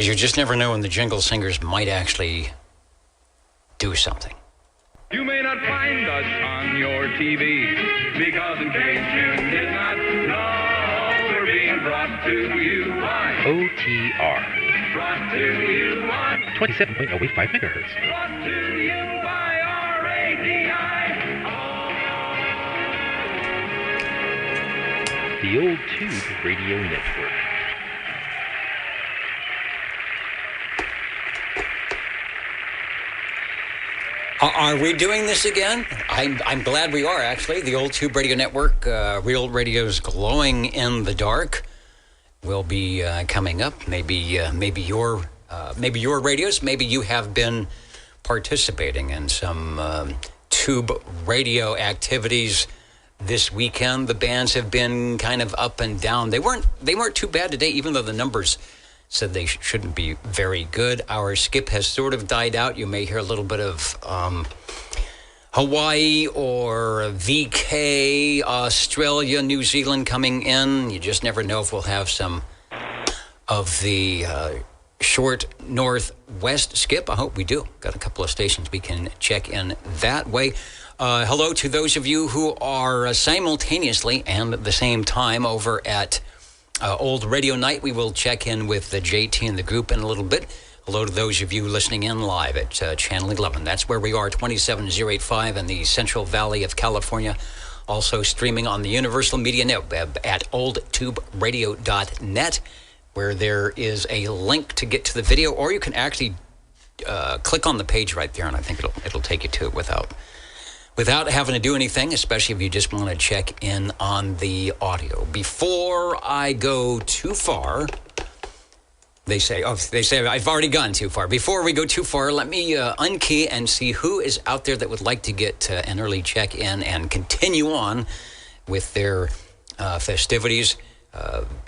You just never know when the jingle singers might actually do something. You may not find us on your TV, because in case you did not know, we're being brought to you by OTR. Brought to you on 27.085 megahertz. Brought to you by RADI. The Old Tube Radio Network. Are we doing this again? I'm glad we are, actually. The Old Tube Radio Network, Real Radio's Glowing in the Dark, will be coming up. Maybe your radios. Maybe you have been participating in some tube radio activities this weekend. The bands have been kind of up and down. They weren't too bad today, even though the numbers said they shouldn't be very good. Our skip has sort of died out. You may hear a little bit of Hawaii or VK, Australia, New Zealand coming in. You just never know if we'll have some of the short northwest skip. I hope we do. Got a couple of stations we can check in that way. Hello to those of you who are simultaneously and at the same time over at Old Radio Night. We will check in with the JT and the group in a little bit. Hello to those of you listening in live at Channel 11. That's where we are, 27085 in the Central Valley of California. Also streaming on the Universal Media Network at oldtuberadio.net, where there is a link to get to the video, or you can actually click on the page right there, and I think it'll take you to it without having to do anything, especially if you just want to check in on the audio. Before I go too far, they say I've already gone too far. Before we go too far, let me unkey and see who is out there that would like to get an early check-in and continue on with their festivities.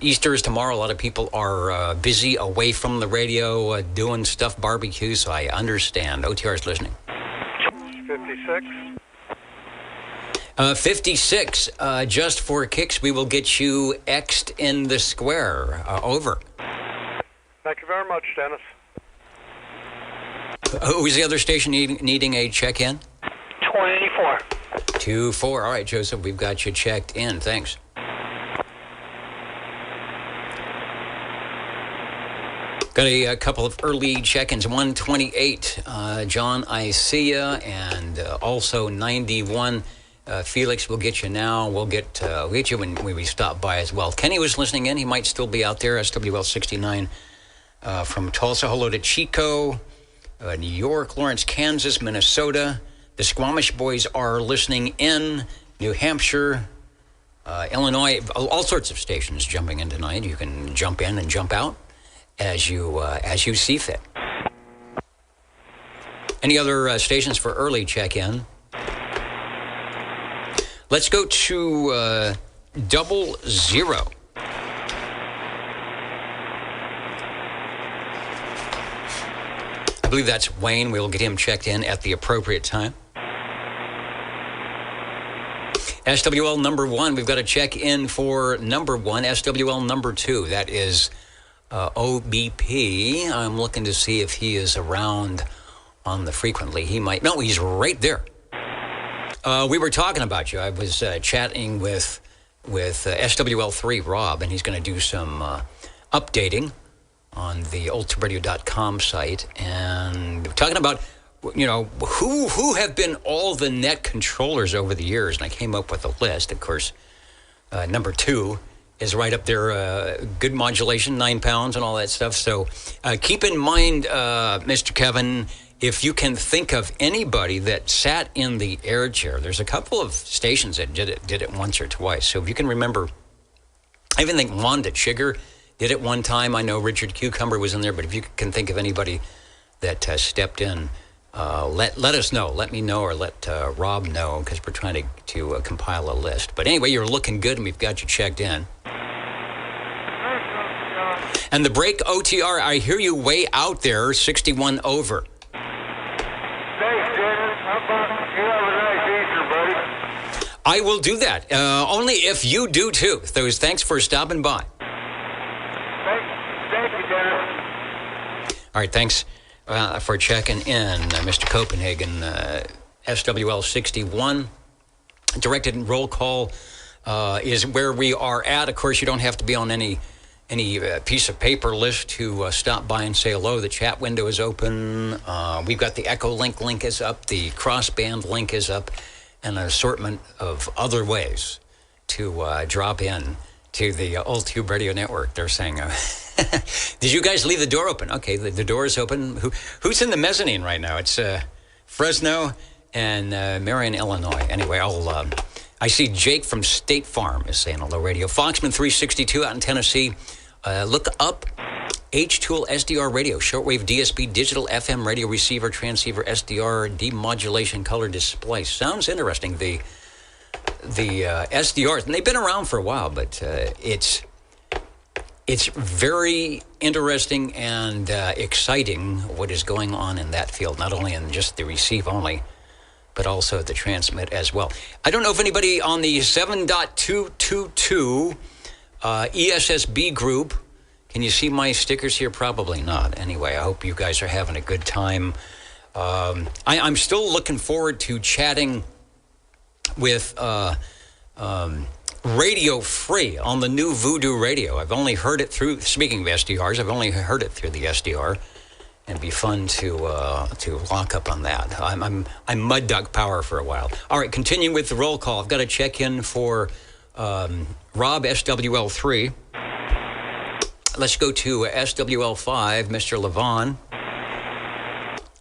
Easter is tomorrow. A lot of people are busy away from the radio, doing stuff, barbecue, so I understand. OTR is listening. 56. 56, just for kicks, we will get you X'd in the square. Over. Thank you very much, Dennis. Who is the other station needing a check-in? 284. 24. All right, Joseph, we've got you checked in. Thanks. Got a couple of early check-ins. 128, John, I see ya, and also 91. Felix, we'll get you now. We'll get you when we stop by as well. Kenny was listening in. He might still be out there. SWL 69 from Tulsa. Hello to Chico, New York, Lawrence, Kansas, Minnesota. The Squamish boys are listening in. New Hampshire, Illinois. All sorts of stations jumping in tonight. You can jump in and jump out as you see fit. Any other stations for early check-in? Let's go to 00. I believe that's Wayne. We'll get him checked in at the appropriate time. SWL number 1, we've got to check in for number 1. SWL number 2, that is OBP. I'm looking to see if he is around on the frequently. He might. No, he's right there. We were talking about you. I was chatting with SWL3 Rob, and he's going to do some updating on the oldtubradio.com site, and we're talking about who have been all the net controllers over the years, and I came up with a list. Of course, number 2 is right up there. Good modulation, 9 pounds, and all that stuff. So keep in mind, Mr. Kevin, if you can think of anybody that sat in the air chair, there's a couple of stations that did it once or twice. So if you can remember, I even think Wanda Chigger did it one time. I know Richard Cucumber was in there, but if you can think of anybody that stepped in, let us know. Let me know, or let Rob know, because we're trying to compile a list. But anyway, you're looking good, and we've got you checked in. And the break OTR, I hear you way out there, 61 over. I will do that, only if you do too. Thanks for stopping by. Thank you, Dennis. All right, thanks for checking in, Mr. Copenhagen. SWL 61, directed roll call is where we are at. Of course, you don't have to be on any piece of paper list to stop by and say hello. The chat window is open. We've got the Echolink link is up. The crossband link is up. And an assortment of other ways to drop in to the Old Tube Radio Network. They're saying, did you guys leave the door open? Okay, the door is open. Who's in the mezzanine right now? It's Fresno and Marion, Illinois. Anyway, I see Jake from State Farm is saying hello, radio. Foxman 362 out in Tennessee. Look up H-Tool SDR radio, shortwave DSP, digital FM radio receiver, transceiver, SDR, demodulation, color display. Sounds interesting. The SDRs, and they've been around for a while, but it's very interesting and exciting what is going on in that field, not only in just the receive only, but also the transmit as well. I don't know if anybody on the 7.222 ESSB group, can you see my stickers here? Probably not. Anyway, I hope you guys are having a good time. I'm still looking forward to chatting with Radio Free on the new Voodoo Radio. I've only heard it through, speaking of SDRs, I've only heard it through the SDR. And it'd be fun to lock up on that. I'm Mud Duck Power for a while. All right, continuing with the roll call. I've got to check in for Rob SWL3. Let's go to SWL5, Mr. Levon.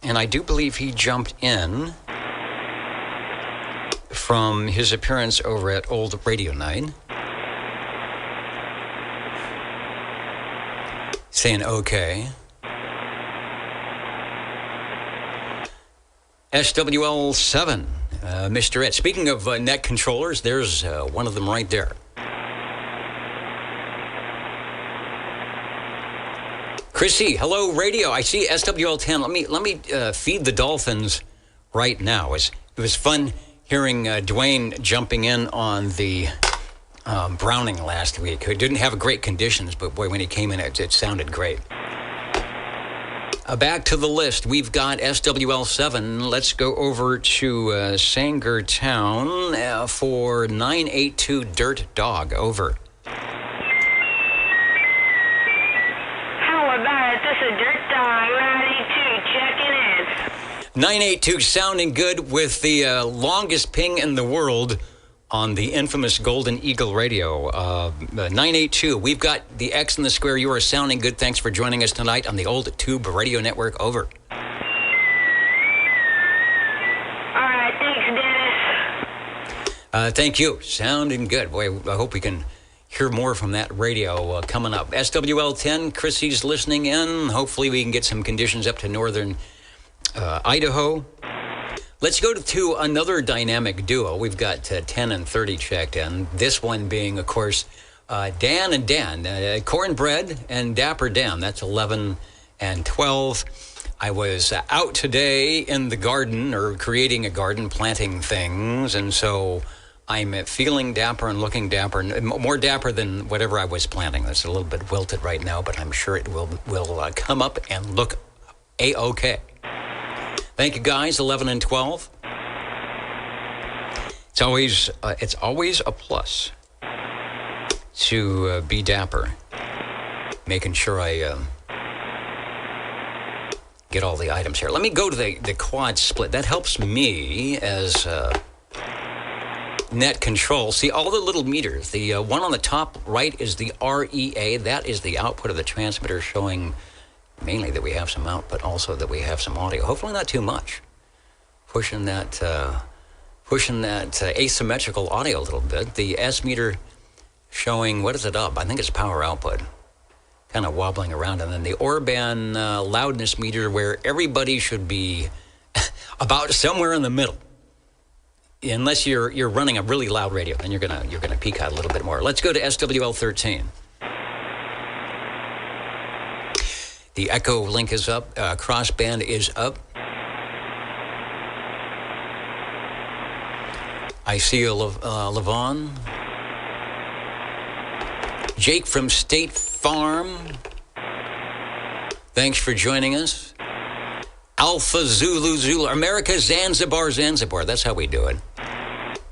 And I do believe he jumped in from his appearance over at Old Radio Night. Saying okay. SWL7, Mr. Ed. Speaking of net controllers, there's one of them right there. Chrissy, hello, radio. I see SWL10. Let me feed the Dolphins right now. It was fun hearing Dwayne jumping in on the Browning last week. Who didn't have great conditions, but boy, when he came in, it sounded great. Back to the list. We've got SWL7. Let's go over to Sanger Town for 982 Dirt Dog. Over. How about it? This is Dirt Dog 982 checking in. 982 sounding good with the longest ping in the world on the infamous Golden Eagle radio. 982, we've got the X in the square. You are sounding good. Thanks for joining us tonight on the Old Tube Radio Network. Over. All right, thanks, Dennis. Thank you. Sounding good. Boy, I hope we can hear more from that radio coming up. SWL10, Chrissy's listening in. Hopefully we can get some conditions up to northern Idaho. Let's go to another dynamic duo. We've got 10 and 30 checked in. This one being, of course, Dan and Dan. Cornbread and Dapper Dan. That's 11 and 12. I was out today in the garden, or creating a garden, planting things. And so I'm feeling dapper and looking dapper, more dapper than whatever I was planting. That's a little bit wilted right now, but I'm sure it will come up and look A-OK. Thank you, guys. 11 and 12. It's always a plus to be dapper, making sure I get all the items here. Let me go to the quad split. That helps me as net control. See all the little meters. The one on the top right is the REA. That is the output of the transmitter, showing mainly that we have some output, also that we have some audio. Hopefully not too much. Pushing that asymmetrical audio a little bit. The S meter showing, what is it up? I think it's power output. Kind of wobbling around. And then the Orban loudness meter, where everybody should be about somewhere in the middle. Unless you're running a really loud radio, then you're gonna peak out a little bit more. Let's go to SWL13. The Echolink is up. Crossband is up. I see you, Levon. Jake from State Farm. Thanks for joining us. Alpha Zulu Zulu, America Zanzibar Zanzibar. That's how we do it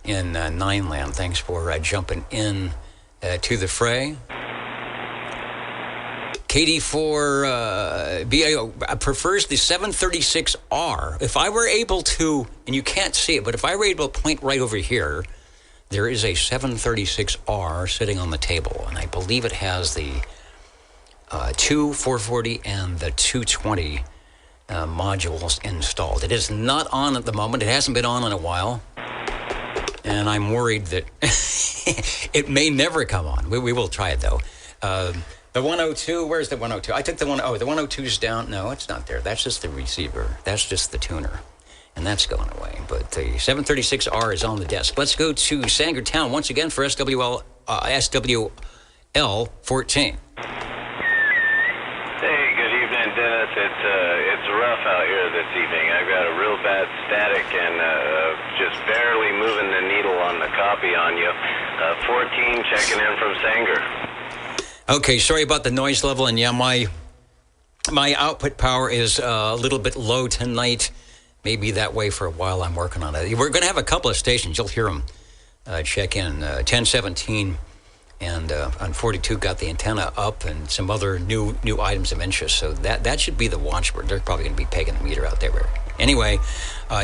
in Nine Land. Thanks for jumping in to the fray. KD4 BAO prefers the 736R. If I were able to, and you can't see it, but if I were able to point right over here, there is a 736R sitting on the table, and I believe it has the 440 and the 220 modules installed. It is not on at the moment. It hasn't been on in a while, and I'm worried that it may never come on. We will try it, though. The 102, where's the 102? I took the 102. Oh, the 102's down. No, it's not there. That's just the receiver. That's just the tuner. And that's going away. But the 736R is on the desk. Let's go to Sanger Town once again for SWL 14. Hey, good evening, Dennis. It's rough out here this evening. I've got a real bad static and just barely moving the needle on the copy on you. 14 checking in from Sanger. Okay, sorry about the noise level. And yeah, my output power is a little bit low tonight. Maybe that way for a while. I'm working on it. We're going to have a couple of stations. You'll hear them check in. 1017 and on 42 got the antenna up and some other new items of interest. So that should be the watchword. They're probably going to be pegging the meter out there. Anyway,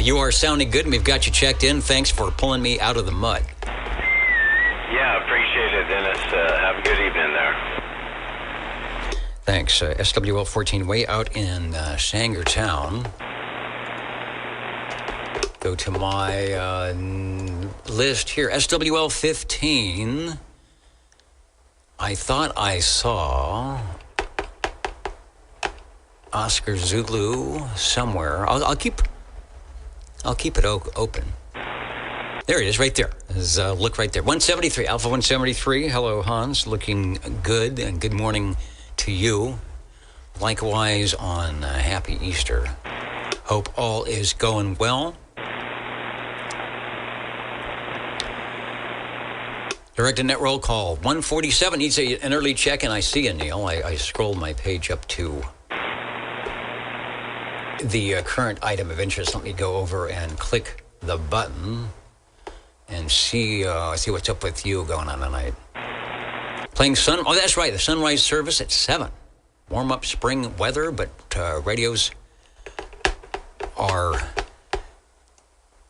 you are sounding good, and we've got you checked in. Thanks for pulling me out of the mud. Yeah, appreciate it, Dennis. Have a good evening there. Thanks. SWL 14 way out in Sanger Town. Go to my list here. SWL 15. I thought I saw Oscar Zulu somewhere. I'll keep it open. There it is, right there. Look right there. 173, Alpha 173. Hello, Hans. Looking good, and good morning to you. Likewise on Happy Easter. Hope all is going well. Direct net roll call. 147 needs an early check, and I see you, Neil. I scrolled my page up to the current item of interest. Let me go over and click the button and see what's up with you going on tonight. Playing sun. Oh, that's right. The sunrise service at 7. Warm up spring weather, but radios are,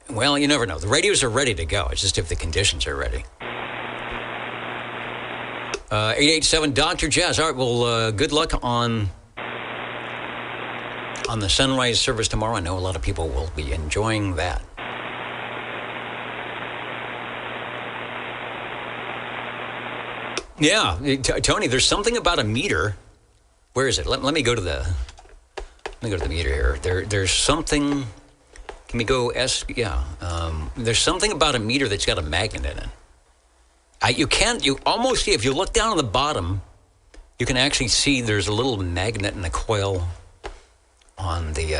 well, you never know. The radios are ready to go. It's just if the conditions are ready. 887 Dr. Jazz. All right, well, good luck on the sunrise service tomorrow. I know a lot of people will be enjoying that. Yeah, Tony, there's something about a meter. Where is it? Let me go to the meter here. There's something. Can we go Yeah. There's something about a meter that's got a magnet in it. You almost see, if you look down on the bottom, you can actually see there's a little magnet in the coil on the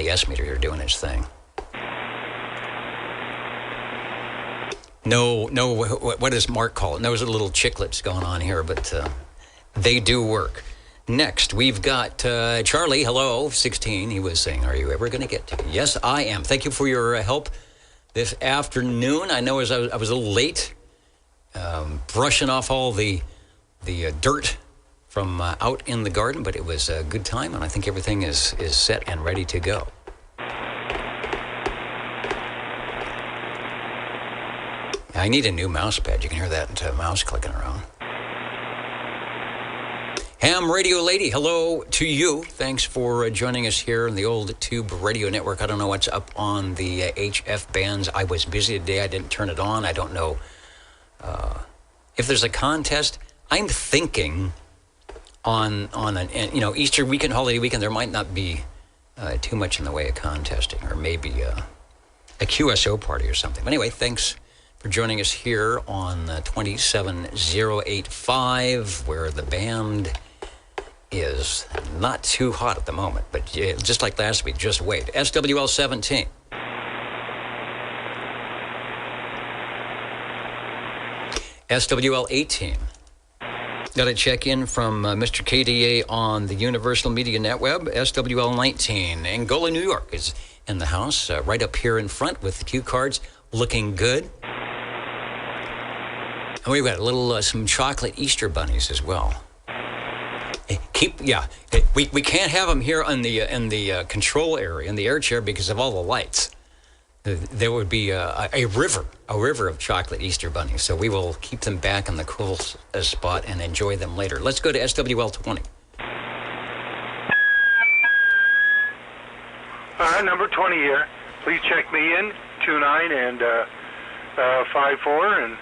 S meter here doing its thing. No, what does Mark call it? Those are little chiclets going on here, but they do work. Next, we've got Charlie, hello, 16. He was saying, are you ever going to get to? Yes, I am. Thank you for your help this afternoon. I know I was a little late. Brushing off all the dirt from out in the garden, but it was a good time, and I think everything is set and ready to go. I need a new mouse pad. You can hear that mouse clicking around. Ham Radio Lady, hello to you. Thanks for joining us here on the old Tube Radio Network. I don't know what's up on the HF bands. I was busy today. I didn't turn it on. I don't know if there's a contest. I'm thinking on an Easter weekend, holiday weekend, there might not be too much in the way of contesting, or maybe a QSO party or something. But anyway, thanks for joining us here on 27085, where the band is not too hot at the moment, but just like last week, just wait. SWL 17. SWL 18. Got a check-in from Mr. KDA on the Universal Media Netweb, SWL19. Angola, New York is in the house, right up here in front with the cue cards, looking good. And we've got a little, some chocolate Easter bunnies as well. We can't have them here in the control area, in the air chair, because of all the lights. There would be a river of chocolate Easter bunnies. So we will keep them back in the cool spot and enjoy them later. Let's go to SWL 20. Number 20 here. Please check me in, 29 and 54, and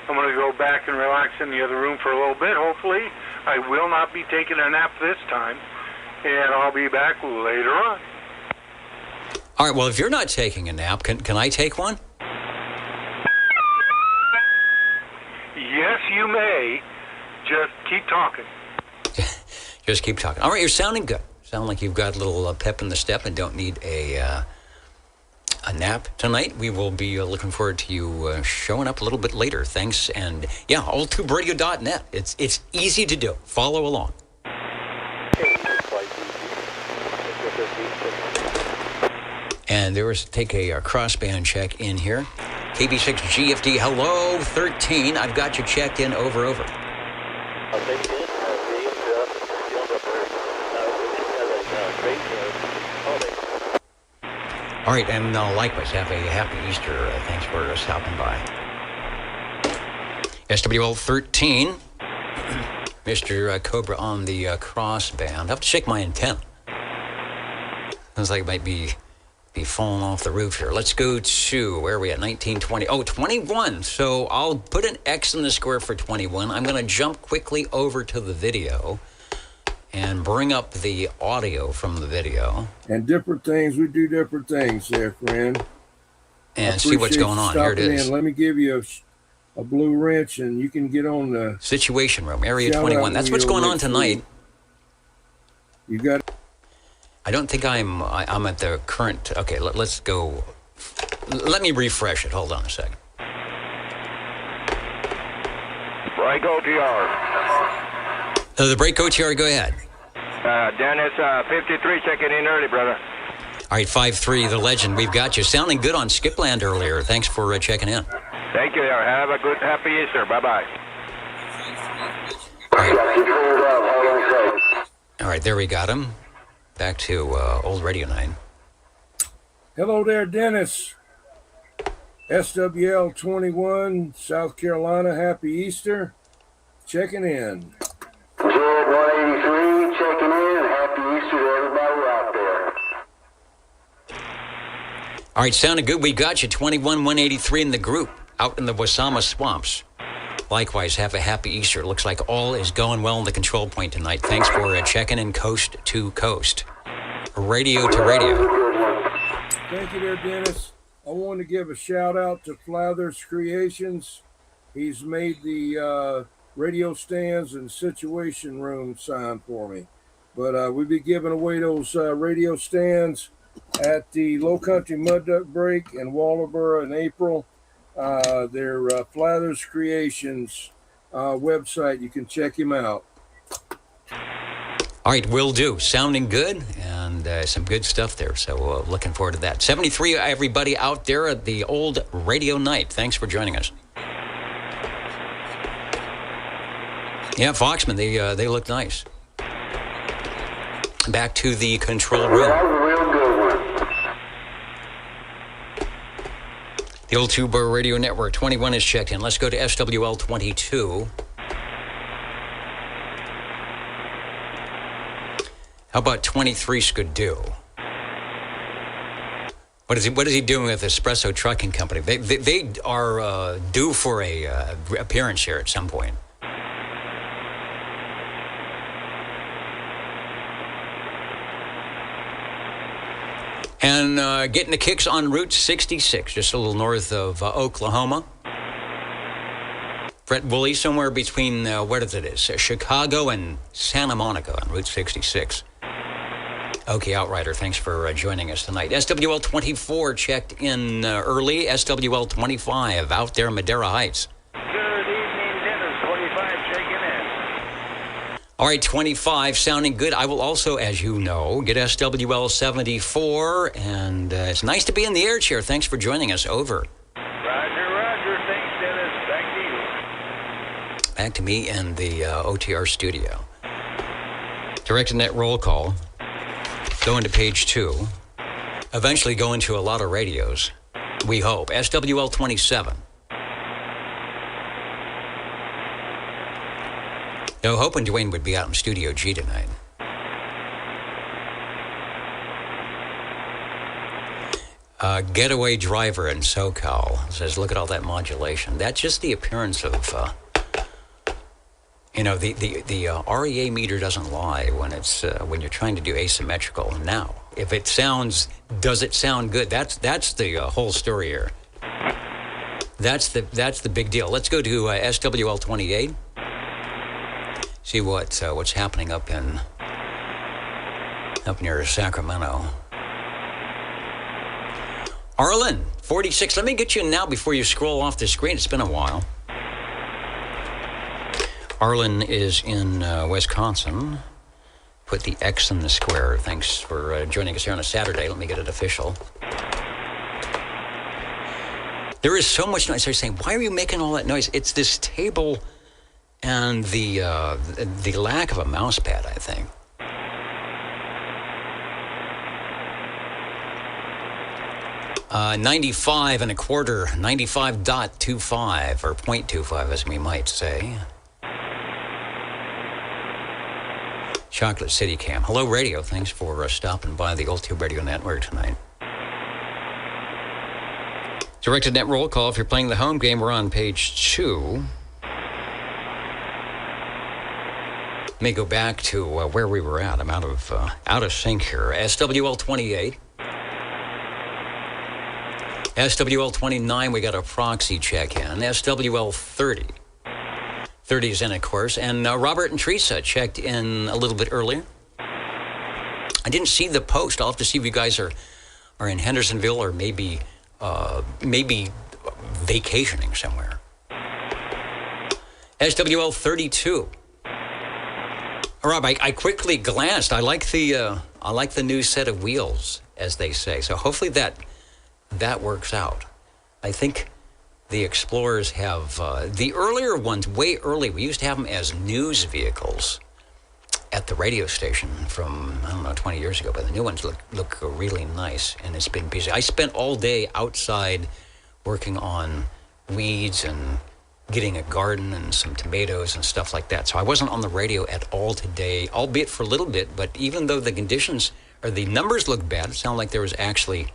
I'm going to go back and relax in the other room for a little bit, hopefully. I will not be taking a nap this time, and I'll be back later on. All right, well, if you're not taking a nap, can I take one? Yes, you may. Just keep talking. Just keep talking. All right, you're sounding good. Sound like you've got a little pep in the step and don't need a nap tonight. We will be looking forward to you showing up a little bit later. Thanks. And yeah, alltuberadio.net. It's easy to do. Follow along. And there was, take a crossband check in here. KB6GFD, hello, 13. I've got you checked in, over. All right, and likewise, have a happy Easter. Thanks for stopping by. SWL 13, Mr. Cobra on the crossband. I have to check my antenna. Sounds like it might be falling off the roof here. Let's go to, where are we at, 1920? Oh, 21. So I'll put an X in the square for 21. I'm going to jump quickly over to the video and bring up the audio from the video. And different things, we do different things there, friend. And see what's going on. Here it is. Let me give you a blue wrench, and you can get on the Situation Room, Area 21. That's what's going on tonight. You got. I don't think I'm at the current. Okay, let's go. Let me refresh it. Hold on a second. Break OTR. The break OTR, go ahead. Dennis, 53 checking in early, brother. All right, 5-3, the legend. We've got you. Sounding good on Skipland earlier. Thanks for checking in. Thank you. Have a good, happy Easter. Bye-bye. All right, there we got him. Back to old Radio 9. Hello there, Dennis. SWL 21, South Carolina. Happy Easter. Checking in. Jared 183, checking in. Happy Easter to everybody out there. All right, sounding good. We got you. 21-183 in the group out in the Wasama swamps. Likewise, have a happy Easter. Looks like all is going well in the control point tonight. Thanks for checking in coast to coast. Radio to radio. Thank you there, Dennis. I want to give a shout out to Flathers Creations. He's made the radio stands and situation room sign for me. But we'll be giving away those radio stands at the Low Country Mud Duck Break in Walterboro in April. Their Flathers Creations website. You can check him out. All right, will do. Sounding good and some good stuff there. So looking forward to that. 73, everybody out there at the old Radio Night. Thanks for joining us. Yeah, Foxman, they look nice. Back to the control room. That was a real good one. The old Tuber Radio Network 21 is checked in. Let's go to SWL 22. How about 23 Skidoo? What is he doing with Espresso Trucking Company? They are due for a appearance here at some point. And getting the kicks on Route 66, just a little north of Oklahoma. Brett Woolley, somewhere between, what is it? Chicago and Santa Monica on Route 66. Okay, Outrider, thanks for joining us tonight. SWL 24 checked in early. SWL 25 out there in Madera Heights. Good evening, Dennis. 25 checking in. All right, 25, sounding good. I will also, as you know, get SWL 74, and it's nice to be in the air chair. Thanks for joining us. Over. Roger. Thanks, Dennis. Back to you. Back to me in the OTR studio. Direct net roll call. Go into page 2. Eventually go into a lot of radios. We hope. SWL 27. No, hoping Dwayne would be out in Studio G tonight. Getaway driver in SoCal says, look at all that modulation. That's just the appearance of, the REA meter doesn't lie when it's when you're trying to do asymmetrical. Now, if it sounds, does it sound good? That's the whole story here. That's the big deal. Let's go to SWL 28. See what's happening up near Sacramento. Arlen, 46. Let me get you now before you scroll off the screen. It's been a while. Arlen is in Wisconsin. Put the X in the square. Thanks for joining us here on a Saturday. Let me get it official. There is so much noise. They're saying, why are you making all that noise? It's this table and the lack of a mouse pad, I think. Uh, 95 and a quarter, 95.25 or 0.25 as we might say. Chocolate City Cam. Hello, radio. Thanks for stopping by the Old Tube Radio Network tonight. Directed net roll call. If you're playing the home game, we're on page 2. Let me go back to where we were at. I'm out of sync here. SWL 28. SWL 29, we got a proxy check-in. SWL 30. 30 is in, of course. And Robert and Teresa checked in a little bit earlier. I didn't see the post. I'll have to see if you guys are in Hendersonville or maybe vacationing somewhere. SWL 32. Rob, I quickly glanced. I like the new set of wheels, as they say. So hopefully that works out. I think the Explorers have the earlier ones way early. We used to have them as news vehicles at the radio station from 20 years ago. But the new ones look really nice, and it's been busy. I spent all day outside working on weeds and getting a garden and some tomatoes and stuff like that. So I wasn't on the radio at all today, albeit for a little bit. But even though the conditions or the numbers look bad, it sounded like there was actually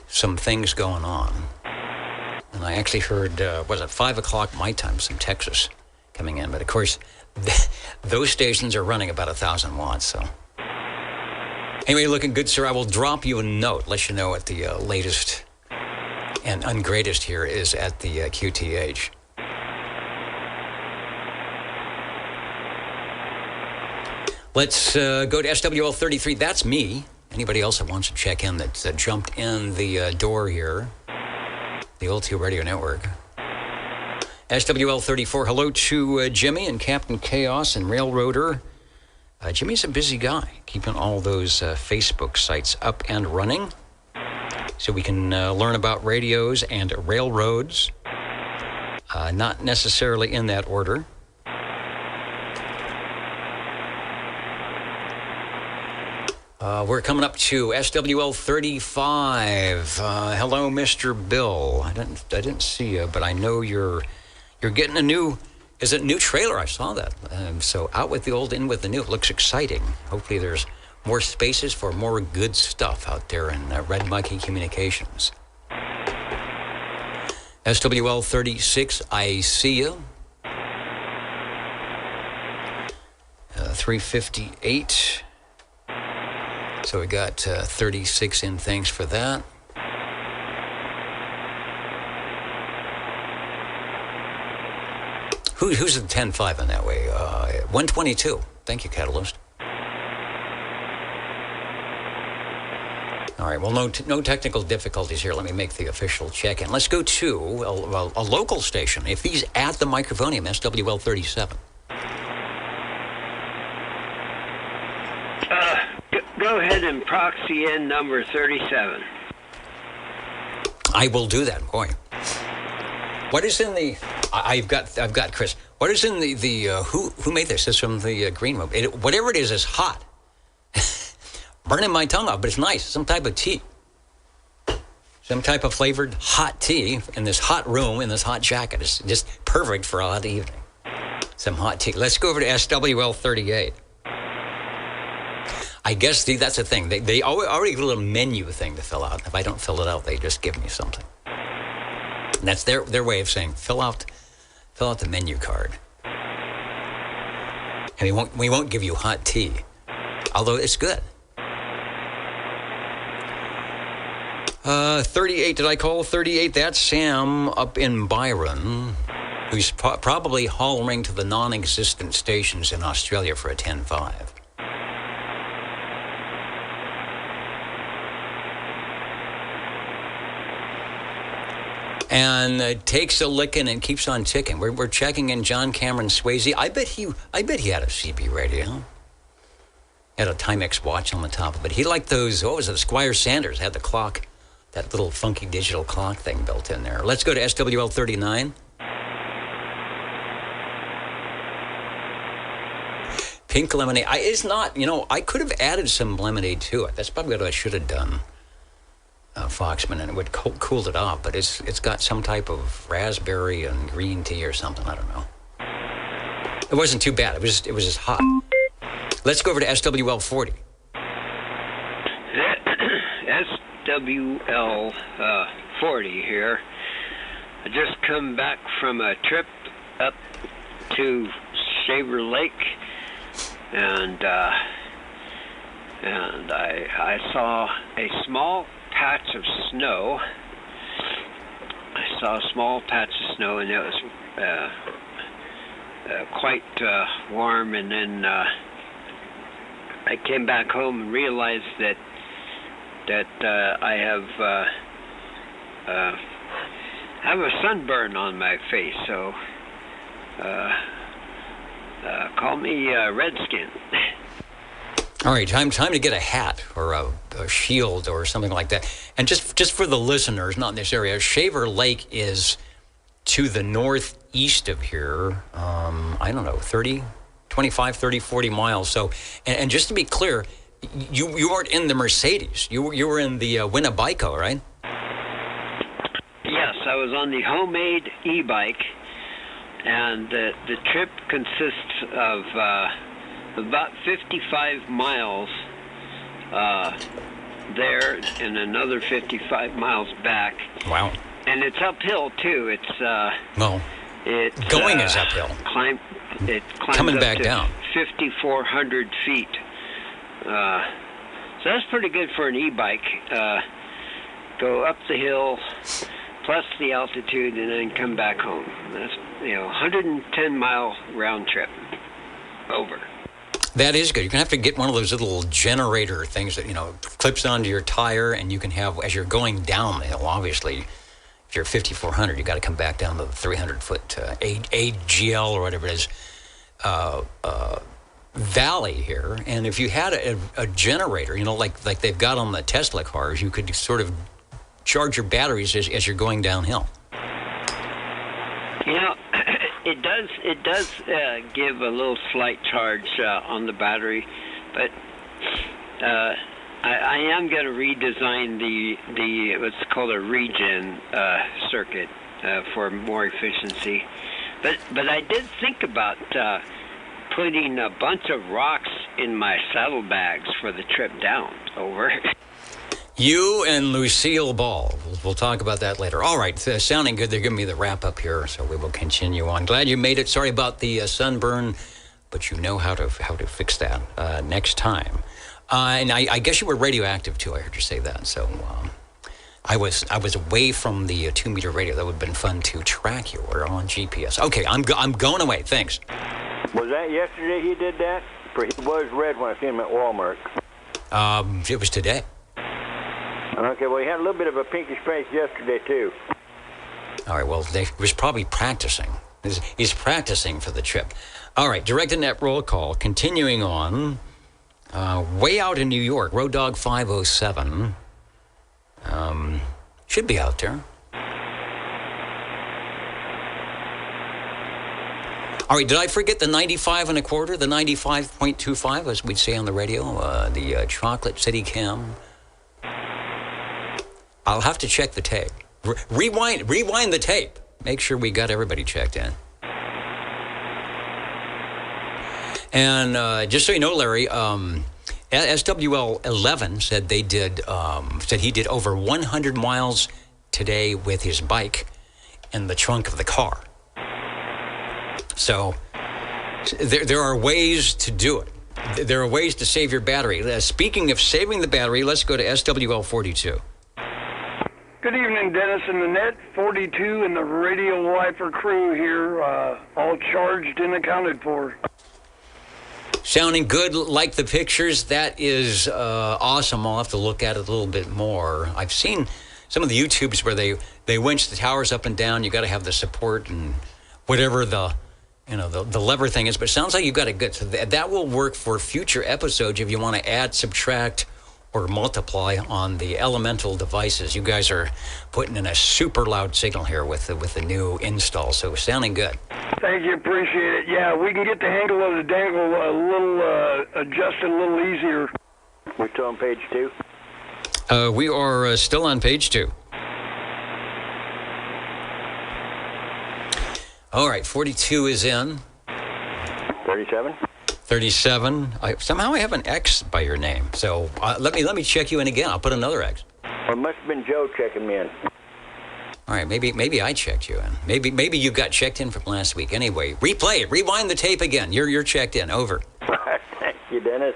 some things going on. And I actually heard, was it 5 o'clock my time, some Texas coming in. But of course, those stations are running about 1,000 watts. So anyway, looking good, sir. I will drop you a note, let you know what the latest and ungreatest here is at the QTH. Let's go to SWL 33. That's me. Anybody else that wants to check in that's jumped in the door here, the Old Tube Radio Network. SWL 34, hello to Jimmy and Captain Chaos and Railroader. Jimmy's a busy guy, keeping all those Facebook sites up and running so we can learn about radios and railroads, not necessarily in that order. We're coming up to SWL 35. Hello, Mr. Bill. I didn't see you, but I know you're getting a new trailer? I saw that. So out with the old, in with the new. It looks exciting. Hopefully there's more spaces for more good stuff out there in Red Monkey Communications. SWL 36, I see you. 358. So we got 36 in. Thanks for that. Who's the 10-5 in that way? 122. Thank you, Catalyst. All right, well, no technical difficulties here. Let me make the official check-in. Let's go to a local station. If he's at the microphonium, SWL 37. and proxy in number 37. I will do that, boy. What is in the? I've got Chris. What is in the who made this? This is from the green room. Whatever it is hot. Burning my tongue off, but it's nice. Some type of tea. Some type of flavored hot tea in this hot room in this hot jacket. It's just perfect for a hot evening. Some hot tea. Let's go over to SWL 38. I guess that's the thing. They already have a little menu thing to fill out. If I don't fill it out, they just give me something. And that's their way of saying fill out the menu card. And we won't give you hot tea, although it's good. 38. Did I call 38? That's Sam up in Byron, who's probably hollering to the non-existent stations in Australia for a 10-5. And takes a licking and keeps on ticking. We're checking in John Cameron Swayze. I bet he had a CB radio. Had a Timex watch on the top of it. He liked those. What was it? Squire Sanders had the clock, that little funky digital clock thing built in there. Let's go to SWL 39. Pink lemonade. It's not. I could have added some lemonade to it. That's probably what I should have done. Foxman, and it would cool it off, but it's got some type of raspberry and green tea or something. I don't know. It wasn't too bad. It was just hot. Let's go over to SWL 40. SWL 40 here. I just come back from a trip up to Shaver Lake, and I saw a small patch of snow. I saw a small patch of snow, and it was quite warm. And then I came back home and realized that I have a sunburn on my face. So call me Redskin. All right, time to get a hat or a shield or something like that. And just for the listeners, not in this area, Shaver Lake is to the northeast of here, I don't know, 25, 30, 40 miles. So, and just to be clear, you weren't in the Mercedes. You were in the Winnebago, right? Yes, I was on the homemade e-bike, and the trip consists of about 55 miles there and another 55 miles back. Wow. And it's uphill too. It's going is uphill. It climbs coming up back to down 5,400 feet. So that's pretty good for an e-bike. Go up the hill plus the altitude and then come back home. That's 110-mile round trip. Over. That is good. You're going to have to get one of those little generator things that, clips onto your tire, and you can have, as you're going down the hill, obviously, if you're 5,400, you got to come back down to the 300-foot AGL or whatever it is, valley here. And if you had a generator, like they've got on the Tesla cars, you could sort of charge your batteries as you're going downhill. It does give a little slight charge on the battery, but I am going to redesign the what's called a regen circuit for more efficiency. But I did think about putting a bunch of rocks in my saddlebags for the trip down. Over. You and Lucille Ball. We'll talk about that later. All right, sounding good. They're giving me the wrap up here, so we will continue on. Glad you made it. Sorry about the sunburn, but you know how to fix that next time. And I guess you were radioactive too. I heard you say that. So I was away from the 2-meter radio. That would have been fun to track you. We're on GPS. Okay, I'm going away. Thanks. Was that yesterday he did that? He was red when I seen him at Walmart. It was today. Okay, well, he had a little bit of a pinkish face yesterday, too. All right, well, he was probably practicing. He's practicing for the trip. All right, direct and net roll call. Continuing on, way out in New York, Road Dog 507. Should be out there. All right, did I forget the 95 and a quarter, the 95.25, as we'd say on the radio, the Chocolate City Cam? I'll have to check the tape. Rewind the tape. Make sure we got everybody checked in. And just so you know, Larry, SWL 11 said he did over 100 miles today with his bike in the trunk of the car. So there are ways to do it. There are ways to save your battery. Speaking of saving the battery, let's go to SWL 42. Good evening, Dennis and the Net. 42 and the Radio Lifer crew here, all charged and accounted for. Sounding good, like the pictures. That is awesome. I'll have to look at it a little bit more. I've seen some of the YouTubes where they winch the towers up and down. You got to have the support and whatever the lever thing is. But it sounds like you got it good. So that will work for future episodes if you want to add, subtract, or multiply on the elemental devices. You guys are putting in a super loud signal here with the new install, so sounding good. Thank you, appreciate it. Yeah, we can get the handle of the dangle a little adjusted a little easier. We're still on page 2? We are still on page 2. All right, 42 is in. 37? 37. Somehow I have an X by your name. So let me check you in again. I'll put another X. Well, it must have been Joe checking me in. All right, maybe I checked you in. Maybe you got checked in from last week. Anyway, replay it. Rewind the tape again. You're checked in. Over. Thank you, Dennis.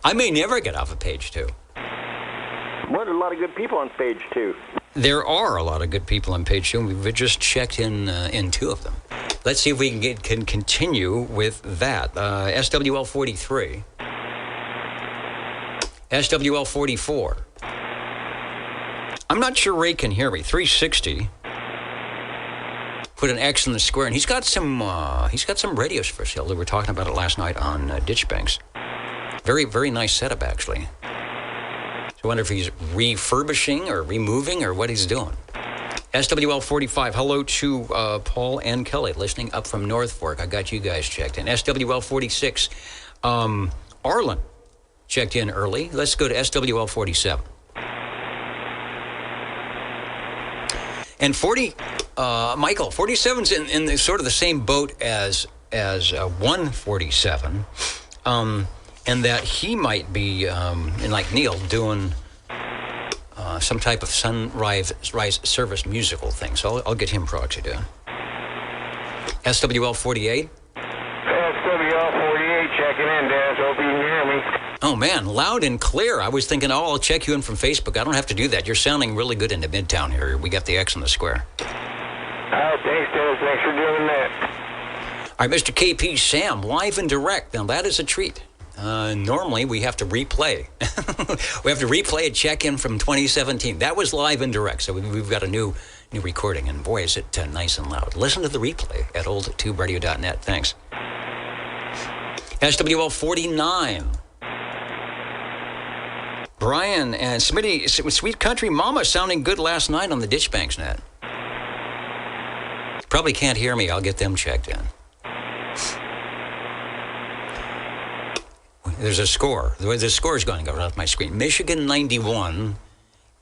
I may never get off of page 2. Well, there's a lot of good people on page 2. There are a lot of good people on page 2, and we've just checked in 2 of them. Let's see if we can continue with that. SWL 43. SWL 44. I'm not sure Ray can hear me. 360. Put an X in the square, and he's got some radios for sale. We were talking about it last night on Ditch Banks. Very, very nice setup, actually. So I wonder if he's refurbishing or removing or what he's doing. SWL 45, hello to Paul and Kelly listening up from North Fork. I got you guys checked in. SWL 46, Arlen checked in early. Let's go to SWL 47. And 40, Michael, 47's in the, sort of the same boat as 147, and that he might be, and like Neil, doing some type of sunrise service musical thing. So I'll get him proxy down. SWL 48. SWL 48 checking in, Dennis. Hope you can hear me. Oh, man, loud and clear. I was thinking, I'll check you in from Facebook. I don't have to do that. You're sounding really good into Midtown here. We got the X in the square. Thanks, Dennis. Thanks for doing that. All right, Mr. KP Sam, live and direct. Now, that is a treat. Normally, we have to replay. We have to replay a check-in from 2017. That was live and direct, so we've got a new recording, and boy, is it nice and loud. Listen to the replay at oldtuberadio.net. Thanks. SWL 49. Brian and Smitty, Sweet Country Mama sounding good last night on the Ditch Banks net. Probably can't hear me. I'll get them checked in. There's a score. The score is going to go off my screen. Michigan 91,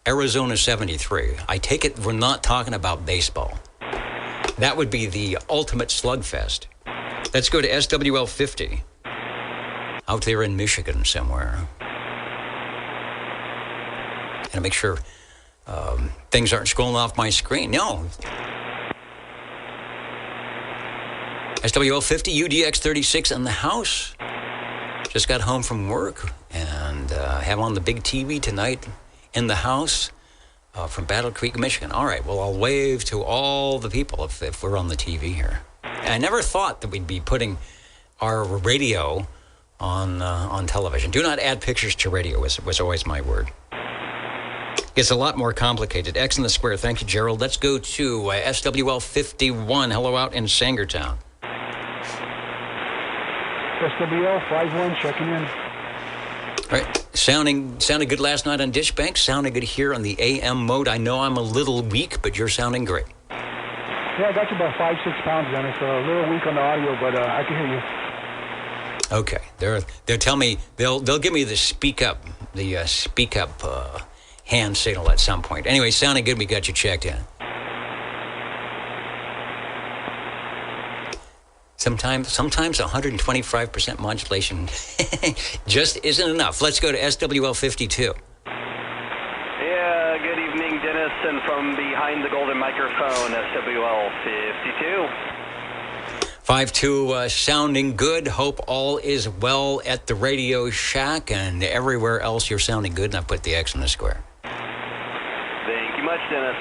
Arizona 73. I take it we're not talking about baseball. That would be the ultimate slugfest. Let's go to SWL 50. Out there in Michigan somewhere. And make sure things aren't scrolling off my screen. No. SWL 50, UDX 36 in the house. Just got home from work and have on the big TV tonight in the house from Battle Creek, Michigan. All right, well, I'll wave to all the people if we're on the TV here. And I never thought that we'd be putting our radio on television. Do not add pictures to radio was always my word. It's a lot more complicated. X in the square. Thank you, Gerald. Let's go to SWL 51. Hello out in Sangertown. SWL 51 checking in. All right. Sounded good last night on Dish Bank. Sounded good here on the AM mode. I know I'm a little weak, but you're sounding great. Yeah, I got you about 5-6 pounds, Dennis. A little weak on the audio, but I can hear you. Okay. They'll tell me they'll give me the speak up hand signal at some point. Anyway, sounding good. We got you checked in. Sometimes 125% modulation just isn't enough. Let's go to SWL 52. Yeah, good evening, Dennis, and from behind the golden microphone, SWL 52. 52 sounding good. Hope all is well at the Radio Shack and everywhere else you're sounding good, and I put the X in the square. Thank you much, Dennis.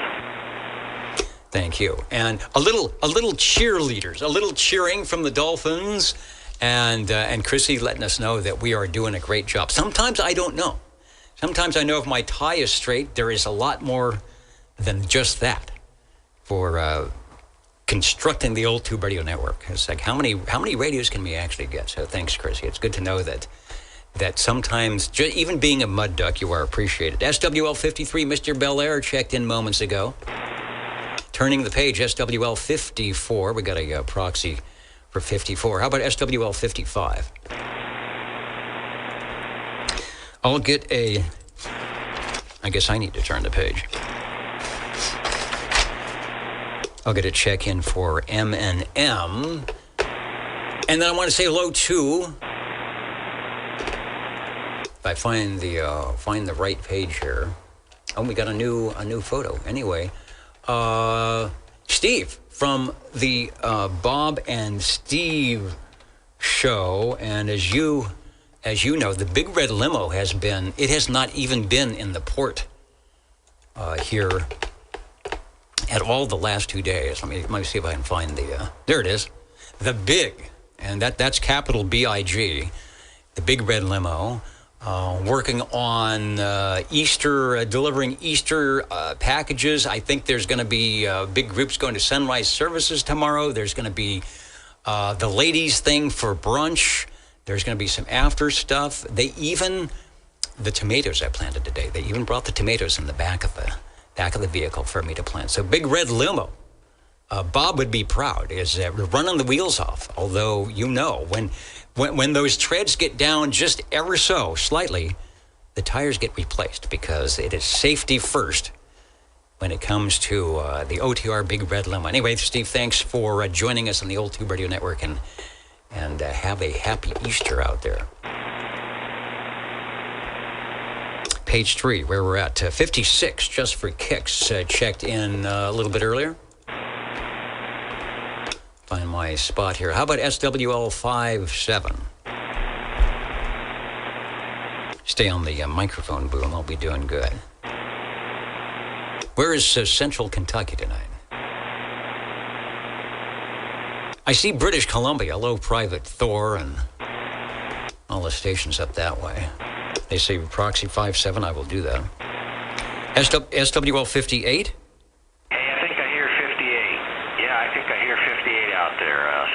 Thank you. And a little cheerleaders, a little cheering from the Dolphins, and Chrissy letting us know that we are doing a great job. Sometimes I don't know. Sometimes I know if my tie is straight, there is a lot more than just that for constructing the old Tube Radio Network. It's like how many radios can we actually get? So thanks, Chrissy. It's good to know that sometimes even being a mud duck, you are appreciated. SWL 53, Mr. Belair checked in moments ago. Turning the page, SWL 54. We got a proxy for 54. How about SWL 55? I'll get I guess I need to turn the page. I'll get a check-in for M&M. And then I want to say hello to, if I find the right page here. Oh, we got a new photo. Anyway, Steve from the Bob and Steve show, and as you know, the Big Red Limo has not even been in the port here at all the last 2 days. Let me see if I can find there it is, the Big, and that's capital B-I-G, the Big Red Limo. Working on Easter, delivering Easter packages. I think there's going to be big groups going to Sunrise Services tomorrow. There's going to be the ladies thing for brunch. There's going to be some after stuff. The tomatoes I planted today, they even brought the tomatoes in the back of the vehicle for me to plant. So Big Red Limo. Bob would be proud, is running the wheels off. Although, when those treads get down just ever so slightly, the tires get replaced because it is safety first when it comes to the OTR Big Red Limo. Anyway, Steve, thanks for joining us on the Old Tube Radio Network, and have a happy Easter out there. Page 3, where we're at, 56, just for kicks, checked in a little bit earlier. Find my spot here. How about SWL 57? Stay on the microphone boom. I'll be doing good. Where is Central Kentucky tonight? I see British Columbia. Hello, Private Thor, and all the stations up that way. They say proxy 57. I will do that. SWL 58?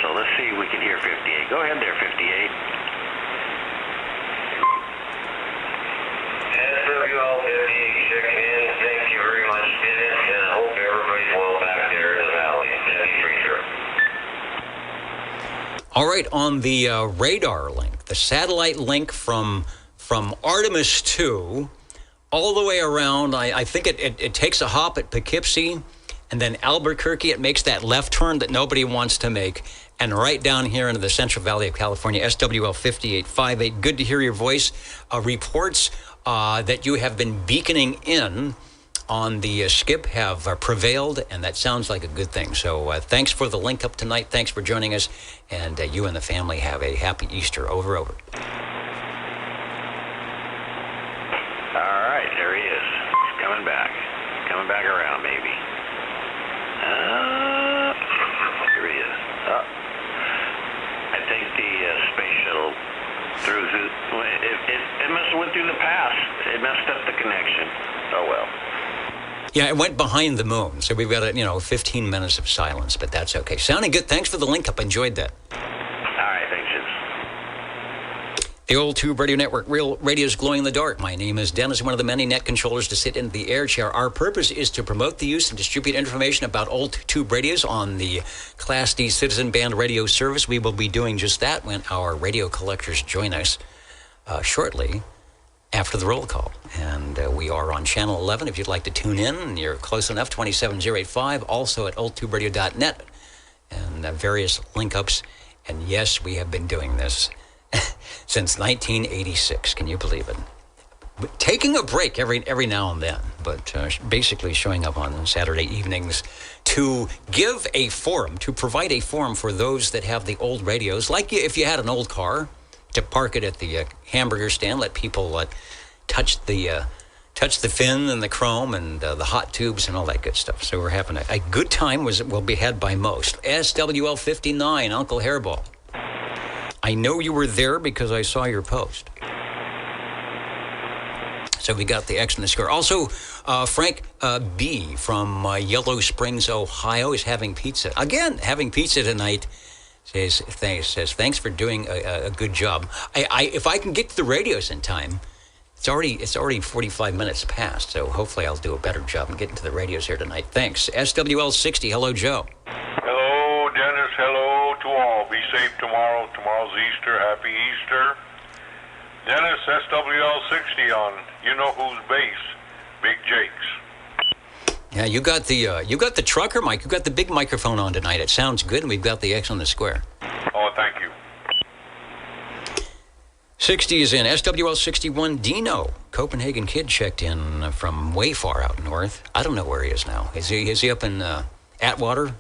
So let's see if we can hear 58. Go ahead there, 58. SWL 58 checking in. Thank you very much, Dennis, and I hope everybody's well back there in the valley. All right, on the radar link, the satellite link from Artemis 2 all the way around, I think it takes a hop at Poughkeepsie, and then Albuquerque, it makes that left turn that nobody wants to make, and right down here into the Central Valley of California, SWL 5858. Good to hear your voice. Reports that you have been beaconing in on the skip have prevailed, and that sounds like a good thing. So thanks for the link up tonight. Thanks for joining us, and you and the family have a happy Easter. Over. All right, there he is. He's coming back around, maybe. Here he is. I think the space shuttle it must have went through the pass. It messed up the connection. Oh well. Yeah, it went behind the moon, so we've got 15 minutes of silence, but that's okay. Sounding good. Thanks for the link up. Enjoyed that. All right, thanks. The Old Tube Radio Network, real radio's glowing in the dark. My name is Dennis, one of the many net controllers to sit in the air chair. Our purpose is to promote the use and distribute information about Old Tube radios on the Class D Citizen Band radio service. We will be doing just that when our radio collectors join us shortly after the roll call. And we are on Channel 11 if you'd like to tune in. You're close enough, 27085, also at oldtuberadio.net and various link-ups. And yes, we have been doing this since 1986. Can you believe it? Taking a break every now and then, but basically showing up on Saturday evenings to give a forum, to provide a forum for those that have the old radios, like if you had an old car, to park it at the hamburger stand, let people touch the fin and the chrome and the hot tubes and all that good stuff. So we're having a good time. Will be had by most. SWL 59, Uncle Hairball. I know you were there because I saw your post. So we got the X in the score. Also, Frank B. from Yellow Springs, Ohio, is having pizza. Again, having pizza tonight. Says thanks for doing a good job. If I can get to the radios in time, it's already 45 minutes past. So hopefully I'll do a better job in getting to the radios here tonight. Thanks. SWL 60. Hello, Joe. Hello, Dennis. Hello to all. Be safe tomorrow. Tomorrow's Easter. Happy Easter. Dennis, SWL 60 on you know whose base, Big Jake's. Yeah, you got the trucker mic. You got the big microphone on tonight. It sounds good, and we've got the X on the square. Oh, thank you. 60 is in. SWL 61, Dino, Copenhagen kid, checked in from way far out north. I don't know where he is now. Is he up in Atwater?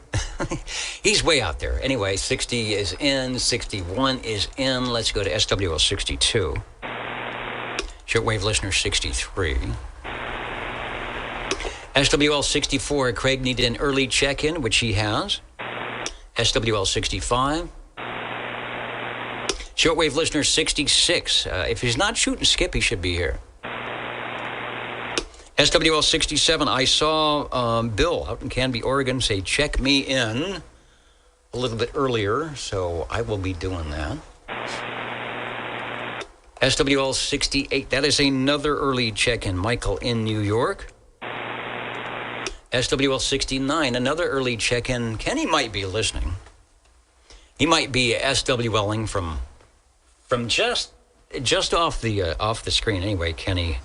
He's way out there. Anyway, 60 is in. 61 is in. Let's go to SWL 62. Shortwave listener 63. SWL 64, Craig needed an early check-in, which he has. SWL 65. Shortwave listener 66. If he's not shooting skip, he should be here. SWL 67, I saw Bill out in Canby, Oregon, say, check me in a little bit earlier, so I will be doing that. SWL 68, that is another early check-in. Michael in New York. SWL 69, another early check-in. Kenny might be listening. He might be SWLing from just off the screen. Anyway, Kenny,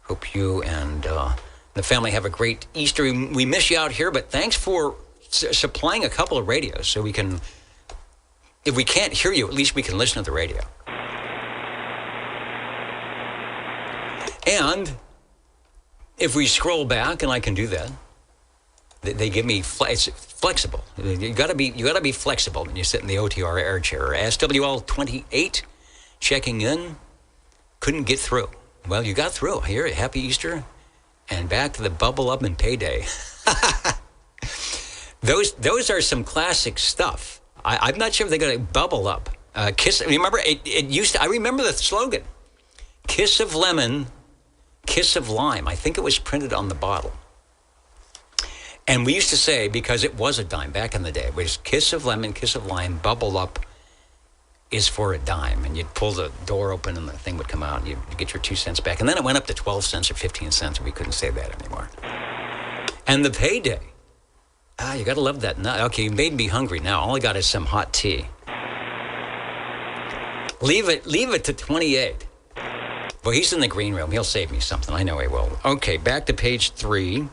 hope you and the family have a great Easter. We miss you out here, but thanks for supplying a couple of radios so we can, if we can't hear you, at least we can listen to the radio. And if we scroll back, and I can do that, they give me it's flexible. You gotta be flexible when you sit in the OTR air chair. SWL 28, checking in, couldn't get through. Well, you got through. Here, happy Easter, and back to the bubble up and payday. Those are some classic stuff. I'm not sure if they're gonna bubble up. Kiss. Remember, it used to. I remember the slogan: "Kiss of lemon, kiss of lime." I think it was printed on the bottle. And we used to say, because it was a dime back in the day, it was kiss of lemon, kiss of lime, bubble up is for a dime. And you'd pull the door open and the thing would come out and you'd get your 2 cents back. And then it went up to 12 cents or 15 cents and we couldn't say that anymore. And the payday. You got to love that nut. Okay, you made me hungry now. All I got is some hot tea. Leave it to 28. Well, he's in the green room. He'll save me something. I know he will. Okay, back to page 3.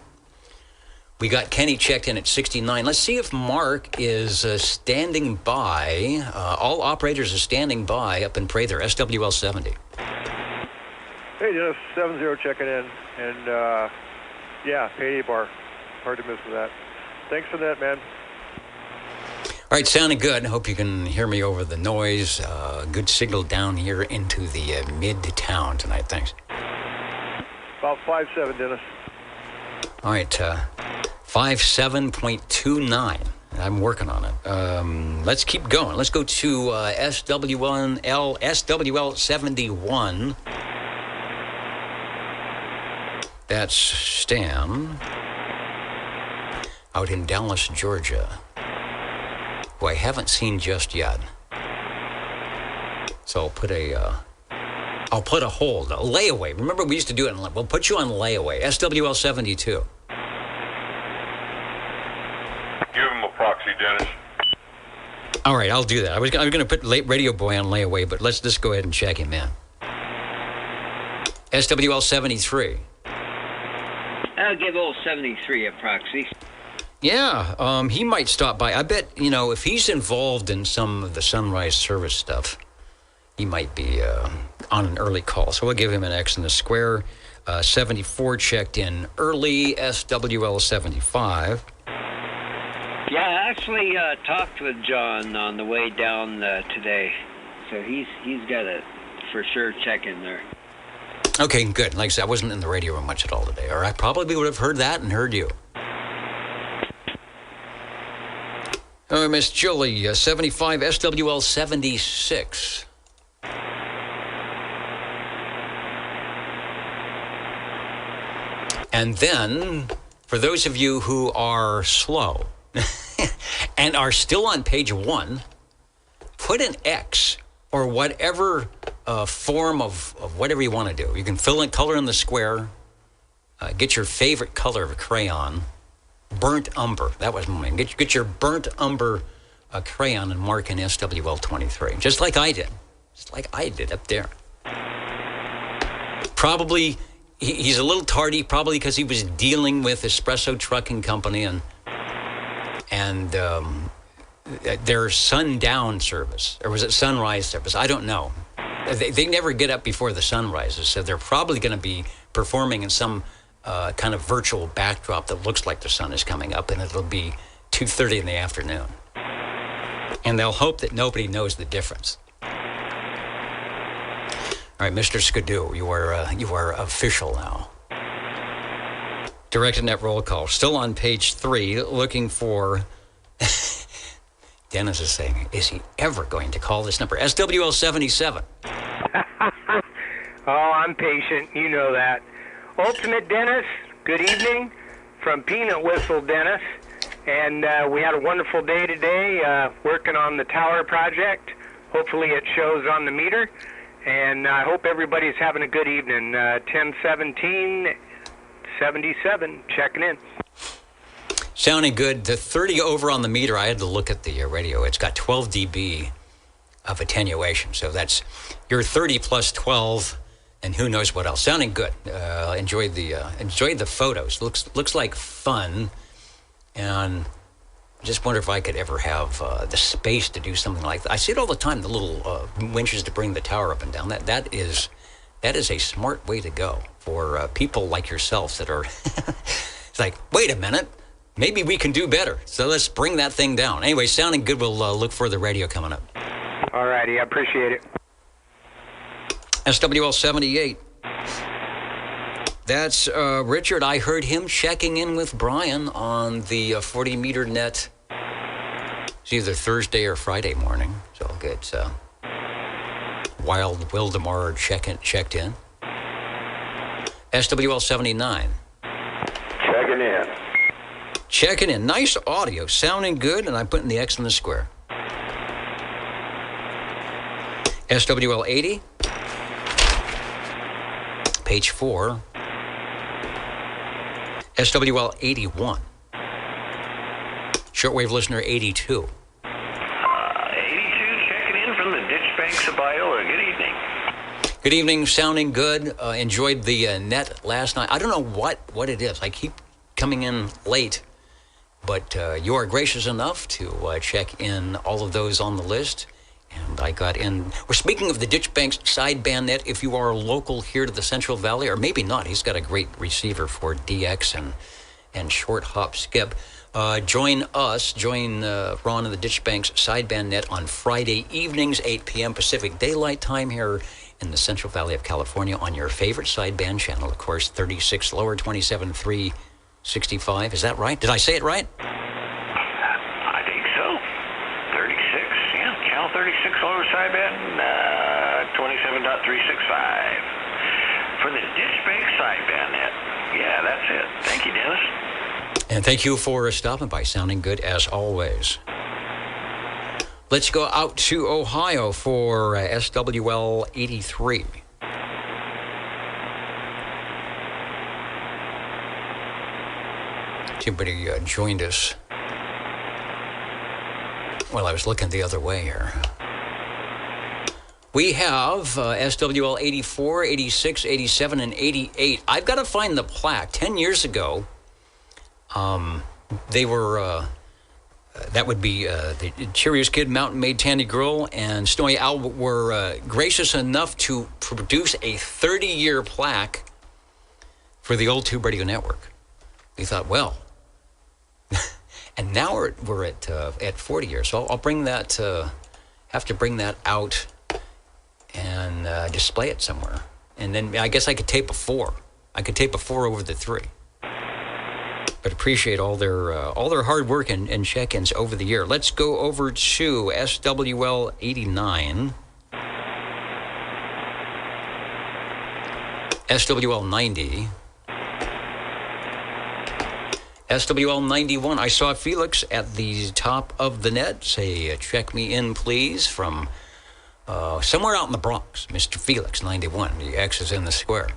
We got Kenny checked in at 69. Let's see if Mark is standing by. All operators are standing by up in Prather, SWL 70. Hey, Dennis, 70 checking in. And, yeah, payday bar. Hard to miss with that. Thanks for that, man. All right, sounding good. I hope you can hear me over the noise. Good signal down here into the mid-town tonight. Thanks. About 5.7, Dennis. All right, 57.29. I'm working on it. Let's keep going. Let's go to SWL 71. That's Stan out in Dallas, Georgia, who I haven't seen just yet. So I'll put a I'll put a hold, a layaway. Remember, we used to do it. We'll put you on layaway. SWL 72. Give him a proxy, Dennis. All right, I'll do that. I was going to put Radio Boy on layaway, but let's just go ahead and check him in. SWL 73. I'll give old 73 a proxy. Yeah, he might stop by. I bet, if he's involved in some of the Sunrise service stuff, he might be on an early call. So we'll give him an X in the square. 74 checked in early. SWL 75. Yeah, I actually talked with John on the way down today. So he's got a for sure check in there. Okay, good. Like I said, I wasn't in the radio room much at all today, or I probably would have heard that and heard you. Miss Julie, 75, SWL 76. And then, for those of you who are slow and are still on page 1, put an X or whatever form of whatever you want to do. You can fill in color in the square, get your favorite color of crayon, burnt umber. That was mine. Get your burnt umber crayon and mark in SWL 23, just like I did. Just like I did up there. Probably, he's a little tardy, probably because he was dealing with Espresso Trucking Company and their sundown service, or was it sunrise service? I don't know. They never get up before the sun rises, so they're probably going to be performing in some kind of virtual backdrop that looks like the sun is coming up, and it'll be 2:30 in the afternoon. And they'll hope that nobody knows the difference. All right, Mr. Skidoo, you are official now. Directed net roll call. Still on page 3, looking for... Dennis is saying, is he ever going to call this number? SWL 77. Oh, I'm patient. You know that. Ultimate Dennis, good evening from Peanut Whistle Dennis. And we had a wonderful day today working on the tower project. Hopefully it shows on the meter. And I hope everybody's having a good evening. 1017-77, checking in. Sounding good. The 30 over on the meter, I had to look at the radio. It's got 12 dB of attenuation. So that's your 30 plus 12, and who knows what else. Sounding good. Enjoyed the photos. Looks like fun. And I just wonder if I could ever have the space to do something like that. I see it all the time, the little winches to bring the tower up and down. That is a smart way to go for people like yourselves that are... It's like, wait a minute. Maybe we can do better. So let's bring that thing down. Anyway, sounding good. We'll look for the radio coming up. All righty. I appreciate it. SWL 78. That's Richard. I heard him checking in with Brian on the 40-meter net. It's either Thursday or Friday morning. So good. So Wild Wildemar checked in. SWL 79. Checking in. Checking in. Nice audio. Sounding good, and I'm putting the X in the square. SWL 80. Page 4. SWL 81. Shortwave listener 82. 82 checking in from the Ditch Banks of Biola. Good evening. Good evening. Sounding good. Enjoyed the net last night. I don't know what it is. I keep coming in late, but you are gracious enough to check in all of those on the list. And I got in. We're speaking of the Ditch Banks sideband net. If you are local here to the Central Valley, or maybe not, he's got a great receiver for DX and short hop skip. Join Ron and the Ditch Banks sideband net on Friday evenings, 8 p.m. Pacific Daylight Time here in the Central Valley of California on your favorite sideband channel. Of course, 36 lower, 27.365. Is that right? Did I say it right? I think so. 36, yeah. Cal 36 lower sideband, 27.365. For the Ditch Banks sideband net. Yeah, that's it. Thank you, Dennis. And thank you for stopping by. Sounding good as always. Let's go out to Ohio for SWL 83. Everybody joined us. Well, I was looking the other way here. We have SWL 84, 86, 87, and 88. I've got to find the plaque. 10 years ago, they were, that would be the Cheerios Kid, Mountain Maid, Tandy Girl, and Snowy Owl were gracious enough to produce a 30-year plaque for the old Tube Radio Network. We thought, well, and now we're at 40 years. So I'll bring that, have to bring that out and display it somewhere. And then I guess I could tape a 4. I could tape a 4 over the 3. But appreciate all their hard work and check-ins over the year. Let's go over to SWL 89. SWL 90. SWL 91, I saw Felix at the top of the net say, check me in, please, from somewhere out in the Bronx, Mr. Felix, 91. The X is in the square.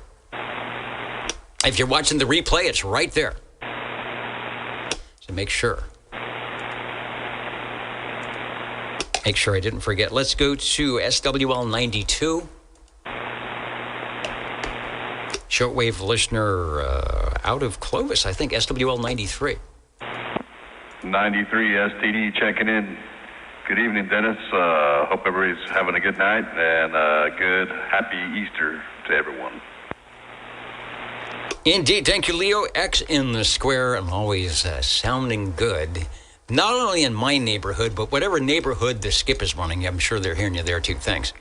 If you're watching the replay, it's right there. So make sure. Make sure I didn't forget. Let's go to SWL 92. Shortwave listener out of Clovis, I think, SWL 93. 93 STD checking in. Good evening, Dennis. Hope everybody's having a good night and good, happy Easter to everyone. Indeed. Thank you, Leo. X in the square and always sounding good. Not only in my neighborhood, but whatever neighborhood the skip is running, I'm sure they're hearing you there, too. Thanks.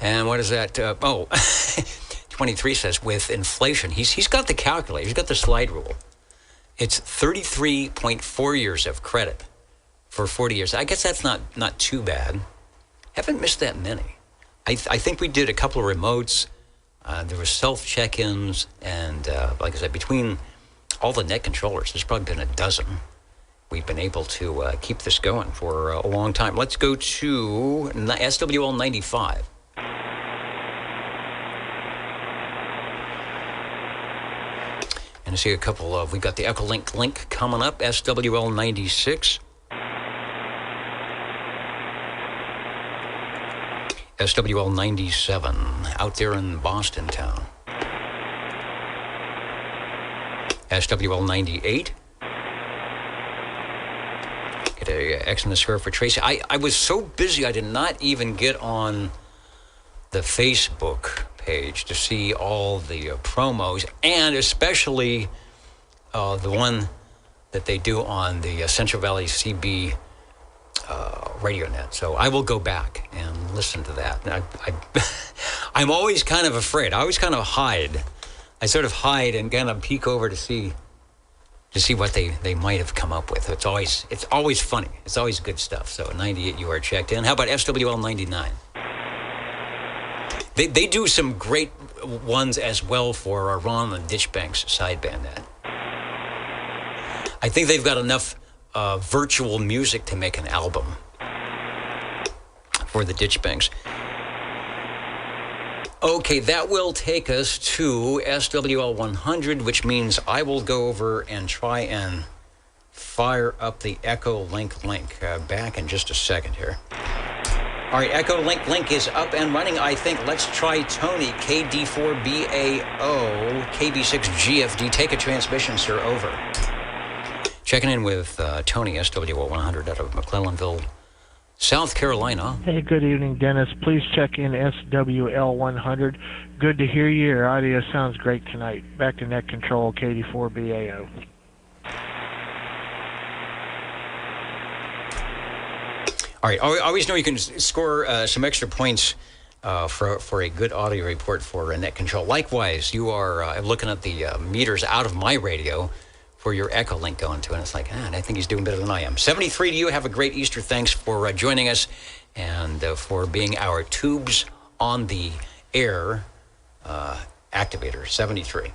And what is that? 23 says, with inflation, he's got the calculator, he's got the slide rule. It's 33.4 years of credit for 40 years. I guess that's not too bad. Haven't missed that many. I think we did a couple of remotes. There was self-check-ins, and like I said, between all the net controllers, there's probably been a dozen. We've been able to keep this going for a long time. Let's go to SWL 95. And I see a couple of, we got the Echolink link coming up, SWL 96. SWL 97, out there in Boston town. SWL 98. Get a X in the square for Tracy. I was so busy I did not even get on the Facebook page to see all the promos, and especially the one that they do on the Central Valley CB radio net. So I will go back and listen to that. I'm always kind of afraid. I always kind of hide. I sort of hide and kind of peek over to see what they might have come up with. It's always funny. It's always good stuff. So 98, you are checked in. How about SWL 99? They do some great ones as well for Ron and Ditchbank's sideband net. I think they've got enough virtual music to make an album for the Ditchbanks. Okay, that will take us to SWL 100, which means I will go over and try and fire up the Echolink link. Back in just a second here. All right, Echolink link is up and running, I think. Let's try Tony, KD4BAO, KB6GFD. Take a transmission, sir, over. Checking in with Tony, SWL 100 out of McClellanville, South Carolina. Hey, good evening, Dennis. Please check in SWL 100. Good to hear you. Your audio sounds great tonight. Back to net control, KD4BAO. All right. I always know you can score some extra points for a good audio report for net control. Likewise, you are looking at the meters out of my radio for your Echolink going to, and it's like, I think he's doing better than I am. 73 to you. Have a great Easter. Thanks for joining us and for being our tubes on the air activator. 73.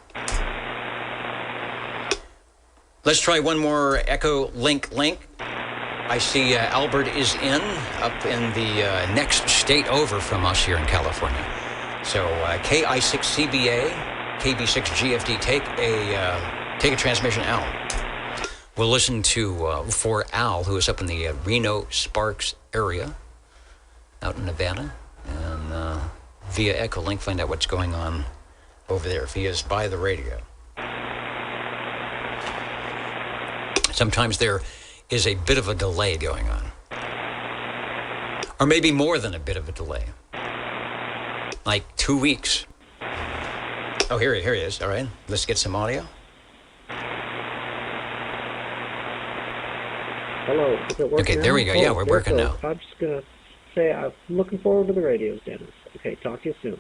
Let's try one more Echolink link. I see Albert is up in the next state over from us here in California. So KI6CBA, KB6 GFD. Take a transmission, Al. We'll listen to for Al, who is up in the Reno Sparks area, out in Nevada, and via Echolink, find out what's going on over there if he is by the radio. Sometimes there is a bit of a delay going on, or maybe more than a bit of a delay, like 2 weeks. Oh, here he is. All right, let's get some audio. Hello. Is it working Okay, there we go. Yeah, we're working now. I'm just going to say I'm looking forward to the radios, Dennis. Okay, talk to you soon.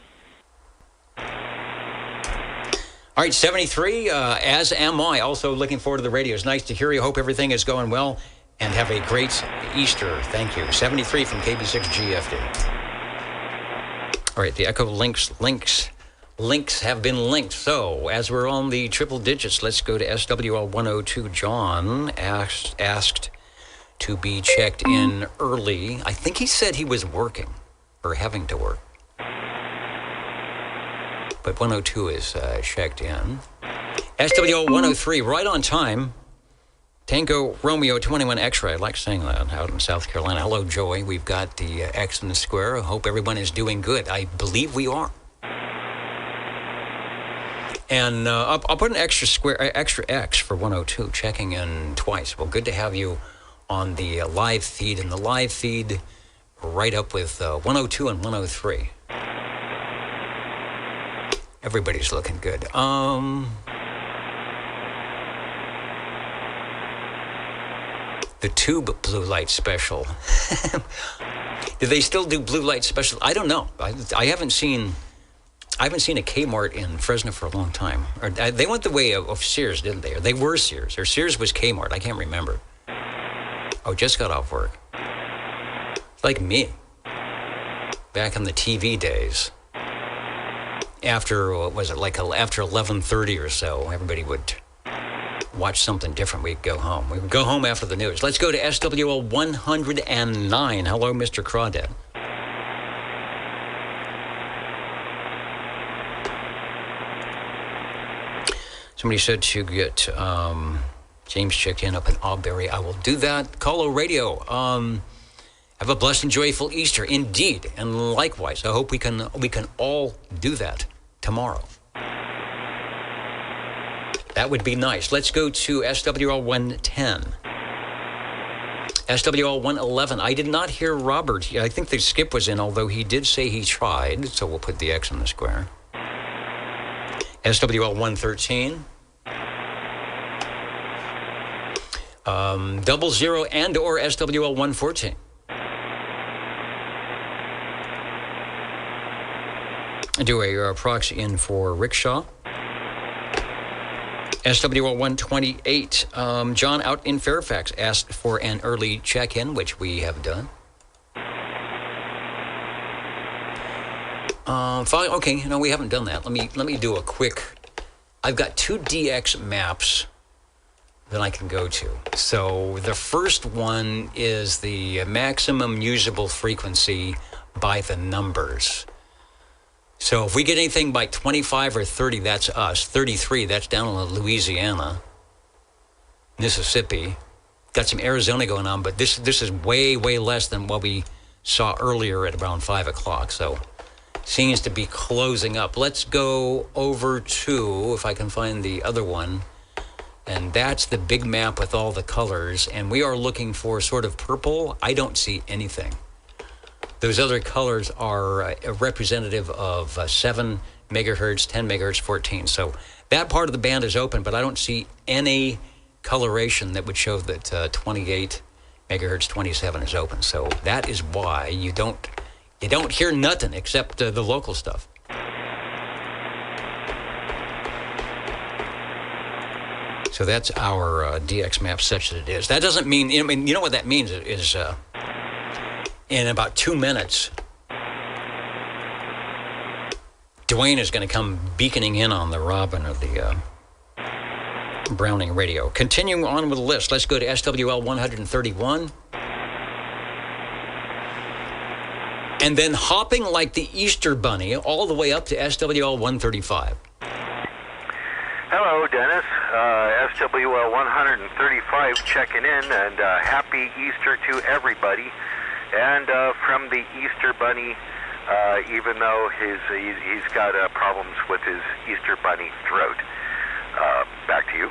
All right, 73, as am I, also looking forward to the radio. It's nice to hear you. Hope everything is going well, and have a great Easter. Thank you. 73 from KB6 GFD. All right, the Echolink links have been linked. So, as we're on the triple digits, let's go to SWL 102. John asked to be checked in early. I think he said he was working, or having to work. But 102 is checked in. SWL 103, right on time. Tango Romeo 21 X-ray. I like saying that out in South Carolina. Hello, Joey. We've got the X in the square. I hope everyone is doing good. I believe we are. And I'll put an extra X for 102, checking in twice. Well, good to have you on the live feed. And the live feed right up with 102 and 103. Everybody's looking good. The Tube Blue Light Special. Do they still do Blue Light Special? I don't know. I haven't seen a Kmart in Fresno for a long time. Or they went the way of Sears, didn't they? Or they were Sears. Or Sears was Kmart. I can't remember. Oh, just got off work. Like me. Back in the TV days. After, what was it, like after 11:30 or so, everybody would watch something different. We'd go home. We would go home after the news. Let's go to SWL 109. Hello, Mr. Crawdad. Somebody said to get James checked in up in Auberry. I will do that. Colo Radio. Have a blessed and joyful Easter, indeed, and likewise. I hope we can all do that tomorrow. That would be nice. Let's go to SWL 110. SWL 111. I did not hear Robert. I think the skip was in, although he did say he tried, so we'll put the X in the square. SWL 113. 00 and or SWL 114. Do a proxy in for Rickshaw. SWL 128. John out in Fairfax asked for an early check-in, which we have done. Okay, no, we haven't done that. Let me do a quick. I've got 2 DX maps that I can go to. So the first one is the maximum usable frequency by the numbers. So if we get anything by 25 or 30, that's us. 33, that's down in Louisiana, Mississippi. Got some Arizona going on, but this is way, way less than what we saw earlier at around 5 o'clock. So seems to be closing up. Let's go over to, if I can find the other one, and that's the big map with all the colors. And we are looking for sort of purple. I don't see anything. Those other colors are representative of 7 megahertz, 10 megahertz, 14. So that part of the band is open, but I don't see any coloration that would show that 28 megahertz, 27 is open. So that is why you don't hear nothing except the local stuff. So that's our DX map such that it is. That doesn't mean, you know what that means is in about 2 minutes, Dwayne is going to come beaconing in on the Robin of the Browning radio. Continuing on with the list, let's go to SWL 131. And then hopping like the Easter Bunny all the way up to SWL 135. Hello, Dennis. SWL 135 checking in, and happy Easter to everybody. And from the Easter Bunny, even though he's got problems with his Easter Bunny throat. Back to you.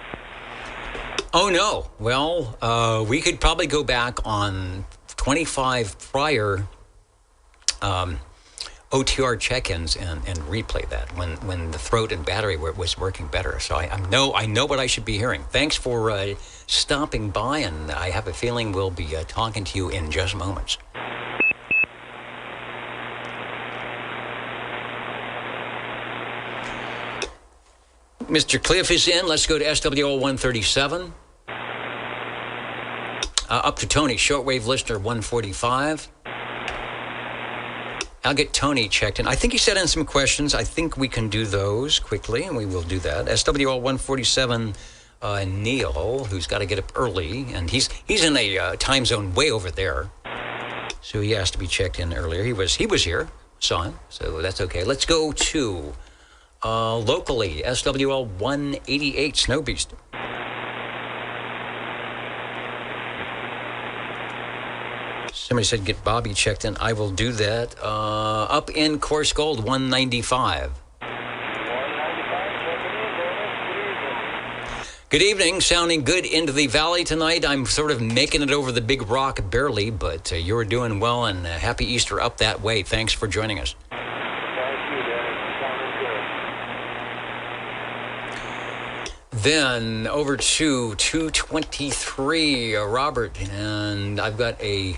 Oh, no. Well, we could probably go back on 25 prior OTR check-ins and replay that when the throat and battery was working better. So I know what I should be hearing. Thanks for stopping by, and I have a feeling we'll be talking to you in just moments. Mr. Cliff is in. Let's go to SWL 137. Up to Tony, shortwave listener 145. I'll get Tony checked in. I think he sent in some questions. I think we can do those quickly, and we will do that. SWL 147, Neil, who's got to get up early, and he's in a time zone way over there, so he has to be checked in earlier. He was here, saw him, so that's okay. Let's go to locally, SWL 188, Snow Beast. Somebody said get Bobby checked in. I will do that. Up in Course Gold, 195. Good evening. Sounding good into the valley tonight. I'm sort of making it over the big rock barely, but you're doing well, and happy Easter up that way. Thanks for joining us. Then over to 223, Robert, and I've got a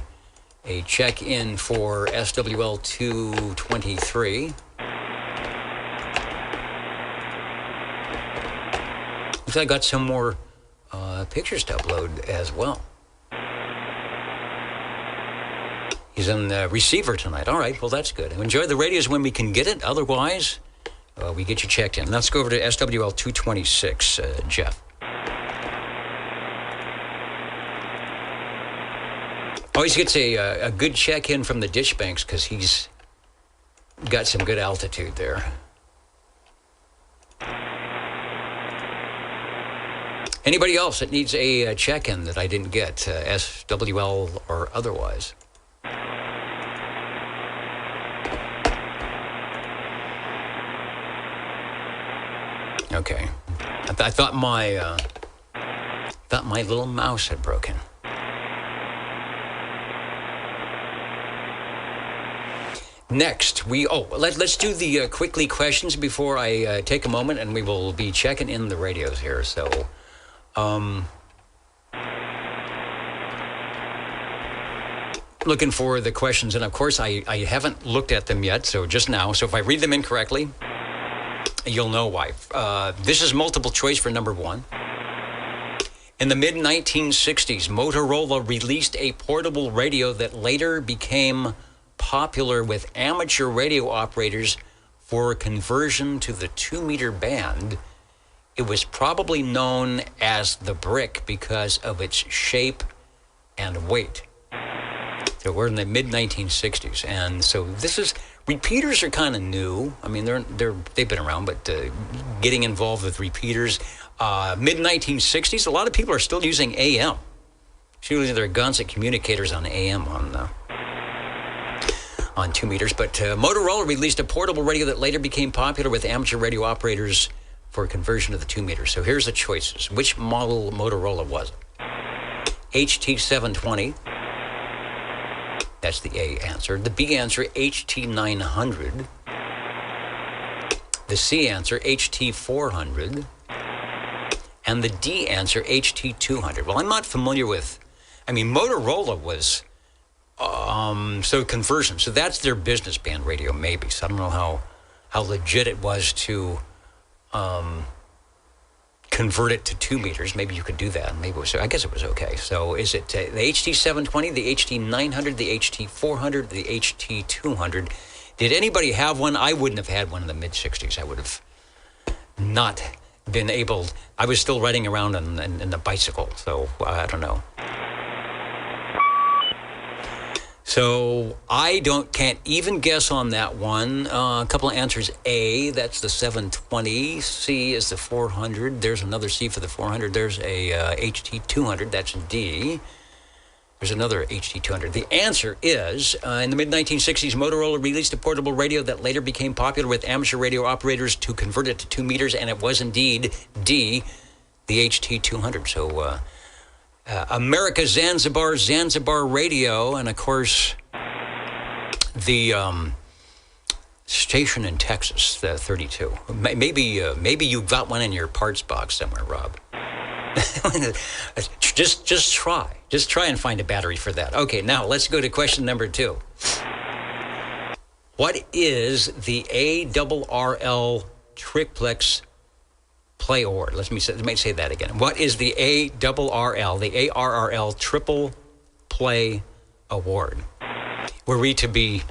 check-in for SWL 223. Looks like I got some more pictures to upload as well. He's on the receiver tonight. All right, well, that's good. Enjoy the radios when we can get it. Otherwise, we get you checked in. Let's go over to SWL 226, Jeff. Always gets a good check-in from the ditch banks because he's got some good altitude there. Anybody else that needs a check-in that I didn't get, SWL or otherwise? Okay. I thought my little mouse had broken. Next, let's do the quickly questions before I take a moment, and we will be checking in the radios here. So, looking for the questions, and of course, I haven't looked at them yet. So just now, so if I read them incorrectly, you'll know why. This is multiple choice for number one. In the mid-1960s, Motorola released a portable radio that later became popular with amateur radio operators for conversion to the 2-meter band. It was probably known as the Brick because of its shape and weight. So we're in the mid-1960s, and so repeaters are kind of new. I mean, they've been around, but getting involved with repeaters, mid-1960s, a lot of people are still using AM. Using their guns and communicators on AM on 2 meters. But Motorola released a portable radio that later became popular with amateur radio operators for conversion to the 2 meters. So here's the choices. Which model Motorola was it? HT720. That's the A answer. The B answer, HT900. The C answer, HT400. And the D answer, HT200. Well, I'm not familiar with... Motorola was... so conversion. So that's their business band radio, maybe. So I don't know how legit it was to convert it to 2 meters. Maybe you could do that. Maybe it was. I guess it was okay. So is it the HT720, the HT900, the HT400, the HT200? Did anybody have one? I wouldn't have had one in the mid-60s. I would have not been able. I was still riding around in the bicycle, so I don't know. So I can't even guess on that one. A couple of answers. A, that's the 720. C is the 400. There's another C for the 400. There's a HT200. That's D. There's another HT200. The answer is, in the mid-1960s, Motorola released a portable radio that later became popular with amateur radio operators to convert it to 2 meters, and it was indeed D, the HT200. So America Zanzibar Radio, and of course the station in Texas, the 32. Maybe you've got one in your parts box somewhere, Rob. Just try and find a battery for that. Okay, now let's go to question number 2. What is the ARRL triplex play award? Let me say that again. What is the ARRL triple play award? Were we to be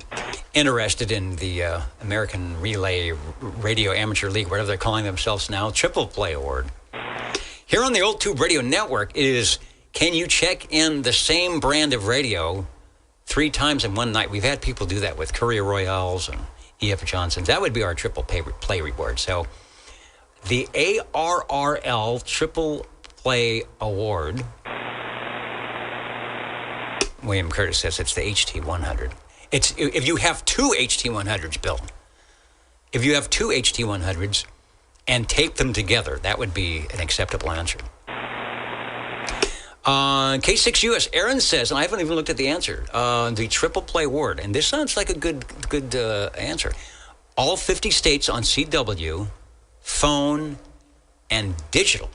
interested in the American Relay Radio Amateur League, whatever they're calling themselves now, triple play award? Here on the Old Tube Radio Network is, can you check in the same brand of radio 3 times in one night? We've had people do that with Courier Royales and E.F. Johnsons. That would be our triple play reward. So the ARRL Triple Play Award, William Curtis says it's the HT100. It's if you have 2 HT100s, Bill. If you have 2 HT100s and tape them together, that would be an acceptable answer. K6US, Aaron says, and I haven't even looked at the answer, the triple play award, and this sounds like a good answer. All 50 states on CW, phone, and digital.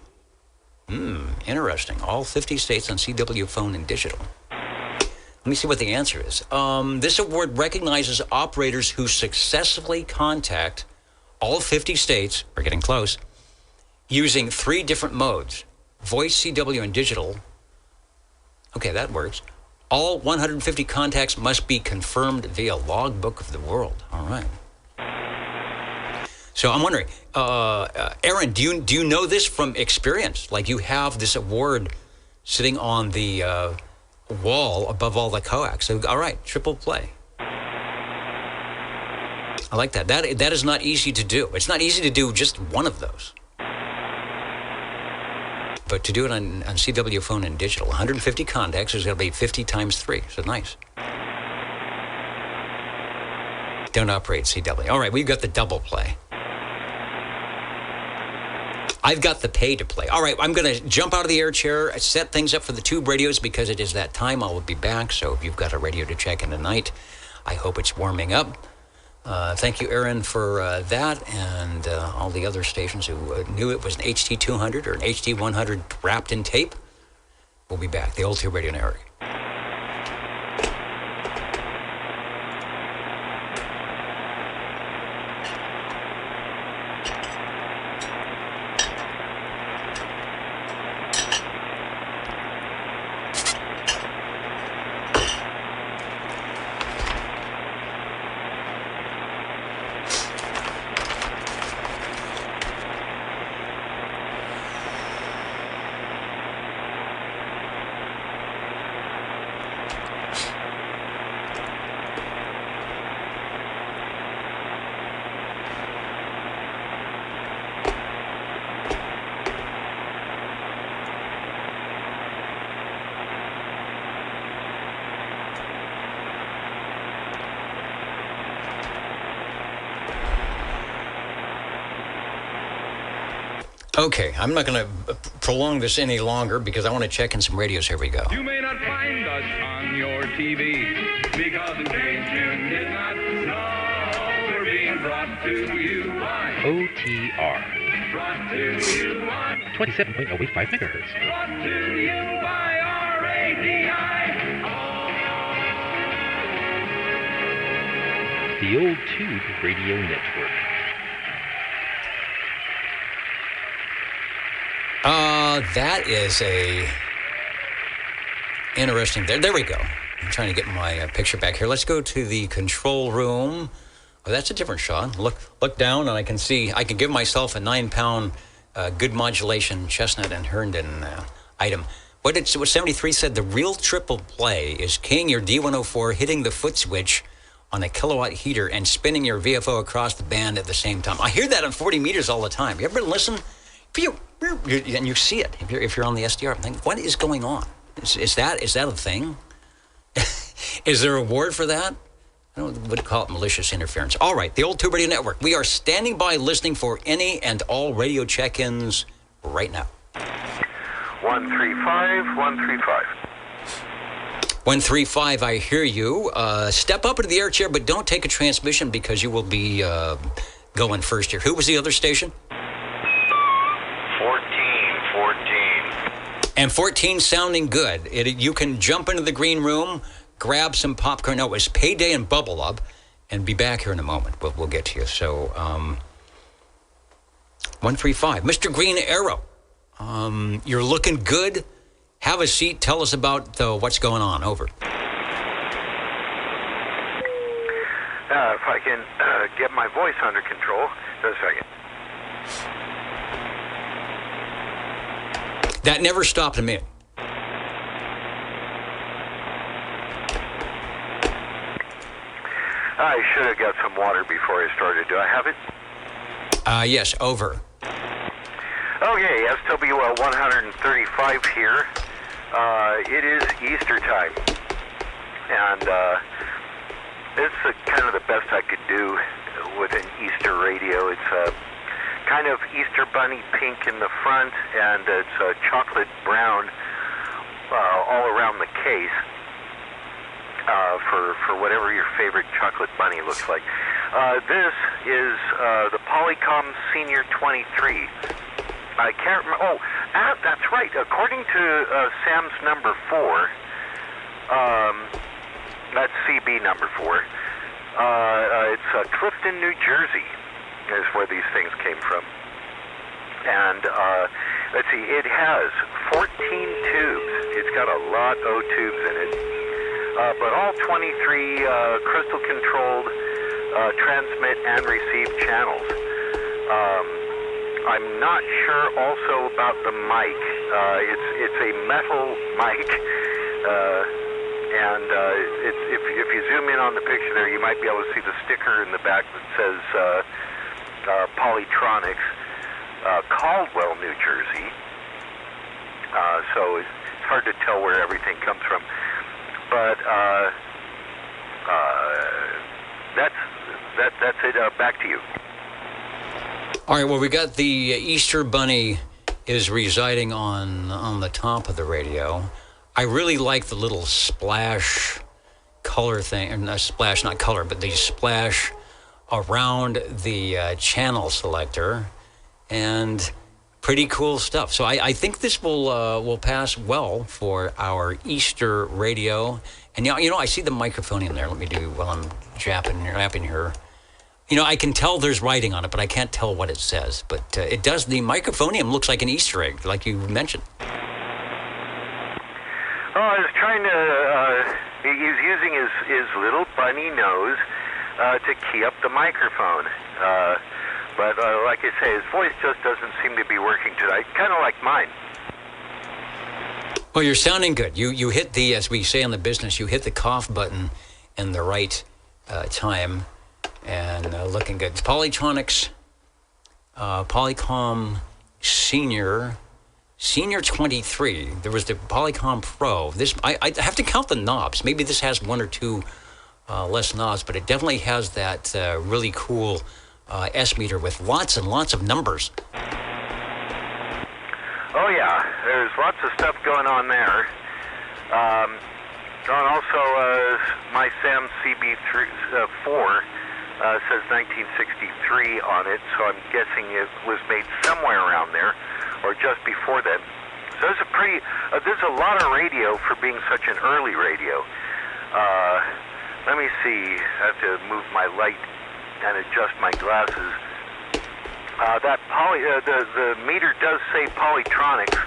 Interesting. All 50 states on CW, phone, and digital. Let me see what the answer is. This award recognizes operators who successfully contact all 50 states, we're getting close, using 3 different modes: voice, CW, and digital. Okay, that works. All 150 contacts must be confirmed via logbook of the world. All right. So I'm wondering, Aaron, do you know this from experience? Like, you have this award sitting on the wall above all the coax. So, all right, triple play. I like that. That is not easy to do. It's not easy to do just one of those. But to do it on CW, phone, and digital, 150 contacts is going to be 50 times 3. So nice. Don't operate CW. All right, we've got the double play. I've got the pay to play. All right, I'm going to jump out of the air chair, set things up for the tube radios because it is that time. I will be back. So if you've got a radio to check in tonight, I hope it's warming up. Thank you, Aaron, for that, and all the other stations who knew it was an HT200 or an HT100 wrapped in tape. We'll be back. The Old Tube Radio Network. Okay, I'm not going to prolong this any longer because I want to check in some radios. Here we go. You may not find us on your TV because in case you did not know, we're being brought to you by OTR. Brought to you by 27.085 megahertz. Brought to you by RADI. The Old Tube Radio Network. That is a interesting. There we go. I'm trying to get my picture back here. Let's go to the control room. Oh, that's a different shot. Look down, and I can see. I can give myself a 9-pound good modulation Chestnut and Herndon item. What 73 said, the real triple play is keying your D104, hitting the foot switch on a kilowatt heater, and spinning your VFO across the band at the same time. I hear that on 40 meters all the time. You ever listen? And you see it if you're on the SDR. I'm thinking, what is going on? Is that a thing? Is there a word for that? I would call it malicious interference. All right, the Old Tube Radio Network. We are standing by listening for any and all radio check-ins right now. 135, 135. 135, I hear you. Step up into the air chair, but don't take a transmission because you will be going first here. Who was the other station? 14. And 14 sounding good. You can jump into the green room, grab some popcorn. No, it's Payday and Bubble Up, and be back here in a moment. We'll get to you. So, 135. Mr. Green Arrow, you're looking good. Have a seat. Tell us about what's going on. Over. If I can get my voice under control. Just a second. That never stopped me. I should have got some water before I started. Do I have it? Yes, over. Okay, SWL 135 here. It is Easter time. And it's kind of the best I could do with an Easter radio. It's kind of Easter bunny pink in the front, and it's chocolate brown all around the case. For whatever your favorite chocolate bunny looks like. This is the Polycom Senior 23. I can't remember. Oh, that's right. According to Sam's number 4, that's CB number 4. It's Clifton, New Jersey, is where these things came from. And let's see, it has 14 tubes. It's got a lot of tubes in it. But all 23 crystal-controlled transmit and receive channels. I'm not sure also about the mic. It's a metal mic, and if you zoom in on the picture there, you might be able to see the sticker in the back that says Polytronics, Caldwell, New Jersey. So it's hard to tell where everything comes from. But that's it. Back to you. All right. Well, we got the Easter Bunny is residing on the top of the radio. I really like the little splash color thing, or splash, not color, but the splash around the channel selector, and pretty cool stuff. So I think this will pass well for our Easter radio. And you know, I see the microphone in there. Let me do while I'm rapping here. You know, I can tell there's writing on it, but I can't tell what it says. But it does. The microphonium looks like an Easter egg, like you mentioned. Oh, I was trying to. He's using his little bunny nose to key up the microphone. But like I say, his voice just doesn't seem to be working tonight. Kind of like mine. Well, you're sounding good. You hit the, as we say in the business, you hit the cough button in the right time, and looking good. Polytronics Polycom Senior 23. There was the Polycom Pro. This I have to count the knobs. Maybe this has one or two less knobs, but it definitely has that really cool S meter with lots and lots of numbers. Oh yeah, there's lots of stuff going on there. And also, my Sam CB4 says 1963 on it, so I'm guessing it was made somewhere around there, or just before then. So there's there's a lot of radio for being such an early radio. Let me see. I have to move my light and adjust my glasses. The meter does say Polytronics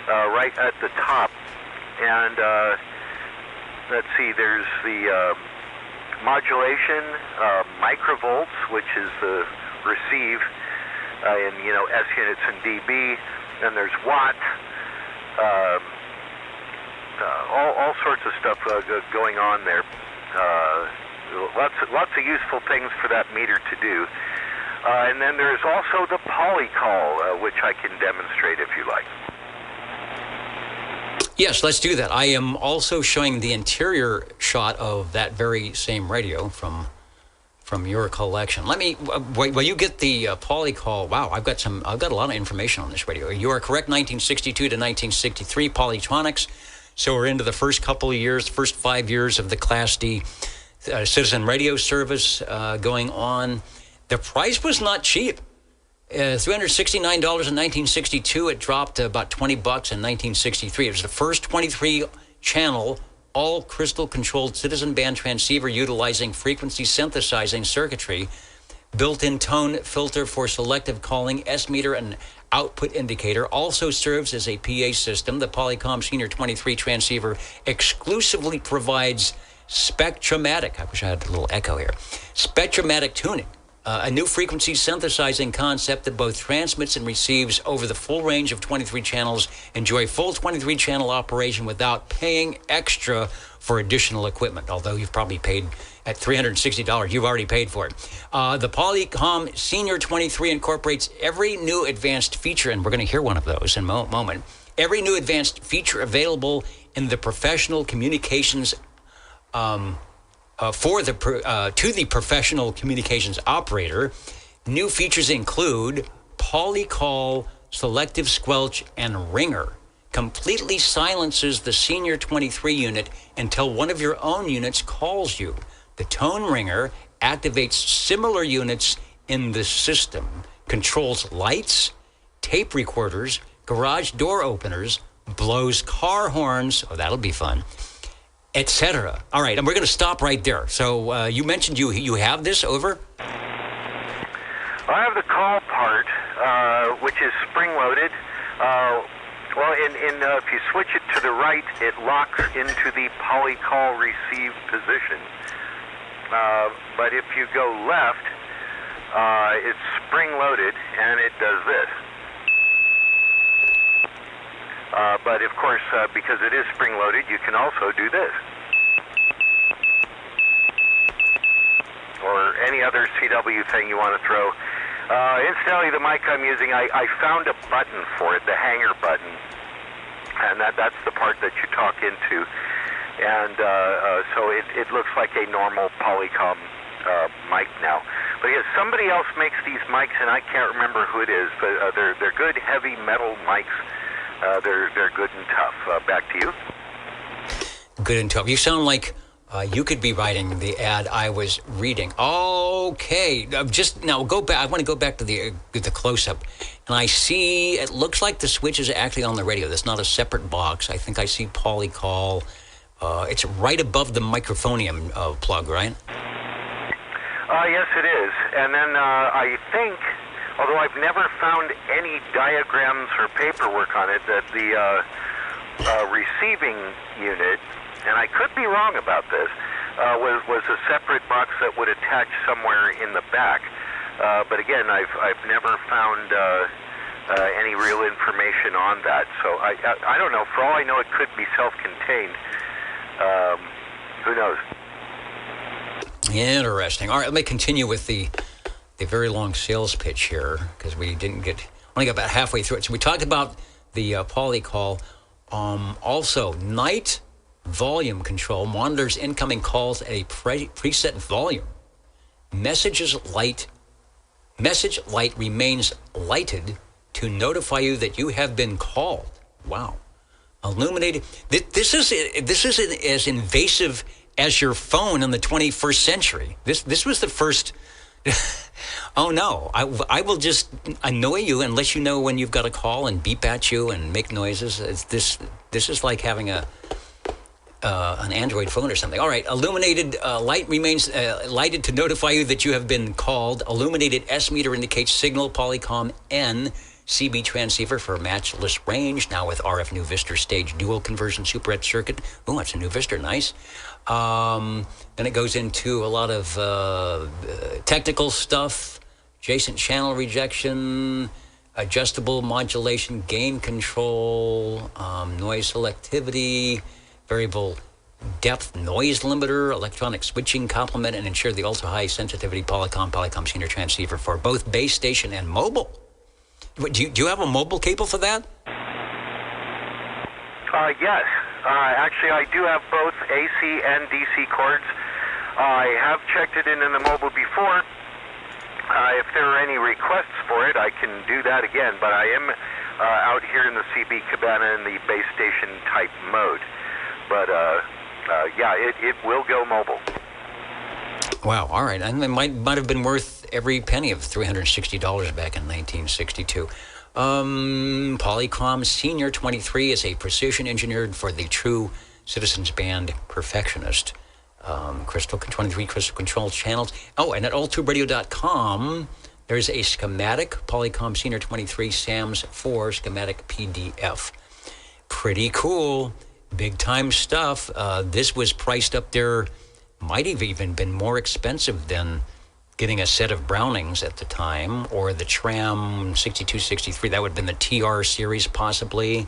right at the top, and let's see. There's the modulation, microvolts, which is the receive in S units and dB. Then there's watt, all sorts of stuff going on there. Lots of useful things for that meter to do. And then there's also the polycall, which I can demonstrate if you like. Yes, let's do that. I am also showing the interior shot of that very same radio from your collection. Let me, while you get the polycall, wow, I've got a lot of information on this radio. You are correct, 1962 to 1963, Polytronics. So we're into the first couple of years, first 5 years of the Class D citizen radio service going on. The price was not cheap. $369 in 1962. It dropped to about $20 in 1963. It was the first 23-channel, all crystal-controlled citizen band transceiver utilizing frequency synthesizing circuitry, built-in tone filter for selective calling, S-meter and output indicator. Also serves as a PA system. The Polycom Senior 23 transceiver exclusively provides spectromatic, I wish I had a little echo here, spectromatic tuning. A new frequency synthesizing concept that both transmits and receives over the full range of 23 channels. Enjoy full 23-channel operation without paying extra for additional equipment, although you've probably paid at $360. You've already paid for it. The Polycom Senior 23 incorporates every new advanced feature, and we're going to hear one of those in a moment. Every new advanced feature available in the professional communications to the professional communications operator. New features include polycall, selective squelch, and ringer. Completely silences the Senior 23 unit until one of your own units calls you. The tone ringer activates similar units in the system, controls lights, tape recorders, garage door openers, blows car horns, oh, that'll be fun, etc. All right, and we're going to stop right there. So you mentioned you have this, over? I have the call part, which is spring-loaded. If you switch it to the right, it locks into the polycall receive position. But if you go left, it's spring-loaded, and it does this. But of course, because it is spring-loaded, you can also do this. Or any other CW thing you want to throw. Incidentally, the mic I'm using, I found a button for it, the hanger button. And that's the part that you talk into. And so it looks like a normal Polycom mic now. But yes, somebody else makes these mics, and I can't remember who it is, but they're good, heavy metal mics. They're good and tough. Back to you. Good and tough. You sound like you could be writing the ad I was reading. Okay, just now go back. I want to go back to the close-up, and I see it looks like the switch is actually on the radio. That's not a separate box. I think I see polycall. It's right above the microphonium plug, right? Yes, it is. And then I think, although I've never found any diagrams or paperwork on it, that the receiving unit, and I could be wrong about this, was a separate box that would attach somewhere in the back. But again, I've never found any real information on that. So I don't know. For all I know, it could be self-contained. Who knows? Interesting. All right, let me continue with the very long sales pitch here, because we only got about halfway through it. So we talked about the polycall. Also, night volume control monitors incoming calls at a preset volume. Message light remains lighted to notify you that you have been called. Wow. Illuminated. This is as invasive as your phone in the 21st century. This was the first. Oh no! I will just annoy you and let you know when you've got a call and beep at you and make noises. This is like having an Android phone or something. All right, illuminated light remains lighted to notify you that you have been called. Illuminated S meter indicates signal. Polycom N CB transceiver for matchless range. Now with RF new Vistor stage dual conversion superhet circuit. Oh, that's a new Vistor. Nice. Then it goes into a lot of technical stuff, adjacent channel rejection, adjustable modulation, gain control, noise selectivity, variable depth noise limiter, electronic switching complement, and ensure the ultra-high sensitivity Polycom senior transceiver for both base station and mobile. Do you have a mobile cable for that? Yes. Actually, I do have both AC and DC cords. I have checked it in the mobile before. If there are any requests for it, I can do that again, but I am out here in the CB cabana in the base station type mode. But yeah, it will go mobile. Wow, all right. And it might have been worth every penny of $360 back in 1962. Polycom Senior 23 is a precision engineered for the true Citizens Band perfectionist. 23 crystal control channels. Oh, and at alltuberadio.com, there's a schematic Polycom Senior 23 SAMS 4 schematic PDF. Pretty cool. Big time stuff. This was priced up there, might have even been more expensive than getting a set of Brownings at the time, or the Tram 6263. That would have been the TR series, possibly.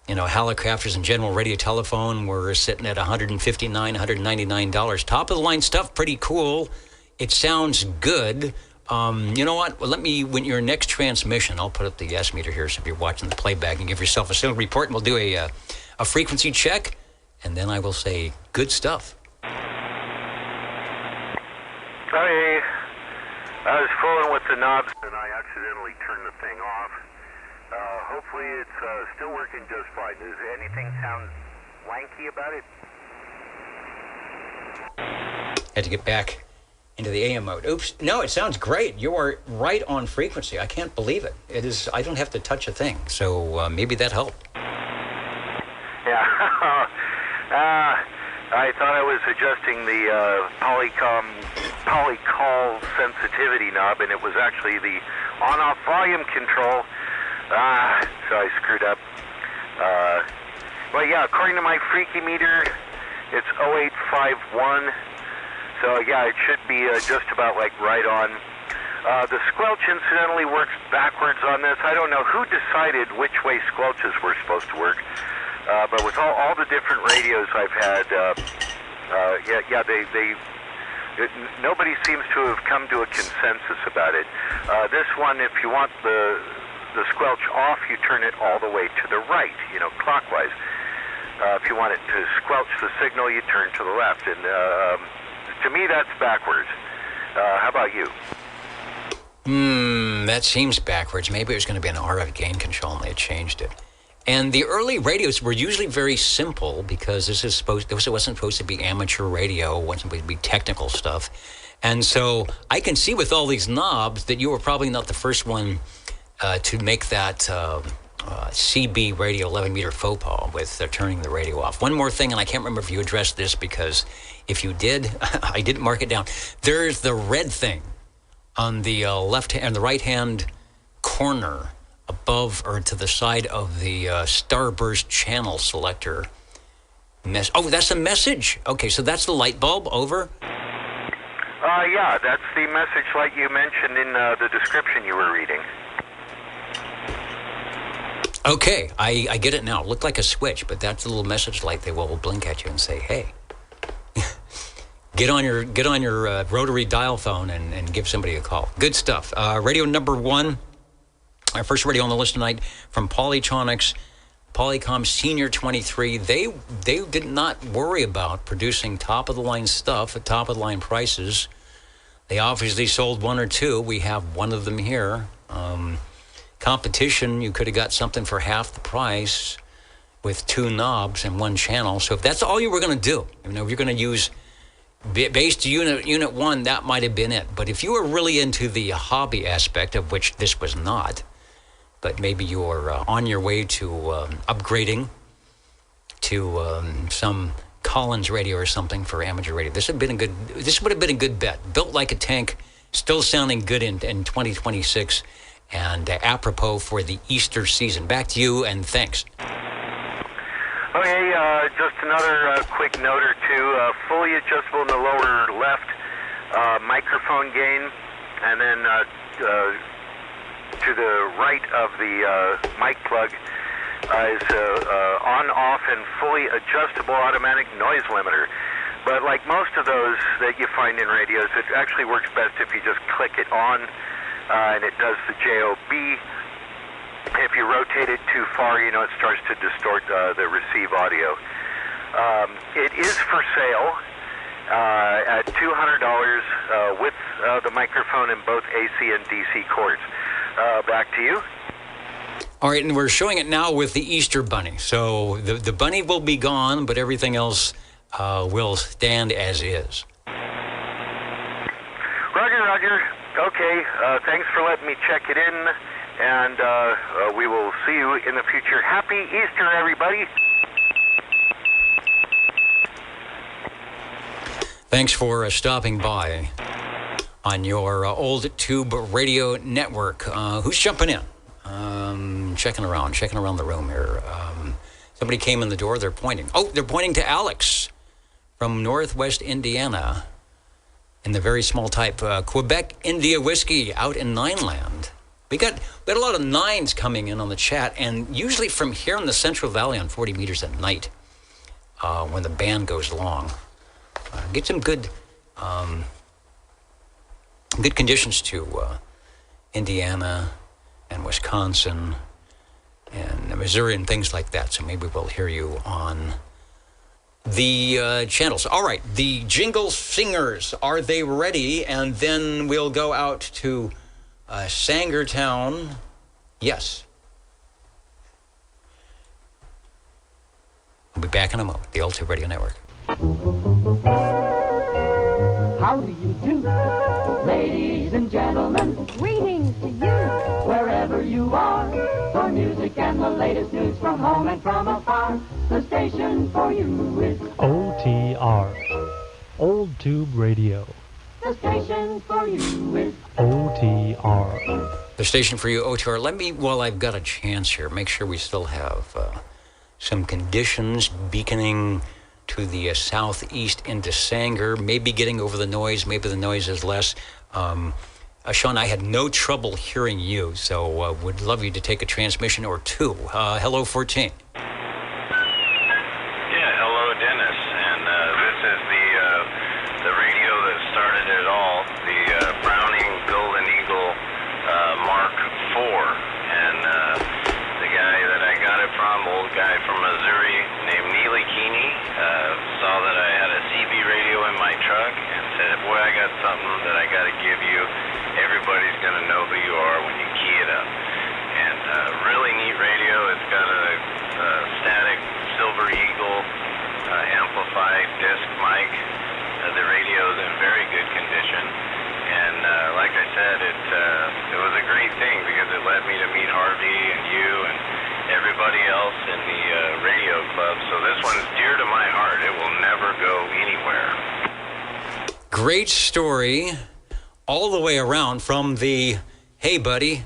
Helicopters and general radio telephone were sitting at $159, $199. Top of the line stuff, pretty cool. It sounds good. You know what? Well, when your next transmission, I'll put up the S meter here so if you're watching the playback, and give yourself a single report, and we'll do a frequency check, and then I will say good stuff. I was fooling with the knobs and I accidentally turned the thing off. Hopefully it's still working just fine. Does anything sound wanky about it? Had to get back into the AM mode. Oops. No, it sounds great. You are right on frequency. I can't believe it. It is. I don't have to touch a thing. So maybe that helped. Yeah. I thought I was adjusting the polycall sensitivity knob, and it was actually the on-off volume control. So I screwed up. Well, yeah, according to my freaky meter, it's 0851. So, yeah, it should be just about, right on. The squelch, incidentally, works backwards on this. I don't know who decided which way squelches were supposed to work. But with all the different radios I've had, nobody seems to have come to a consensus about it. This one, if you want the squelch off, you turn it all the way to the right, clockwise. If you want it to squelch the signal, you turn to the left. And to me, that's backwards. How about you? That seems backwards. Maybe it was going to be an RF gain control, and they changed it. And the early radios were usually very simple because this wasn't supposed to be amateur radio, it wasn't supposed to be technical stuff. And so I can see with all these knobs that you were probably not the first one to make that CB radio 11-meter faux pas with turning the radio off. One more thing, and I can't remember if you addressed this because if you did, I didn't mark it down. There's the red thing on the left hand and the right-hand corner above or to the side of the Starburst channel selector. Oh, that's a message. Okay, so that's the light bulb. Over. Yeah, that's the message light you mentioned in the description you were reading. Okay, I get it now. It looked like a switch, but that's a little message light. They will blink at you and say, "Hey, get on your rotary dial phone and give somebody a call." Good stuff. Radio number one. Our first radio on the list tonight from Polytronics Polycom Senior 23. They did not worry about producing top-of-the-line stuff at top-of-the-line prices. They obviously sold one or two. We have one of them here. Competition, you could have got something for half the price with two knobs and one channel. So if that's all you were going to do, if you're going to use base unit one, that might have been it. But if you were really into the hobby aspect, of which this was not, but maybe you're on your way to upgrading to some Collins radio or something for amateur radio, this would have been a good bet. Built like a tank, still sounding good in 2026, and apropos for the Easter season. Back to you, and thanks. Okay, just another quick note or two. Fully adjustable in the lower left, microphone gain, and then to the right of the mic plug, is on-off and fully adjustable automatic noise limiter. But like most of those that you find in radios, it actually works best if you just click it on, and it does the JOB. If you rotate it too far, it starts to distort the receive audio. It is for sale at $200 with the microphone in both AC and DC cords. Back to you. All right, and we're showing it now with the Easter Bunny. So the bunny will be gone, but everything else will stand as is. Roger. Okay, thanks for letting me check it in, and we will see you in the future. Happy Easter, everybody. Thanks for stopping by on your old tube radio network. Who's jumping in? Checking around the room here. Somebody came in the door. They're pointing. Oh, they're pointing to Alex from Northwest Indiana in the very small type Quebec India whiskey out in Nineland. We had a lot of nines coming in on the chat, and usually from here in the Central Valley on 40 meters at night when the band goes long. Get some good conditions to Indiana and Wisconsin and Missouri and things like that. So maybe we'll hear you on the channels. All right, the Jingle Singers, are they ready? And then we'll go out to Sangertown. Yes. We'll be back in a moment. The Old Radio Network. How do you do, ladies and gentlemen? Greetings to you, wherever you are. For music and the latest news from home and from afar, the station for you is OTR, Old Tube Radio. The station for you is OTR. The station for you, OTR. Let me, while I've got a chance here, make sure we still have some conditions beaconing to the southeast into Sanger, maybe getting over the noise. Maybe the noise is less. Sean, I had no trouble hearing you, so would love you to take a transmission or two. Hello, 14. Yeah, hello, Dennis. And this is the radio that started it all, the Browning Golden Eagle Mark IV. And the guy that I got it from, old guy from Missouri named Neely Keeney, saw that I had a CB radio in my truck and said, boy, I got something that I got to give you. Everybody's going to know who you are when you key it up. And really neat radio. It's got a static Silver Eagle amplified disc mic. The radio is in very good condition. And like I said, it was a great thing because it led me to meet Harvey and you and everybody else in the radio club. So this one's dear to my heart. It will never go anywhere. Great story all the way around from the, hey, buddy,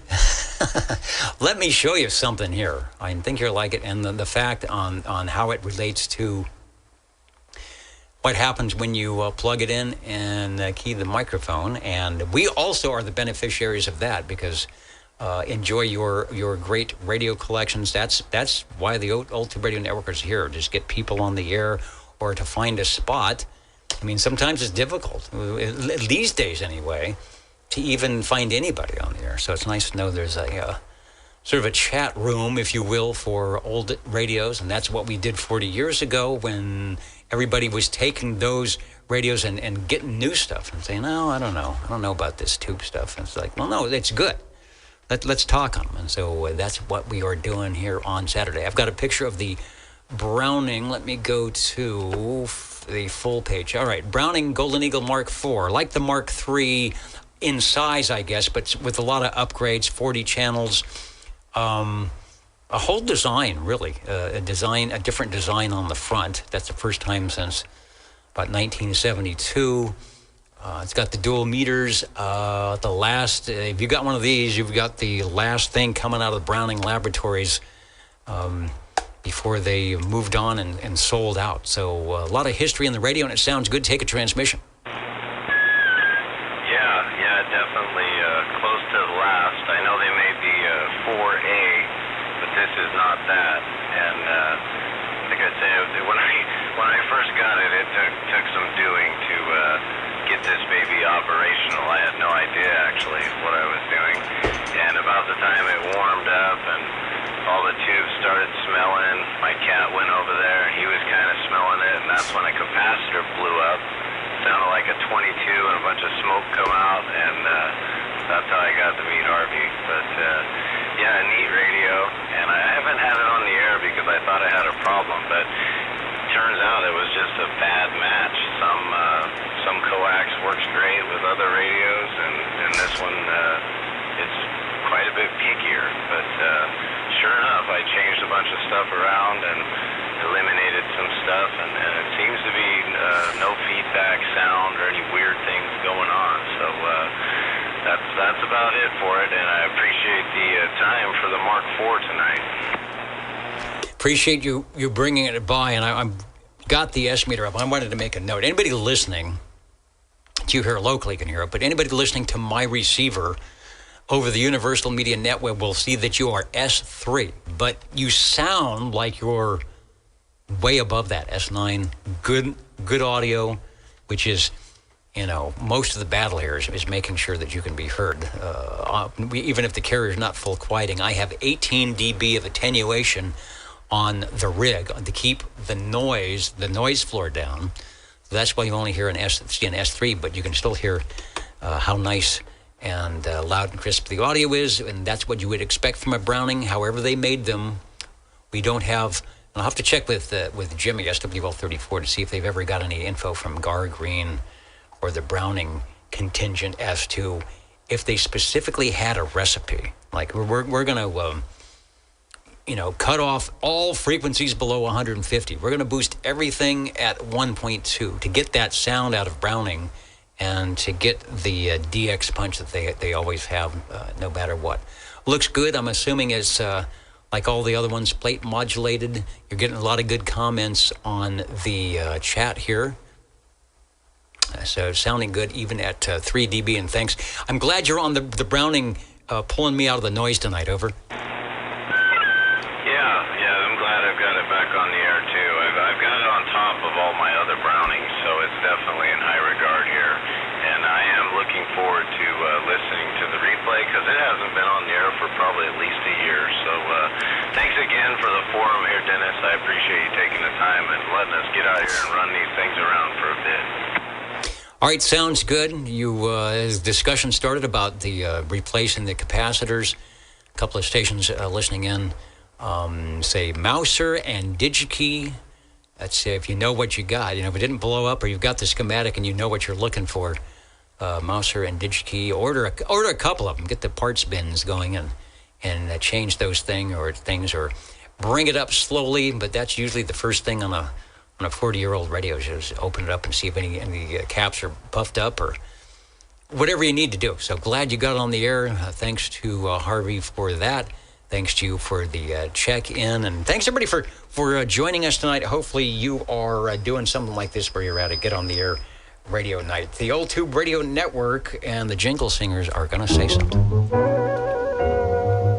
let me show you something here. I think you'll like it. And the fact on how it relates to what happens when you plug it in and key the microphone. And we also are the beneficiaries of that because enjoy your great radio collections. That's why the Old Tube Radio Network is here. Just get people on the air or to find a spot. I mean, sometimes it's difficult, these days anyway, to even find anybody on the air. So it's nice to know there's a sort of a chat room, if you will, for old radios. And that's what we did 40 years ago when everybody was taking those radios and getting new stuff and saying, no, I don't know about this tube stuff. And it's like, well, no, it's good. Let's talk on them. And so that's what we are doing here on Saturday. I've got a picture of the Browning. Let me go to the full page. All right, Browning Golden Eagle Mark IV, like the Mark III in size, I guess, but with a lot of upgrades, 40 channels, a whole design, really, a different design on the front. That's the first time since about 1972. It's got the dual meters. The last, if you got one of these, you've got the last thing coming out of the Browning Laboratories before they moved on and sold out. So a lot of history in the radio, and it sounds good. Take a transmission. Yeah, definitely close to the last. I know they made the 4A, but this is not that. all the tubes started smelling. My cat went over there, and he was kind of smelling it, and that's when a capacitor blew up. Sounded like a 22 and a bunch of smoke come out, and that's how I got to meet Harvey. But yeah, neat radio, and I haven't had it on the air because I thought I had a problem, but turns out it was just a bad match. Some coax works great with other radios, and this one it's quite a bit pickier. But sure enough, I changed a bunch of stuff around and eliminated some stuff, and it seems to be no feedback sound or any weird things going on. So that's about it for it, and I appreciate the time for the Mark IV tonight. Appreciate you bringing it by, and I'm got the S-meter up. I wanted to make a note. Anybody listening, you here locally can hear it, but anybody listening to my receiver over the Universal Media Network will see that you are S3, but you sound like you're way above that, S9. Good audio, which is, most of the battle here is making sure that you can be heard. Even if the carrier is not full quieting, I have 18 dB of attenuation on the rig to keep the noise floor down. So that's why you only hear an S3, but you can still hear how nice and loud and crisp the audio is, and that's what you would expect from a Browning. However they made them, we don't have. I'll have to check with Jimmy SWL34 to see if they've ever got any info from Gar Green or the Browning contingent as to if they specifically had a recipe. Like we're going to. Cut off all frequencies below 150. We're going to boost everything at 1.2 to get that sound out of Browning and to get the DX punch that they always have, no matter what. Looks good. I'm assuming it's like all the other ones, plate modulated. You're getting a lot of good comments on the chat here. So sounding good even at 3 dB, and thanks. I'm glad you're on the Browning pulling me out of the noise tonight, over. Definitely in high regard here, and I am looking forward to listening to the replay because it hasn't been on the air for probably at least a year. So thanks again for the forum here, Dennis. I appreciate you taking the time and letting us get out here and run these things around for a bit. All right, sounds good. As discussion started about the replacing the capacitors, a couple of stations listening in say Mouser and DigiKey. That's if you know what you got. If it didn't blow up or you've got the schematic and you know what you're looking for, Mouser and DigiKey, order a couple of them. Get the parts bins going and change those things or bring it up slowly. But that's usually the first thing on a 40-year-old radio. Just open it up and see if any caps are puffed up or whatever you need to do. So glad you got on the air. Thanks to Harvey for that. Thanks to you for the check-in, and thanks everybody for joining us tonight. Hopefully you are doing something like this where you're at a Get on the Air radio night. The Old Tube Radio Network and the Jingle Singers are going to say something.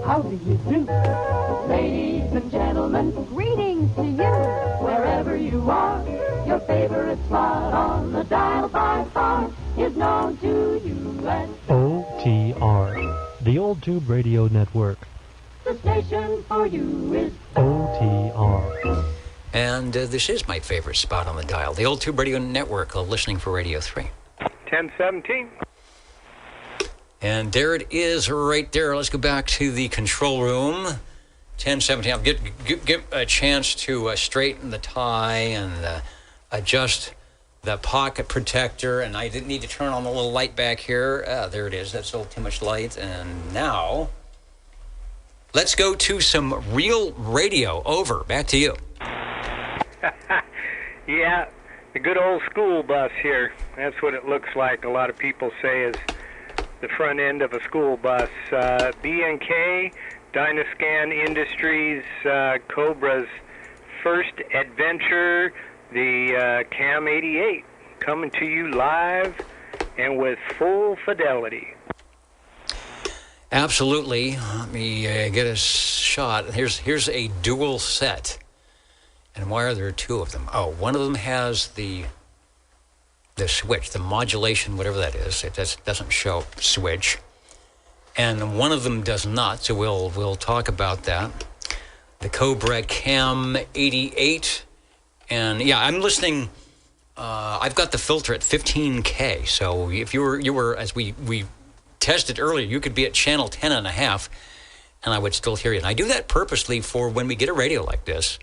How do you do, ladies and gentlemen? Greetings to you, wherever you are. Your favorite spot on the dial by far is known to you as OTR, the Old Tube Radio Network. The station for you is OTR. And this is my favorite spot on the dial, the Old Tube Radio Network, listening for Radio 3. 1017. And there it is right there. Let's go back to the control room. 1017. I'll get a chance to straighten the tie and adjust the pocket protector. And I didn't need to turn on the little light back here. There it is. That's a little too much light. And now let's go to some real radio. Over. Back to you. Yeah, the good old school bus here. That's what it looks like. A lot of people say is the front end of a school bus. B&K, Dynascan Industries, Cobra's first adventure, the Cam 88, coming to you live and with full fidelity. Absolutely. Let me get a shot. Here's a dual set. And why are there two of them? Oh, one of them has the switch, the modulation, whatever that is. It doesn't show switch. And one of them does not, so we'll talk about that. the Cobra Cam 88. And yeah, I'm listening. I've got the filter at 15K. So if you were as we tested earlier, you could be at channel 10.5, and I would still hear you. And I do that purposely for when we get a radio like this,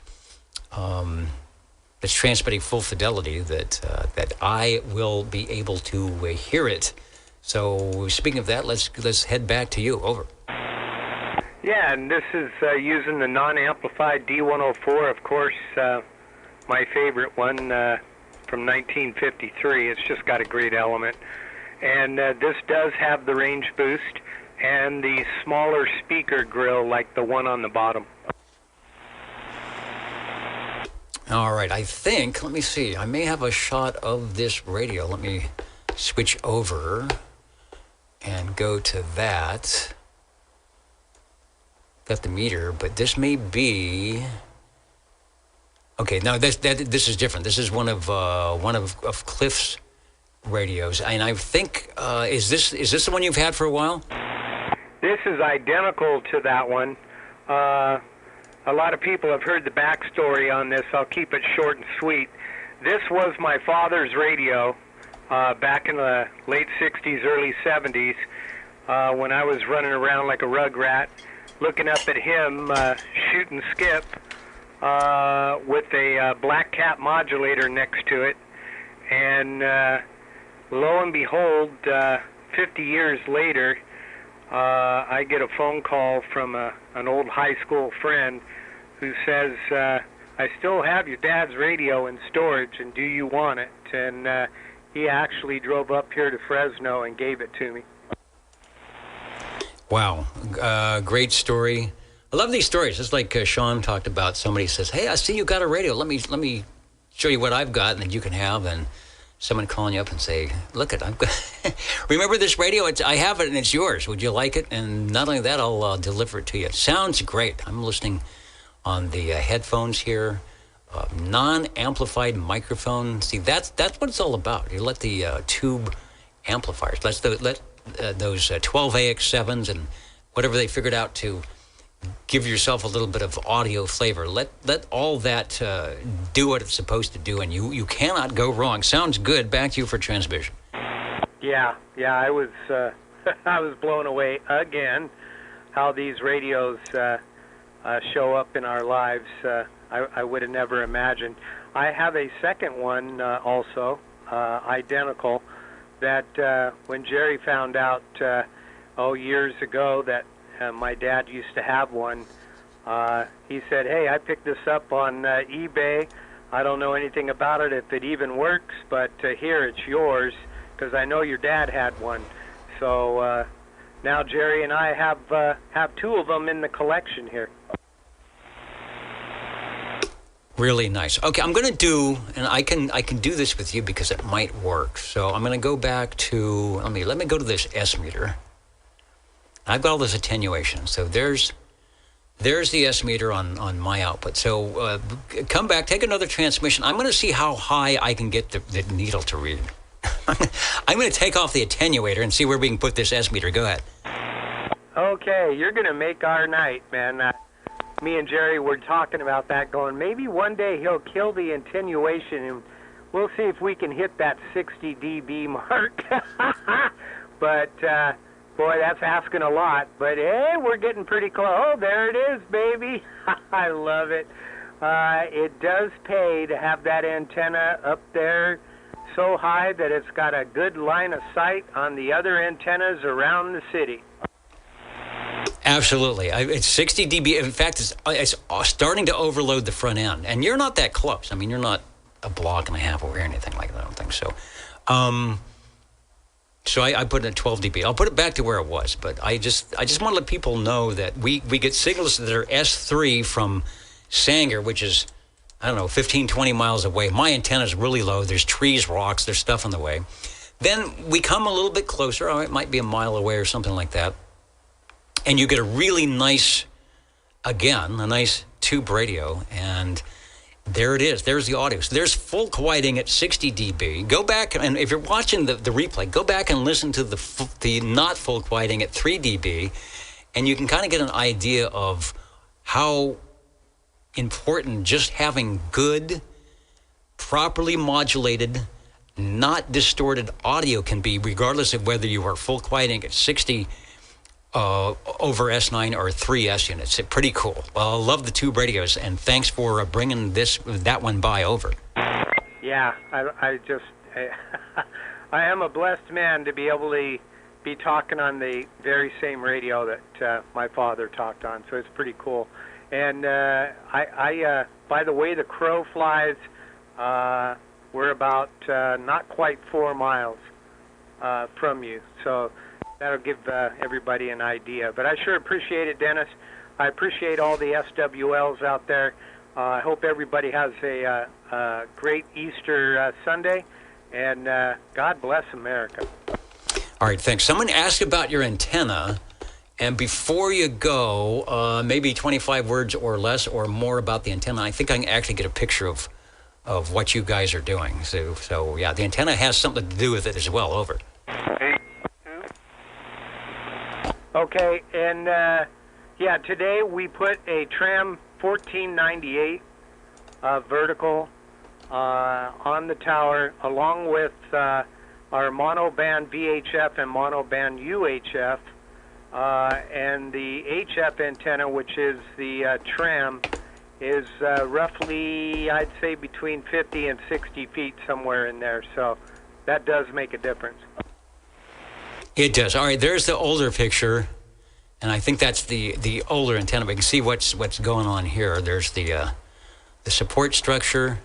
that's transmitting full fidelity, that I will be able to hear it. So speaking of that, let's head back to you. Over. Yeah, and this is using the non-amplified D104, of course, my favorite one from 1953. It's just got a great element. And this does have the range boost and the smaller speaker grill like the one on the bottom. All right, I think, let me see, I may have a shot of this radio. Let me switch over and go to that. Got the meter, but this may be... Okay, no, this is different. This is one of Cliff's radios, and I think is this the one you've had for a while? This is identical to that one. A lot of people have heard the backstory on this. I'll keep it short and sweet. This was my father's radio back in the late 60s, early 70s, when I was running around like a rugrat, looking up at him shoot and skip with a black cat modulator next to it. And lo and behold, 50 years later, I get a phone call from an old high school friend who says, I still have your dad's radio in storage, and do you want it? And he actually drove up here to Fresno and gave it to me. Wow, great story. I love these stories. Just like Sean talked about, somebody says, hey, I see you got a radio. Let me show you what I've got and that you can have. And someone calling you up and say, look, I've got remember this radio? I have it and it's yours. Would you like it? And not only that, I'll deliver it to you. It sounds great. I'm listening on the headphones here. Non-amplified microphone. See, that's what it's all about. You let the tube amplifiers, let those 12AX7s and whatever they figured out to give yourself a little bit of audio flavor. Let all that do what it's supposed to do, and you cannot go wrong. Sounds good. Back to you for transmission. Yeah, I was I was blown away again how these radios show up in our lives. I would have never imagined. I have a second one also, identical, that when Jerry found out years ago that my dad used to have one, he said, hey, I picked this up on eBay. I don't know anything about it, if it even works, but here, it's yours, because I know your dad had one. So now Jerry and I have two of them in the collection here. Really nice. Okay, I'm going to do, and I can do this with you because it might work. So I'm going to go back to, let me go to this S meter. I've got all this attenuation. So there's the S meter on my output. So come back, take another transmission. I'm going to see how high I can get the needle to read. I'm going to take off the attenuator and see where we can put this S meter. Go ahead. Okay, you're going to make our night, man. Me and Jerry were talking about that, going, maybe one day he'll kill the attenuation, and we'll see if we can hit that 60 dB mark. But, boy, that's asking a lot. But, hey, we're getting pretty close. Oh, there it is, baby. I love it. It does pay to have that antenna up there so high that it's got a good line of sight on the other antennas around the city. Absolutely. It's 60 dB. In fact, it's starting to overload the front end. And you're not that close. I mean, you're not a block and a half away or anything like that, I don't think so. So I put it at 12 dB. I'll put it back to where it was. But I just want to let people know that we get signals that are S3 from Sanger, which is, I don't know, 15, 20 miles away. My antenna's really low. There's trees, rocks, there's stuff in the way. Then we come a little bit closer. It might be a mile away or something like that. And you get a really nice, again, a nice tube radio, and there it is. There's the audio. So there's full quieting at 60 dB. Go back, and if you're watching the replay, go back and listen to the not full quieting at 3 dB, and you can kind of get an idea of how important just having good, properly modulated, not distorted audio can be, regardless of whether you are full quieting at 60 over S9 or 3S units. It's pretty cool. Well, I love the tube radios, and thanks for bringing that one by over. Yeah, I am a blessed man to be able to be talking on the very same radio that my father talked on, so it's pretty cool. And by the way the crow flies, we're about not quite 4 miles from you, so that'll give everybody an idea. But I sure appreciate it, Dennis. I appreciate all the SWLs out there. I hope everybody has a great Easter Sunday, and God bless America. All right, thanks. Someone asked about your antenna, and before you go, maybe 25 words or less or more about the antenna. I think I can actually get a picture of what you guys are doing. So yeah, the antenna has something to do with it as well. Over. Okay, and yeah, today we put a Tram 1498 vertical on the tower, along with our monoband VHF and monoband UHF, and the HF antenna, which is the Tram, is roughly, I'd say, between 50 and 60 feet, somewhere in there. So that does make a difference. It does. All right, there's the older picture, and I think that's the older antenna. But you can see what's going on here. There's the support structure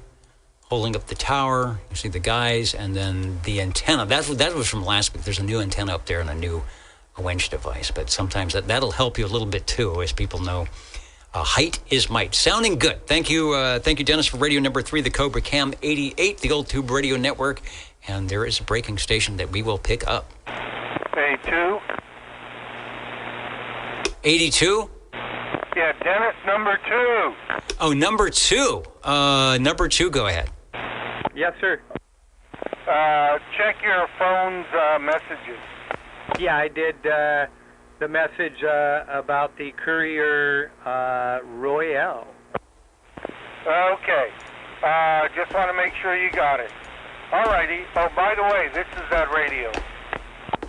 holding up the tower. You see the guys, and then the antenna. That was from last week. There's a new antenna up there and a new winch device. But sometimes that'll help you a little bit too, as people know. Height is might. Sounding good. Thank you, Dennis, for radio number 3, the Cobra Cam 88, the Old Tube Radio Network. And there is a breaking station that we will pick up. 82. 82? Yeah, Dennis, number 2. Oh, number 2. Number 2, go ahead. Yes, sir. Check your phone's messages. Yeah, I did the message about the Courier Royale. Okay. Just want to make sure you got it. All righty. Oh, by the way, this is that radio.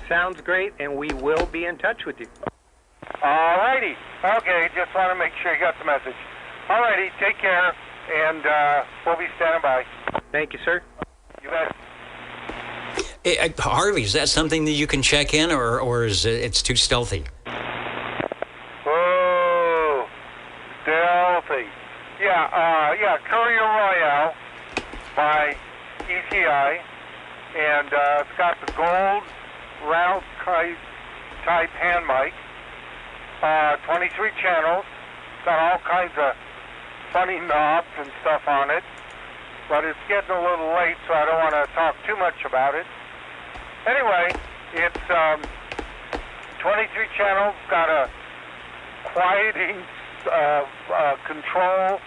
Sounds great, and we will be in touch with you. All righty. Okay, just want to make sure you got the message. All righty, take care, and we'll be standing by. Thank you, sir. You bet. Hey, Harvey, is that something that you can check in, or is it's too stealthy? Oh, stealthy. Yeah, Courier Royale by ECI, and it's got the gold round type hand mic, 23 channels, got all kinds of funny knobs and stuff on it, but it's getting a little late, so I don't want to talk too much about it. Anyway, it's 23 channels, got a quieting control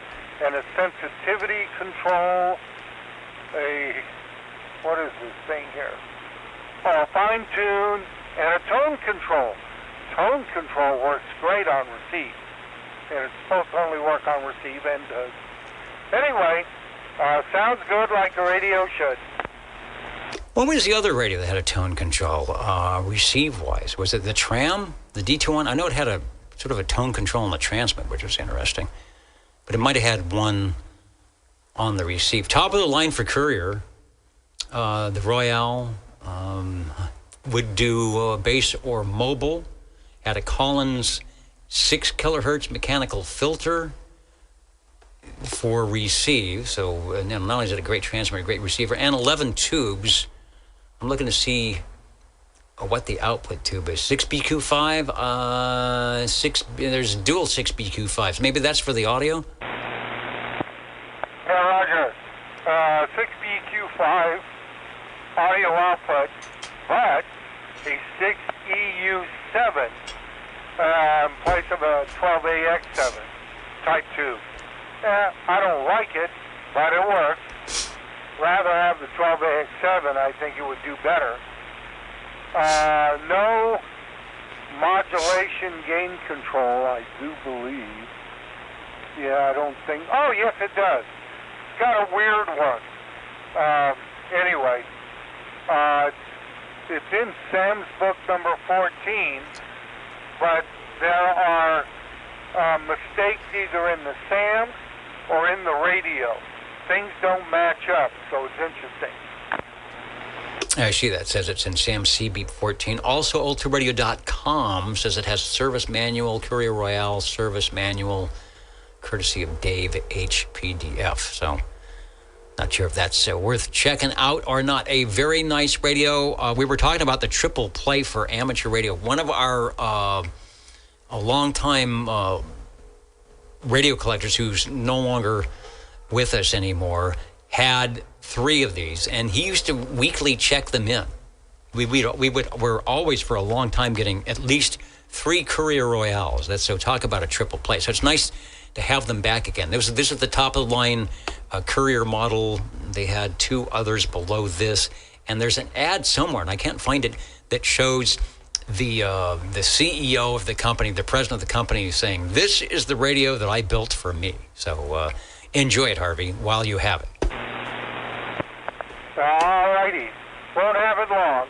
and a sensitivity control, what is this thing here? Oh, fine tune, and a tone control. Tone control works great on receive, and it's supposed to only work on receive and does. Anyway, sounds good like a radio should. What was the other radio that had a tone control, receive-wise? Was it the Tram, the D21? I know it had a sort of a tone control on the transmit, which was interesting. But it might have had one on the receive. Top of the line for Courier, the Royale would do bass or mobile. Had a Collins 6 kilohertz mechanical filter for receive. So not only is it a great transmitter, a great receiver, and 11 tubes. I'm looking to see what the output tube is. 6BQ5, there's dual 6BQ5s. Maybe that's for the audio? Yeah, Roger. 6BQ5 audio output, but a 6EU7 in place of a 12AX7 type 2. I don't like it, but it works. Rather have the 12AX7, I think it would do better. No modulation gain control, I do believe. Yeah, I don't think. Oh, yes, it does. It's got a weird one. Anyway, it's in Sam's book number 14, but there are mistakes either in the Sam or in the radio. Things don't match up, so it's interesting. I see that. It says it's in Sam's CB 14. Also, ultraradio.com says it has service manual, Courier Royale service manual, courtesy of Dave HPDF. So, not sure if that's worth checking out or not. A very nice radio. We were talking about the triple play for amateur radio. One of our a long-time radio collectors who's no longer with us anymore had 3 of these, and he used to weekly check them in. We're always for a long time getting at least 3 Courier Royales. So talk about a triple play. So it's nice to have them back again. This is the top of the line Courier model. They had 2 others below this, and there's an ad somewhere, and I can't find it, that shows the CEO of the company, the president of the company, saying, "This is the radio that I built for me." So enjoy it, Harvey, while you have it. All righty. Won't have it long.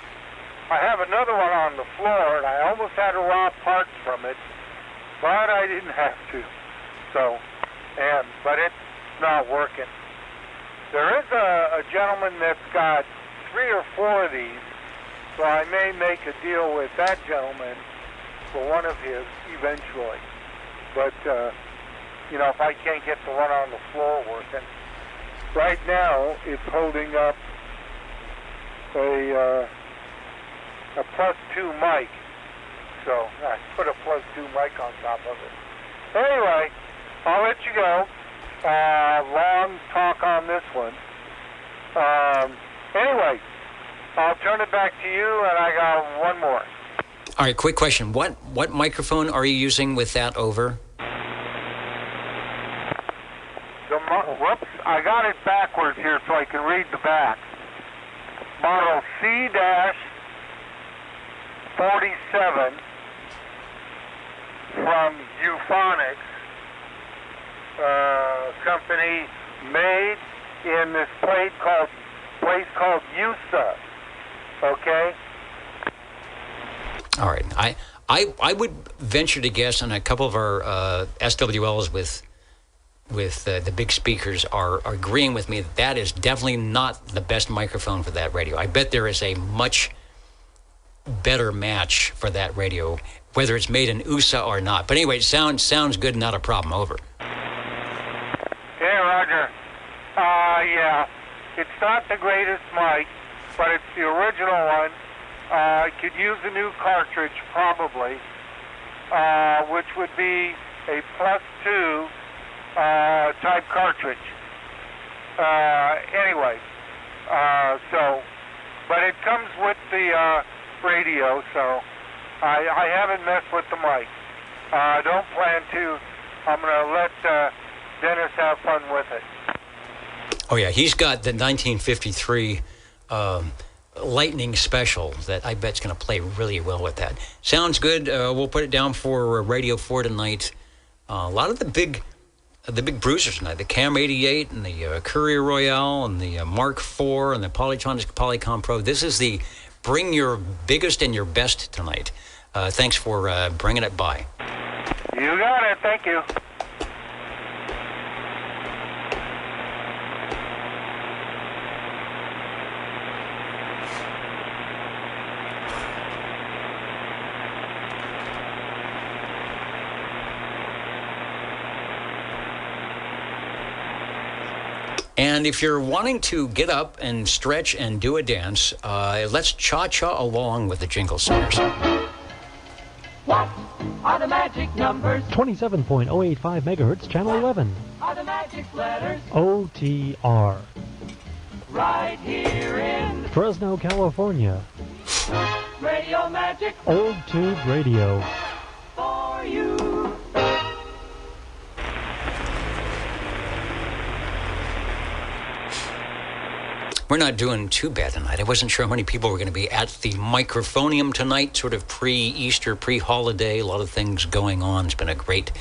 I have another one on the floor, and I almost had to rob parts from it, but I didn't have to. So, but it's not working. There is a gentleman that's got 3 or 4 of these, so I may make a deal with that gentleman for one of his eventually. But, if I can't get the one on the floor working. Right now, it's holding up a +2 mic. So I put a +2 mic on top of it. Anyway, I'll let you go. Long talk on this one. Anyway, I'll turn it back to you, and I got one more. All right, quick question. What microphone are you using with that over? Whoops, I got it backwards here so I can read the back. Model C-47 from Euphonics company, made in this place called USA. Okay? All right. I would venture to guess, and a couple of our SWLs with the big speakers are agreeing with me that is definitely not the best microphone for that radio. I bet there is a much better match for that radio, whether it's made in USA or not. But anyway, it sounds good, not a problem. Over. Hey, Roger. Yeah, it's not the greatest mic, but it's the original one. I could use a new cartridge, probably, which would be a +2 type cartridge. Anyway, but it comes with the radio, so I haven't messed with the mic. Don't plan to. I'm going to let Dennis have fun with it. Oh, yeah, he's got the 1953 Lightning Special that I bet's going to play really well with that. Sounds good. We'll put it down for Radio 4 tonight. A lot of the big bruisers tonight, the Cam 88 and the Courier Royale and the Mark IV and the Polytronics Polycom Pro. This is the bring your biggest and your best tonight. Thanks for bringing it by. You got it. Thank you. And if you're wanting to get up and stretch and do a dance, let's cha-cha along with the jingle singers. What are the magic numbers? 27.085 megahertz, channel 11. Are the magic letters? OTR. Right here in Fresno, California. Radio Magic. Old Tube Radio. For you. We're not doing too bad tonight. I wasn't sure how many people were going to be at the Microphonium tonight, sort of pre-Easter, pre-holiday, a lot of things going on. It's been a great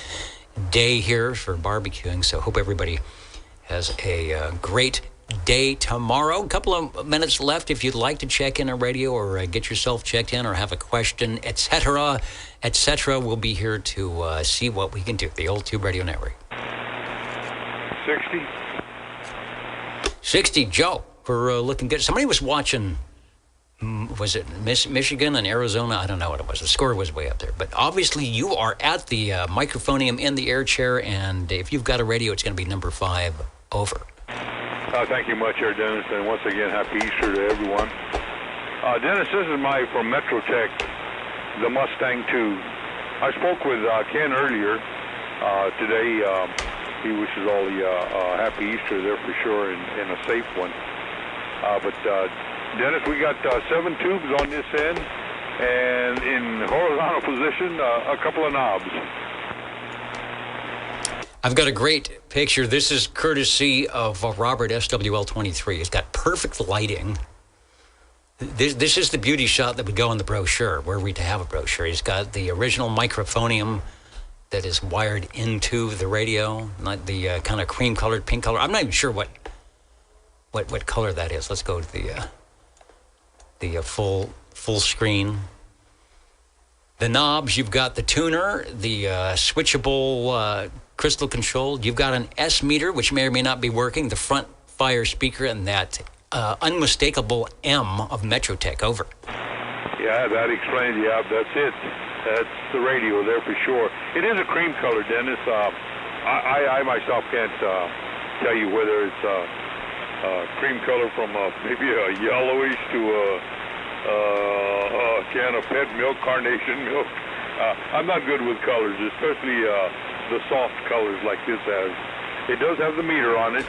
day here for barbecuing. So hope everybody has a great day tomorrow. A couple of minutes left if you'd like to check in on radio or get yourself checked in or have a question, etc., etc. We'll be here to see what we can do. The Old Tube Radio Network. 60, Joe. We're looking good. Somebody was watching, was it Michigan and Arizona? I don't know what it was. The score was way up there. But obviously you are at the microphonium in the air chair, and if you've got a radio, it's going to be number 5. Over. Thank you much, Dennis, and once again, happy Easter to everyone. Dennis, this is from Metrotech, the Mustang 2. I spoke with Ken earlier today. He wishes all the happy Easter there for sure and a safe one. But Dennis, we got 7 tubes on this end, and in horizontal position, a couple of knobs. I've got a great picture. This is courtesy of Robert SWL23. It's got perfect lighting. This is the beauty shot that would go in the brochure, were we to have a brochure. He's got the original microphonium that is wired into the radio, not the kind of cream-colored, pink color. I'm not even sure what color that is. Let's go to the full screen. The knobs, you've got the tuner, the switchable crystal controlled. You've got an S meter, which may or may not be working, the front fire speaker, and that unmistakable M of Metrotech. Over. Yeah, that explains. Yeah, that's it. That's the radio there for sure. It is a cream color, Dennis. I myself can't tell you whether it's cream color from maybe a yellowish to a can of pet milk, carnation milk. I'm not good with colors, especially the soft colors like this has. It does have the meter on it,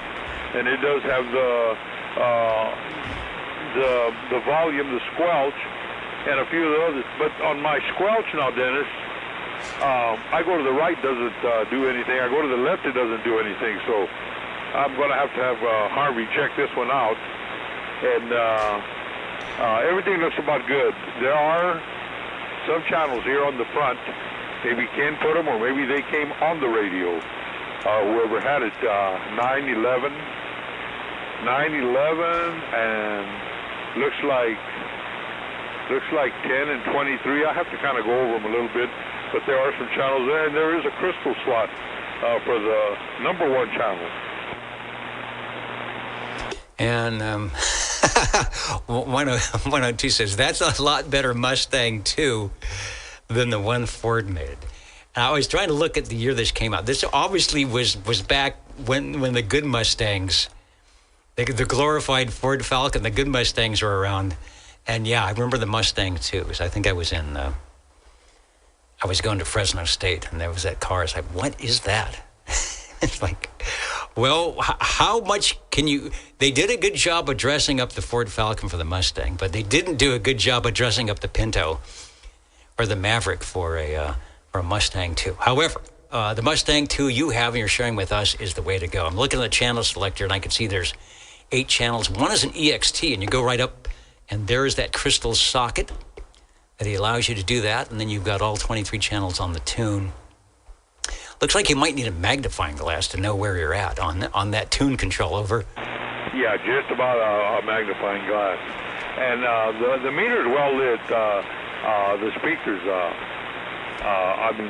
and it does have the volume, the squelch, and a few of the others. But on my squelch now, Dennis, I go to the right, doesn't do anything. I go to the left, it doesn't do anything. So I'm going to have Harvey check this one out. And everything looks about good. There are some channels here on the front. Maybe Ken put them, or maybe they came on the radio. Whoever had it, 911, and looks like 10 and 23. I have to kind of go over them a little bit, but there are some channels there, and there is a crystal slot for the number 1 channel. And 102 says, that's a lot better Mustang 2 than the one Ford made. And I was trying to look at the year this came out. This obviously was back when the good Mustangs, the glorified Ford Falcon, the good Mustangs were around. And yeah, I remember the Mustang too, because I think I was I was going to Fresno State, and there was that car. It's like, what is that? It's like, well, how much can you... They did a good job of dressing up the Ford Falcon for the Mustang, but they didn't do a good job of dressing up the Pinto or the Maverick for a Mustang 2. However, the Mustang 2 you have and you're sharing with us is the way to go. I'm looking at the channel selector, and I can see there's 8 channels. One is an EXT, and you go right up, and there is that crystal socket that allows you to do that, and then you've got all 23 channels on the tune. Looks like you might need a magnifying glass to know where you're at on that tune control. Over. Yeah, just about a magnifying glass. And the meter is well lit. The speakers, I mean,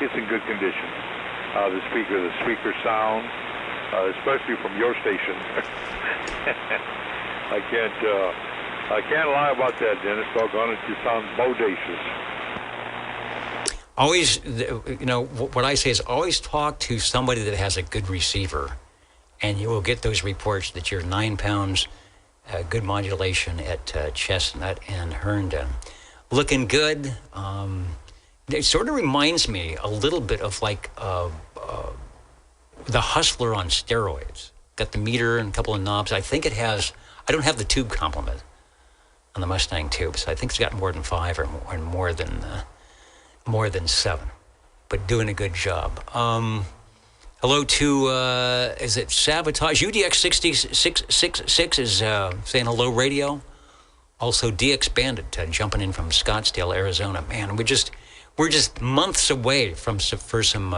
it's in good condition. The speaker sound, especially from your station. I can't lie about that, Dennis. Doggone it, you sound bodacious. Always, what I say is always talk to somebody that has a good receiver, and you will get those reports that you're 9 pounds, good modulation at Chestnut and Herndon. Looking good. It sort of reminds me a little bit of like the Hustler on steroids. Got the meter and a couple of knobs. I think it has, I don't have the tube complement on the Mustang tubes. I think it's got more than 5 or more than 7, but doing a good job. Hello to, is it Sabotage? UDX666 is saying hello, radio. Also, DX Bandit jumping in from Scottsdale, Arizona. Man, we're just months away for some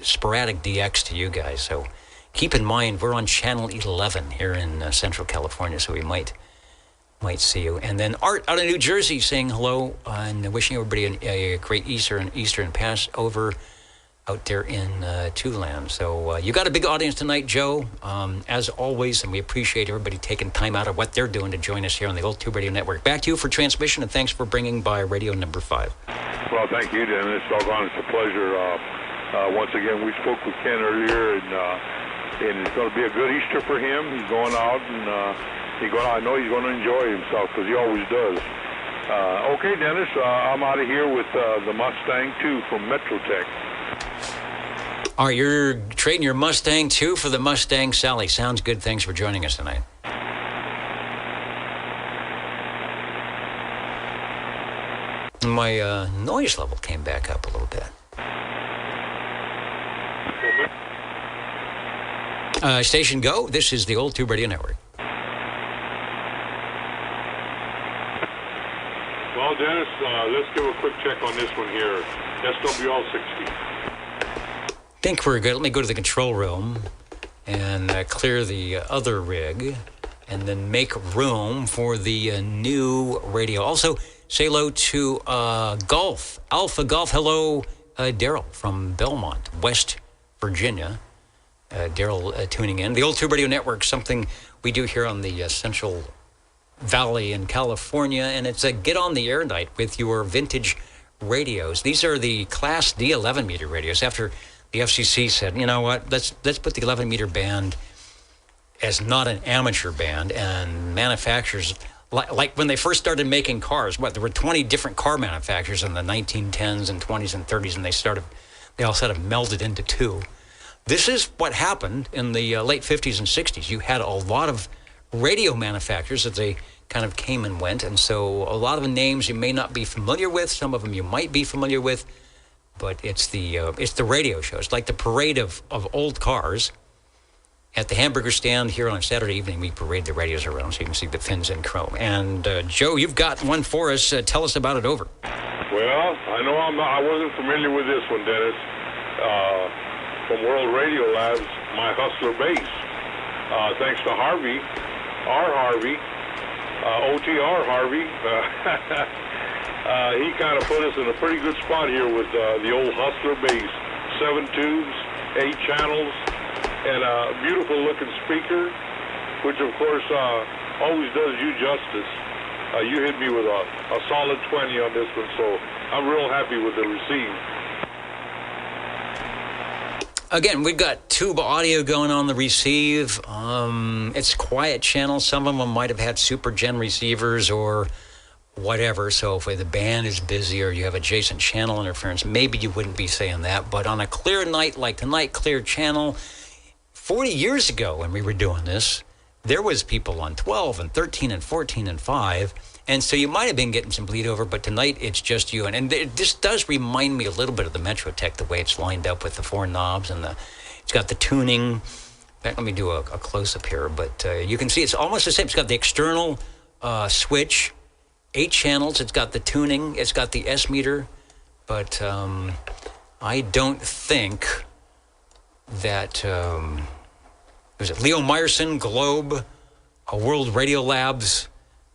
sporadic DX to you guys. So keep in mind, we're on Channel 11 here in Central California, so we might see you. And then Art out of New Jersey saying hello and wishing everybody a great Easter and Passover out there in Tulan. So you got a big audience tonight, Joe, as always, and we appreciate everybody taking time out of what they're doing to join us here on the Old Tube Radio Network. Back to you for transmission, and thanks for bringing by radio number 5. Well, thank you, Dennis. Doggone, it's a pleasure. Once again, we spoke with Ken earlier, and it's going to be a good Easter for him. He's going out, and I know he's going to enjoy himself because he always does. Okay, Dennis, I'm out of here with the Mustang 2 from Metrotech. All right, you're trading your Mustang 2 for the Mustang Sally. Sounds good. Thanks for joining us tonight. My noise level came back up a little bit. Station go. This is the Old Tube Radio Network. Well, Dennis, let's give a quick check on this one here. SWL 60. Think we're good. Let me go to the control room and clear the other rig and then make room for the new radio. Also, say hello to Golf, Alpha Golf. Hello, Daryl from Belmont, West Virginia. Daryl tuning in. The Old Tube Radio Network, something we do here on the Central Valley in California, and it's a get on the air night with your vintage radios. These are the Class D 11-meter radios. After the FCC said, you know what, let's put the 11-meter band as not an amateur band, and manufacturers, like when they first started making cars, there were 20 different car manufacturers in the 1910s and 20s and 30s, and they all sort of melded into two. This is what happened in the late 50s and 60s. You had a lot of radio manufacturers that they kind of came and went, and so a lot of the names you may not be familiar with, some of them you might be familiar with, but it's the radio show. It's like the parade of old cars. At the hamburger stand here on a Saturday evening, we parade the radios around so you can see the fins in chrome. And Joe, you've got one for us. Tell us about it. Over. Well, I wasn't familiar with this one, Dennis. From World Radio Labs, my Hustler bass. Thanks to Harvey, OTR Harvey. He kind of put us in a pretty good spot here with the old Hustler bass. 7 tubes, 8 channels, and a beautiful looking speaker, which of course always does you justice. You hit me with a solid 20 on this one, so I'm real happy with the receive. Again, we've got tube audio going on the receive. It's quiet channels. Some of them might have had super gen receivers or whatever. So if the band is busy or you have adjacent channel interference, maybe you wouldn't be saying that. But on a clear night like tonight, clear channel, 40 years ago when we were doing this, there was people on 12 and 13 and 14 and 5. And so you might have been getting some bleed over, but tonight it's just you. And this does remind me a little bit of the Metrotech, the way it's lined up with the 4 knobs and it's got the tuning. In fact, let me do a close-up here, but you can see it's almost the same. It's got the external switch, 8 channels. It's got the tuning. It's got the S-meter. But I don't think that, was it Leo Meyerson, Globe, World Radio Labs,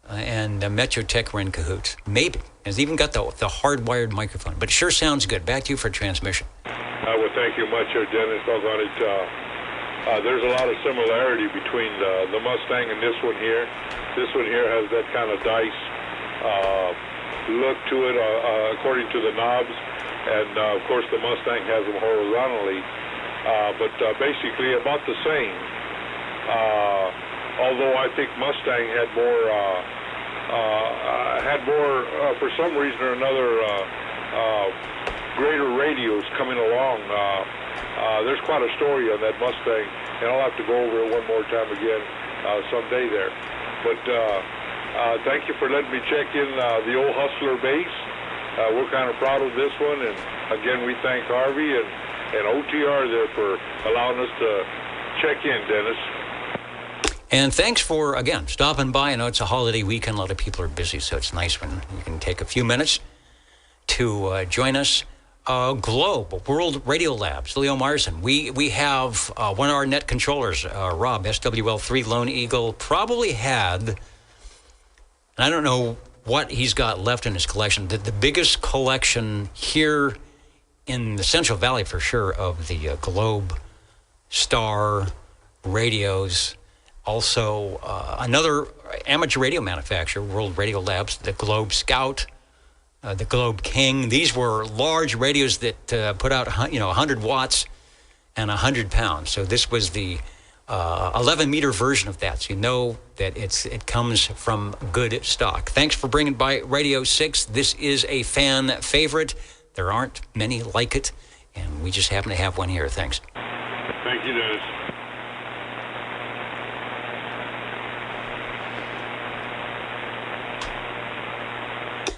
and Metrotech were in cahoots. Maybe. It's even got the hardwired microphone. But it sure sounds good. Back to you for transmission. Well, thank you much, Dennis. Doggone it. There's a lot of similarity between the Mustang and this one here. This one here has that kind of dice look to it according to the knobs. And, of course, the Mustang has them horizontally. But basically about the same. Although I think Mustang had more, for some reason or another, greater radios coming along. There's quite a story on that Mustang, and I'll have to go over it one more time again someday there. But thank you for letting me check in the old Hustler bass. We're kind of proud of this one, and again, we thank Harvey and OTR there for allowing us to check in, Dennis. And thanks for, again, stopping by. I know it's a holiday weekend. A lot of people are busy, so it's nice when you can take a few minutes to join us. Globe, World Radio Labs, Leo Marson. We have one of our net controllers, Rob, SWL3 Lone Eagle, probably had, and I don't know what he's got left in his collection, the biggest collection here in the Central Valley for sure of the Globe Star radios. Also, another amateur radio manufacturer, World Radio Labs, the Globe Scout, the Globe King. These were large radios that put out 100 watts and 100 pounds. So this was the 11-meter version of that. So you know that it comes from good stock. Thanks for bringing by Radio 6. This is a fan favorite. There aren't many like it, and we just happen to have one here. Thanks. Thank you, Dennis.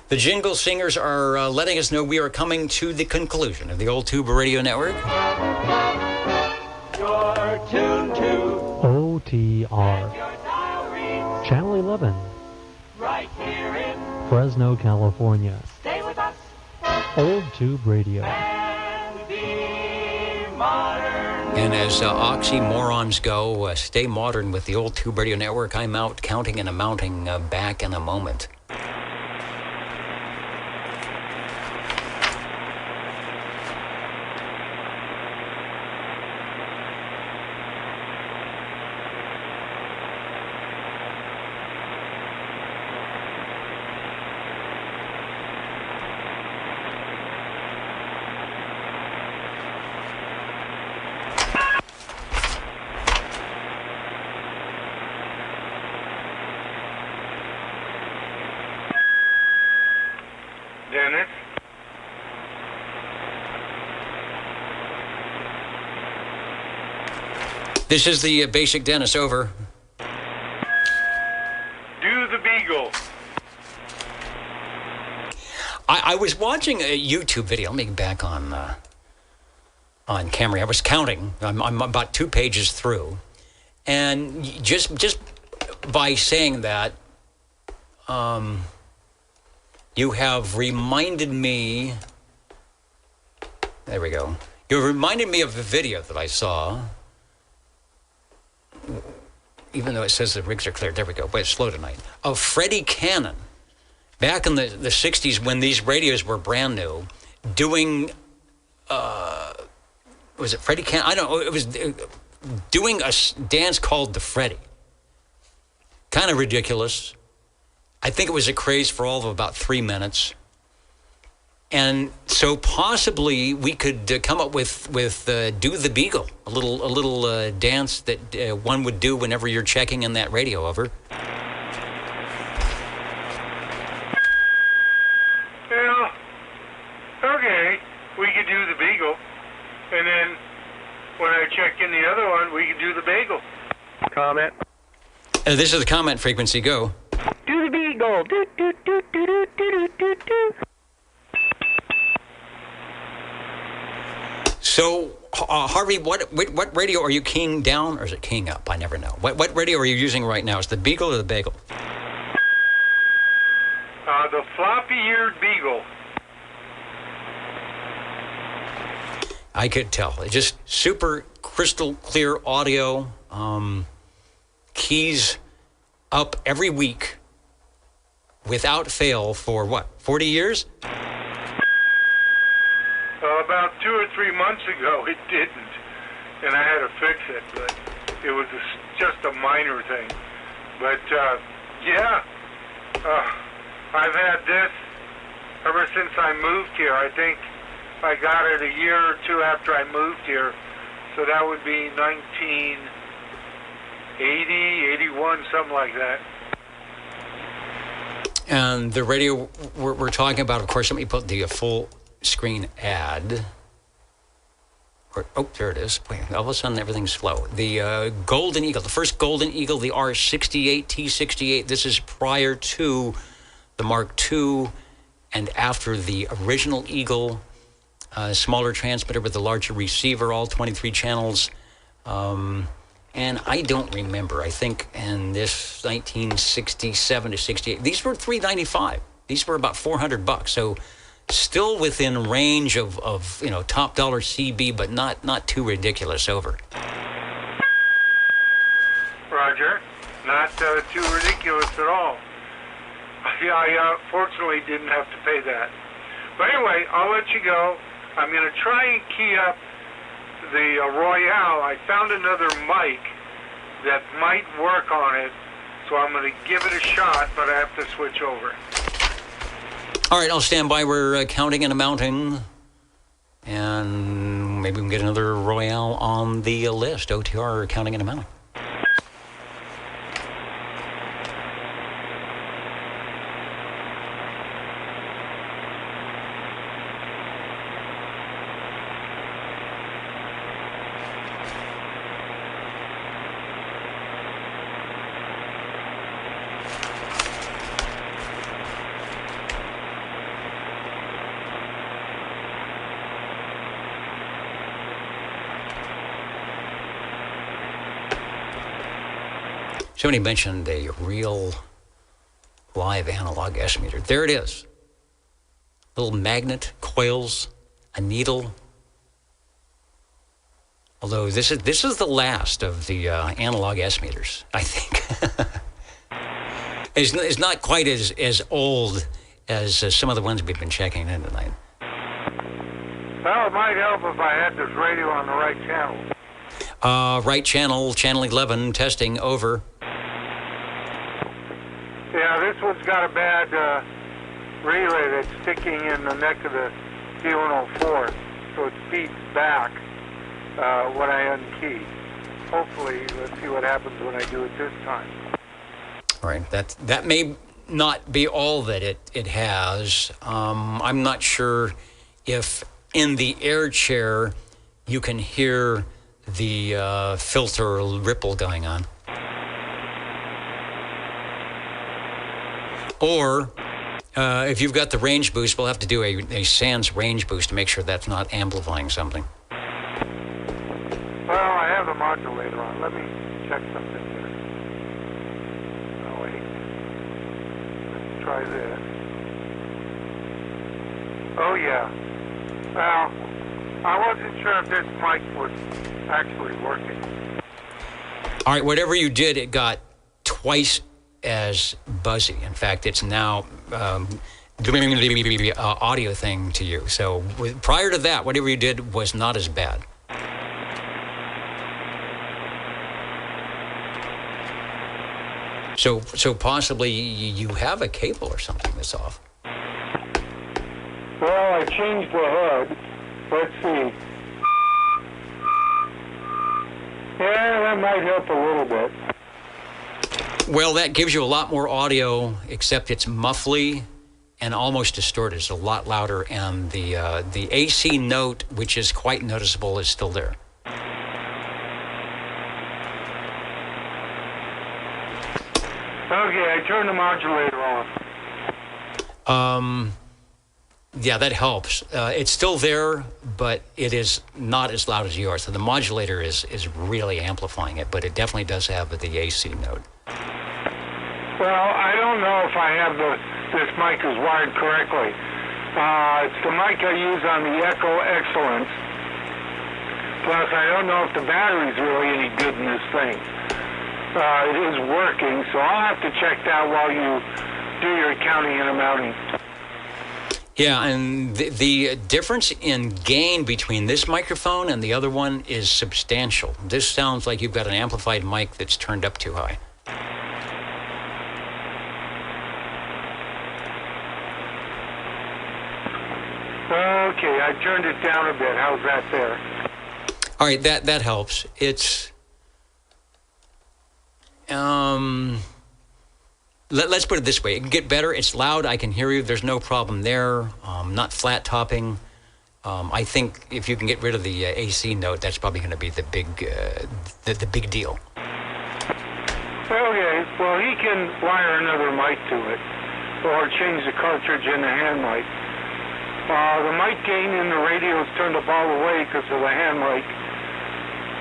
The Jingle Singers are letting us know we are coming to the conclusion of the Old Tube Radio Network. You're tuned to OTR. Channel 11. right here in Fresno, California. Stay with us Old Tube Radio. and be modern. And as oxymorons go, stay modern with the Old Tube Radio Network. I'm out counting and amounting back in a moment. Dennis? This is the basic Dennis, over. Do the Beagle. I was watching a YouTube video. Let me get back on camera. I was counting. I'm about 2 pages through. And just by saying that, you have reminded me, there we go. You reminded me of a video that I saw, even though it says the rigs are cleared, there we go, but it's slow tonight, of Freddie Cannon, back in the 60s when these radios were brand new, doing, was it Freddie Cannon? I don't know, it was doing a dance called the Freddie. Kind of ridiculous. I think it was a craze for all of about 3 minutes. And so possibly we could come up with Do the Beagle, a little dance that one would do whenever you're checking in that radio, over. Well, okay, we could do the Beagle. And then when I check in the other one, we could do the Bagel. Comment. This is the comment frequency, go. Do the Beagle. Do, do, do, do, do, do, do, do. So, Harvey, what radio are you keying down, or is it keying up? I never know. What radio are you using right now? Is the Beagle or the Bagel? The floppy-eared Beagle. I could tell. It's just super crystal clear audio. Keys up every week without fail for what, 40 years? About 2 or 3 months ago, it didn't. And I had to fix it, but it was just a minor thing. But, yeah, I've had this ever since I moved here. I think I got it a year or two after I moved here. So that would be 1980, 81, something like that. And the radio we're talking about, of course, let me put the full screen ad. Oh, there it is. Wait, all of a sudden, everything's slow. The Golden Eagle, the first Golden Eagle, the R68, T68. This is prior to the Mark II and after the original Eagle, smaller transmitter with a larger receiver, all 23 channels. And I don't remember, I think in this 1967 to 68, these were $395. These were about $400. So still within range of top dollar CB, but not too ridiculous over. Roger. Not too ridiculous at all. I fortunately didn't have to pay that. But anyway, I'll let you go. I'm going to try and key up the Royale. I found another mic that might work on it, so I'm going to give it a shot, but I have to switch over. All right, I'll stand by. We're counting and mounting, and maybe we can get another Royale on the list. OTR counting and mounting. Somebody mentioned a real live analog S-meter. There it is. Little magnet, coils, a needle. Although this is the last of the analog S-meters, I think. It's not quite as old as some of the ones we've been checking in tonight. Well, it might help if I had this radio on the right channel. Right channel, channel 11, testing, over. Yeah, this one's got a bad relay that's sticking in the neck of the D104, so it feeds back when I unkey. Hopefully, let's see what happens when I do it this time. All right, that may not be all that it has. I'm not sure if in the air chair you can hear the filter ripple going on. Or if you've got the range boost, we'll have to do a sans range boost to make sure that's not amplifying something. Well, I have the modulator on. Let me check something here. Oh, wait. Let's try this. Oh, yeah. Well, I wasn't sure if this mic was actually working. All right, whatever you did, it got twice as buzzy. In fact, it's now doing the audio thing to you. So prior to that, whatever you did was not as bad. So possibly you have a cable or something that's off. Well, I changed the hood. Let's see. Yeah, that might help a little bit. Well, that gives you a lot more audio, except it's muffly and almost distorted. It's a lot louder, and the AC note, which is quite noticeable, is still there. Okay, I turned the modulator off. Yeah, that helps. It's still there, but it is not as loud as yours. So the modulator is really amplifying it, but it definitely does have the AC note. Well, I don't know if I have this mic is wired correctly. It's the mic I use on the Echolink. Plus, I don't know if the battery's really any good in this thing. It is working, so I'll have to check that while you do your counting and mounting. Yeah, and the difference in gain between this microphone and the other one is substantial. This sounds like you've got an amplified mic that's turned up too high. Okay, I turned it down a bit. How's that there? All right, that helps. It's let's put it this way. It can get better. It's loud. I can hear you. There's no problem there. Not flat topping. I think if you can get rid of the AC note, that's probably going to be the big deal. Okay, well, he can wire another mic to it, or change the cartridge in the hand mic. The mic gain in the radio is turned up all the way because of the hand mic,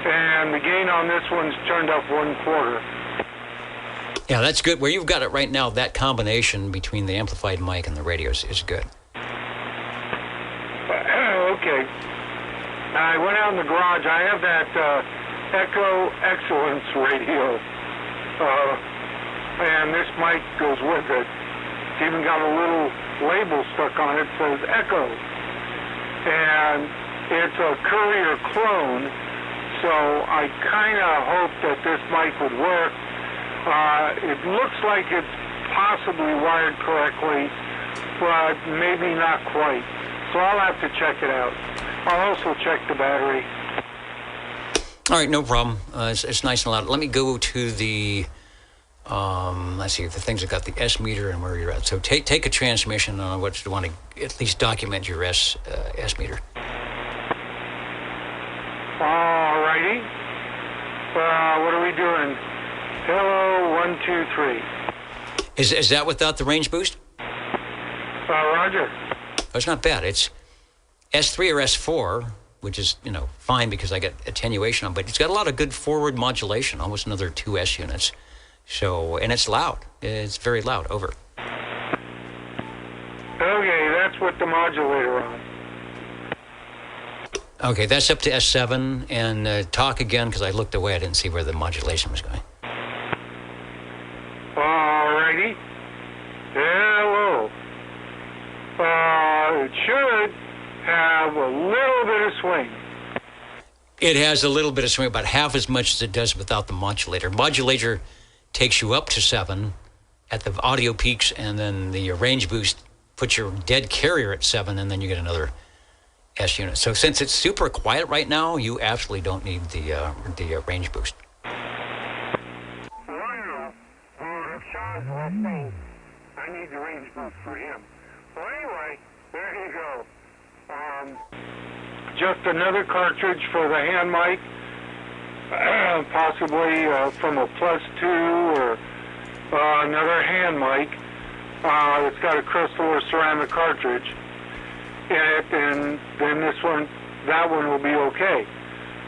and the gain on this one's turned up 1/4. Yeah, that's good. Where you've got it right now, that combination between the amplified mic and the radios is good. I went out in the garage. I have that Echo Excellence radio, and this mic goes with it. It's even got a little label stuck on it that says Echo, and it's a Courier clone, so I kind of hope that this mic would work. It looks like it's possibly wired correctly, but maybe not quite. So I'll have to check it out. I'll also check the battery. All right, no problem. It's nice and loud. Let me go to the, let's see, the things that got the S meter and where you're at. So take a transmission on what you want to at least document your S meter. All righty. What are we doing? Hello, 1, 2, 3. Is that without the range boost? Roger. That's not bad. It's S3 or S4, which is, fine because I get attenuation on, but it's got a lot of good forward modulation, almost another 2 S units. So, and it's loud. It's very loud. Over. Okay, that's with the modulator on. Okay, that's up to S7, and talk again because I looked away. I didn't see where the modulation was going. Alrighty. Hello. It should have a little bit of swing. It has a little bit of swing, about half as much as it does without the modulator. Modulator takes you up to 7 at the audio peaks, and then the range boost puts your dead carrier at 7, and then you get another S unit. So since it's super quiet right now, you absolutely don't need the range boost. I need the range boost for him. Well, anyway, there you go. Just another cartridge for the hand mic, possibly from a Plus 2 or another hand mic. It's got a crystal or ceramic cartridge in it, and then that one will be okay.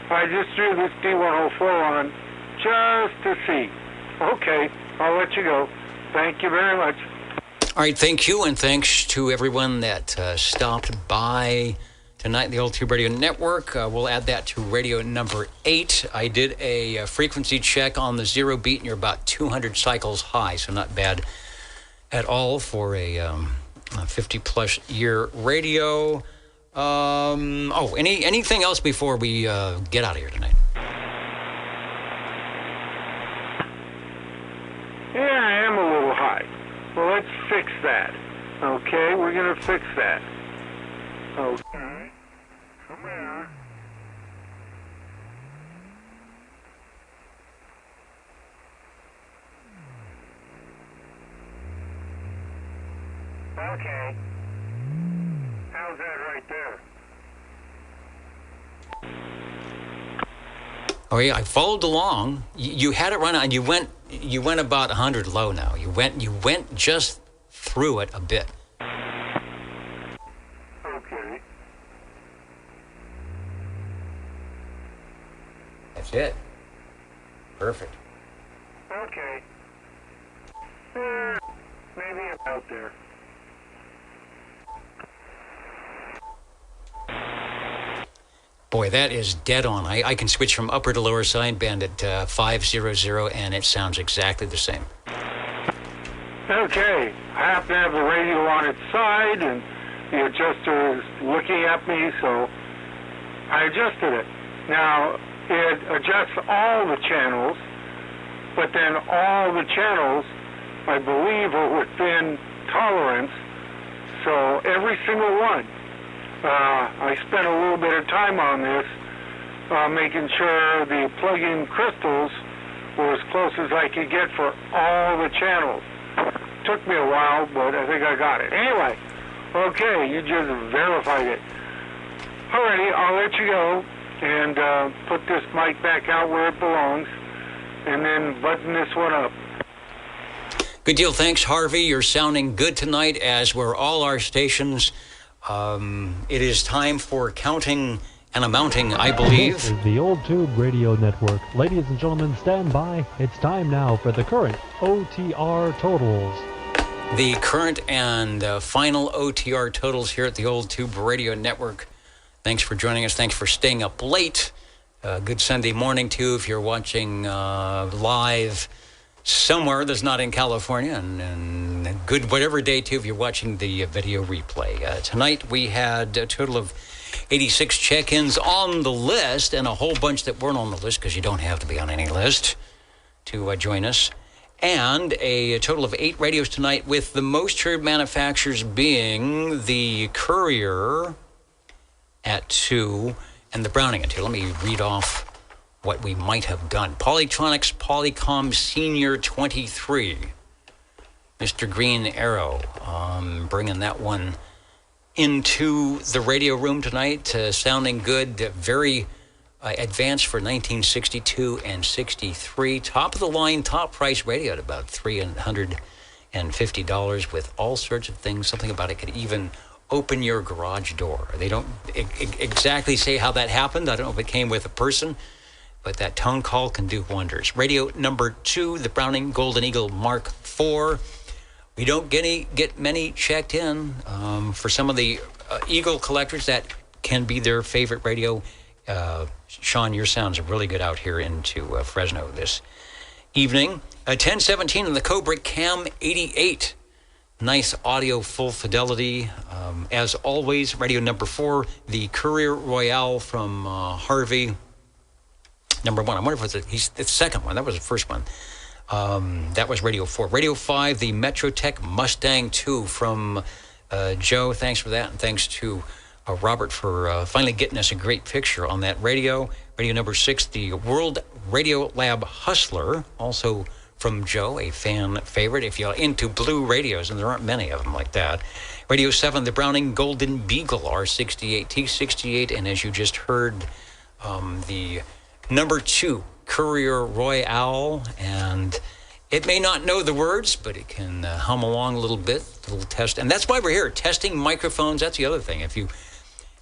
I just threw this D104 on just to see. Okay, I'll let you go. Thank you very much. All right, thank you, and thanks to everyone that stopped by tonight in the Old Tube Radio Network. We'll add that to radio number 8. I did a frequency check on the 0 beat, and you're about 200 cycles high, so not bad at all for a 50-plus year radio. Anything else before we get out of here tonight? Yeah, I am a little high. Well, let's fix that. Okay, we're going to fix that. Okay. Come here. Okay. How's that right there? Oh yeah, I followed along. You had it run out, and you went about 100 low now. You went just through it a bit. Okay. That's it. Perfect. Okay. Maybe I'm out there. Boy, that is dead on. I can switch from upper to lower sideband at 500, and it sounds exactly the same. Okay, I happen to have the radio on its side, and the adjuster is looking at me, so I adjusted it. Now, it adjusts all the channels, but then all the channels, I believe, are within tolerance, so every single one. I spent a little bit of time on this, making sure the plug-in crystals were as close as I could get for all the channels. Took me a while, but I think I got it. Anyway, okay, you just verified it. Alrighty, I'll let you go and put this mic back out where it belongs, and then button this one up. Good deal. Thanks, Harvey. You're sounding good tonight, as were all our stations. It is time for counting and amounting, I believe. This is the Old Tube Radio Network. Ladies and gentlemen, stand by. It's time now for the current OTR totals. The current and final OTR totals here at the Old Tube Radio Network. Thanks for joining us. Thanks for staying up late. Good Sunday morning, too, if you're watching live somewhere that's not in California. And good whatever day, too, if you're watching the video replay. Tonight, we had a total of 86 check-ins on the list and a whole bunch that weren't on the list because you don't have to be on any list to join us. And a total of 8 radios tonight, with the most heard manufacturers being the Courier at 2 and the Browning at 2. Let me read off what we might have done. Polytronics Polycom Senior 23. Mr. Green Arrow, bringing that one into the radio room tonight, sounding good, very advanced for 1962 and 63. Top of the line, top price radio at about $350 with all sorts of things. Something about it could even open your garage door. They don't exactly say how that happened. I don't know if it came with a person, but that tone call can do wonders. Radio number 2, the Browning Golden Eagle Mark IV. We don't get many checked in. For some of the Eagle collectors, that can be their favorite radio. Sean, your sounds are really good out here into Fresno this evening. 1017 in the Cobra Cam 88. Nice audio, full fidelity. As always, radio number 4, the Courier Royale from Harvey. Number 1. I wonder if it's the second one. That was the first one. That was radio 4. Radio 5, the Metrotech Mustang 2 from Joe. Thanks for that. And thanks to Robert for finally getting us a great picture on that radio. Radio number 6, the World Radio Lab Hustler, also from Joe, a fan favorite if you're into blue radios, and there aren't many of them like that. Radio 7, the Browning Golden Beagle R68, T68, and as you just heard, the number 2, Courier Royale, and it may not know the words, but it can hum along a little bit, a little test. And that's why we're here, testing microphones. That's the other thing. If you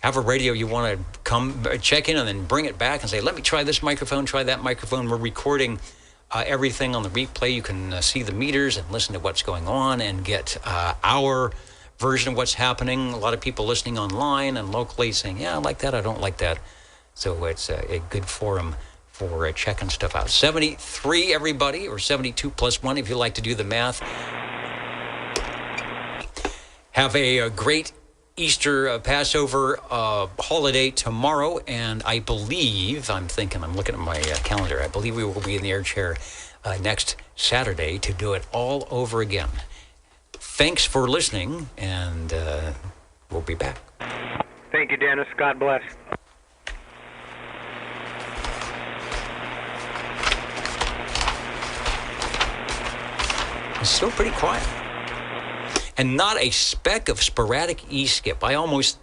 have a radio you want to come check in and then bring it back and say, let me try this microphone, try that microphone. We're recording everything on the replay. You can see the meters and listen to what's going on and get our version of what's happening. A lot of people listening online and locally saying, yeah, I like that, I don't like that. So it's a good forum for checking stuff out. 73, everybody, or 72 plus 1 if you like to do the math. Have a great Easter Passover holiday tomorrow, and I believe, I'm looking at my calendar, I believe we will be in the air chair next Saturday to do it all over again. Thanks for listening, and we'll be back. Thank you, Dennis. God bless. It's still pretty quiet. And not a speck of sporadic E-skip. I almost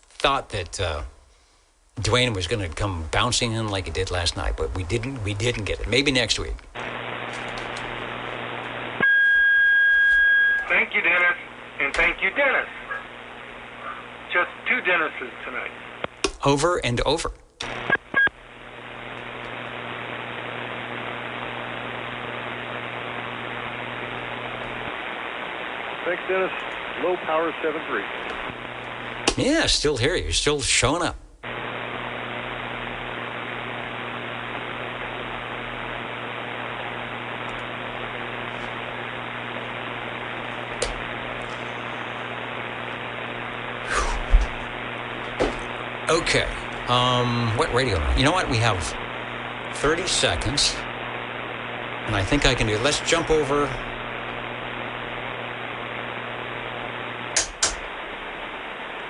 thought that Dwayne was going to come bouncing in like he did last night, but we didn't get it. Maybe next week. Thank you, Dennis. And thank you, Dennis. Just 2 Dennises tonight. Over and over. Thanks, Dennis. Low power 7-3. Yeah, still here. You're still showing up. Okay. What radio? You know what? We have 30 seconds. And I think I can do it. Let's jump over.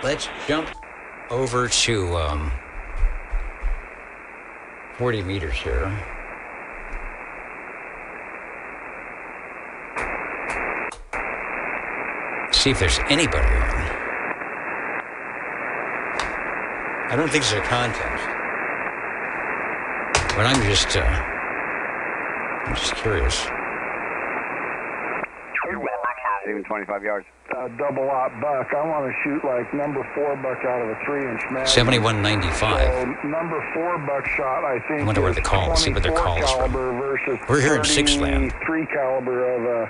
Let's jump over to 40 meters here. See if there's anybody on. I don't think it's a contest, but I'm just curious. Even 25 yards. Double op buck. I want to shoot like number 4 buck out of a 3-inch mag. 7195. So number 4 buck shot, I think. I wonder where the call. See what their call is from. We're here in 6 land. 3 caliber of a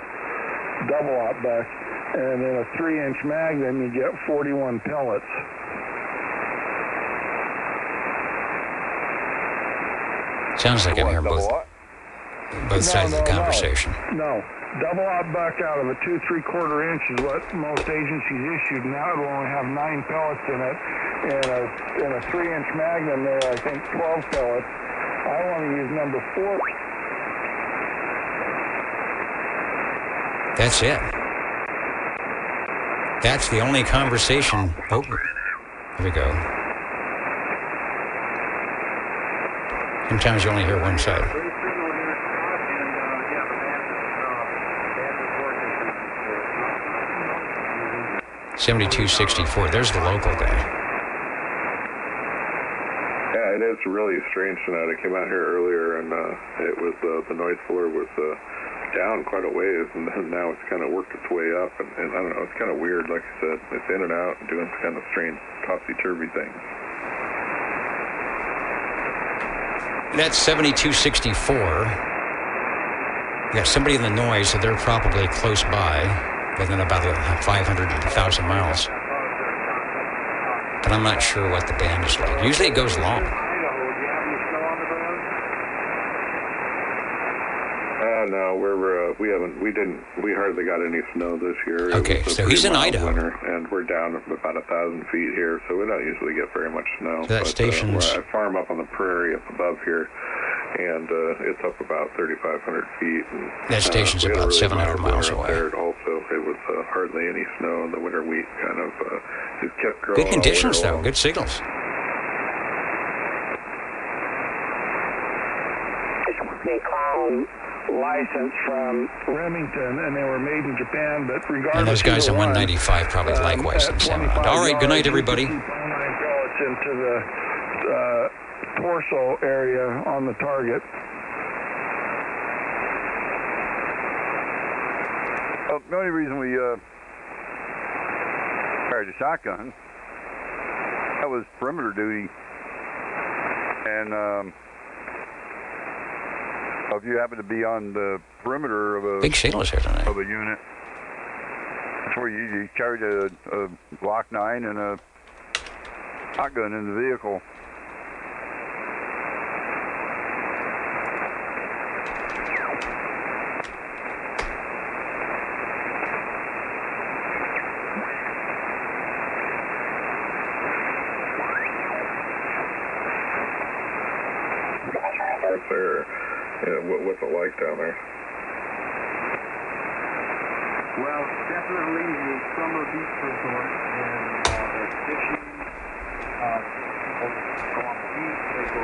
double op buck, and then a 3-inch mag. Then you get 41 pellets. Sounds like I'm hearing both sides of the conversation. No. Double aught buck out of a 2 3/4 inch is what most agencies issued. Now it will only have 9 pellets in it. And a 3-inch Magnum there, I think 12 pellets. I want to use number 4. That's it. That's the only conversation. Oh, here we go. Sometimes you only hear one side. 7264. There's the local guy. Yeah, it is really strange tonight. I came out here earlier, and it was the noise floor was down quite a ways, and then now it's kind of worked its way up, and I don't know, it's kind of weird. Like I said, it's in and out and doing kind of strange topsy-turvy things. That's 7264. You got somebody in the noise, so they're probably close by, within about 500 to 1,000 miles. But I'm not sure what the band is like. Usually it goes long. No, we hardly got any snow this year. Okay, so he's in Idaho. Winter, and we're down about 1,000 feet here, so we don't usually get very much snow. So that station's... I farm up on the prairie up above here, and it's up about 3,500 feet. And, that station's about 700 miles away. Also, it was hardly any snow in the winter wheat kind of just kept growing. Good conditions, though. Good signals. License from Remington, and they were made in Japan, but regardless. And those guys at 195 probably likewise in sound. All right, good night, everybody. Pellets into the torso area on the target. Well, the only reason we fired a shotgun, that was perimeter duty, and if you happen to be on the perimeter of a big signals here tonight of a unit, that's where you carried a Glock 9 and a shotgun in the vehicle. What's it like down there? Well, definitely a summer beach resort, and there's fishing. People go on the beach, they go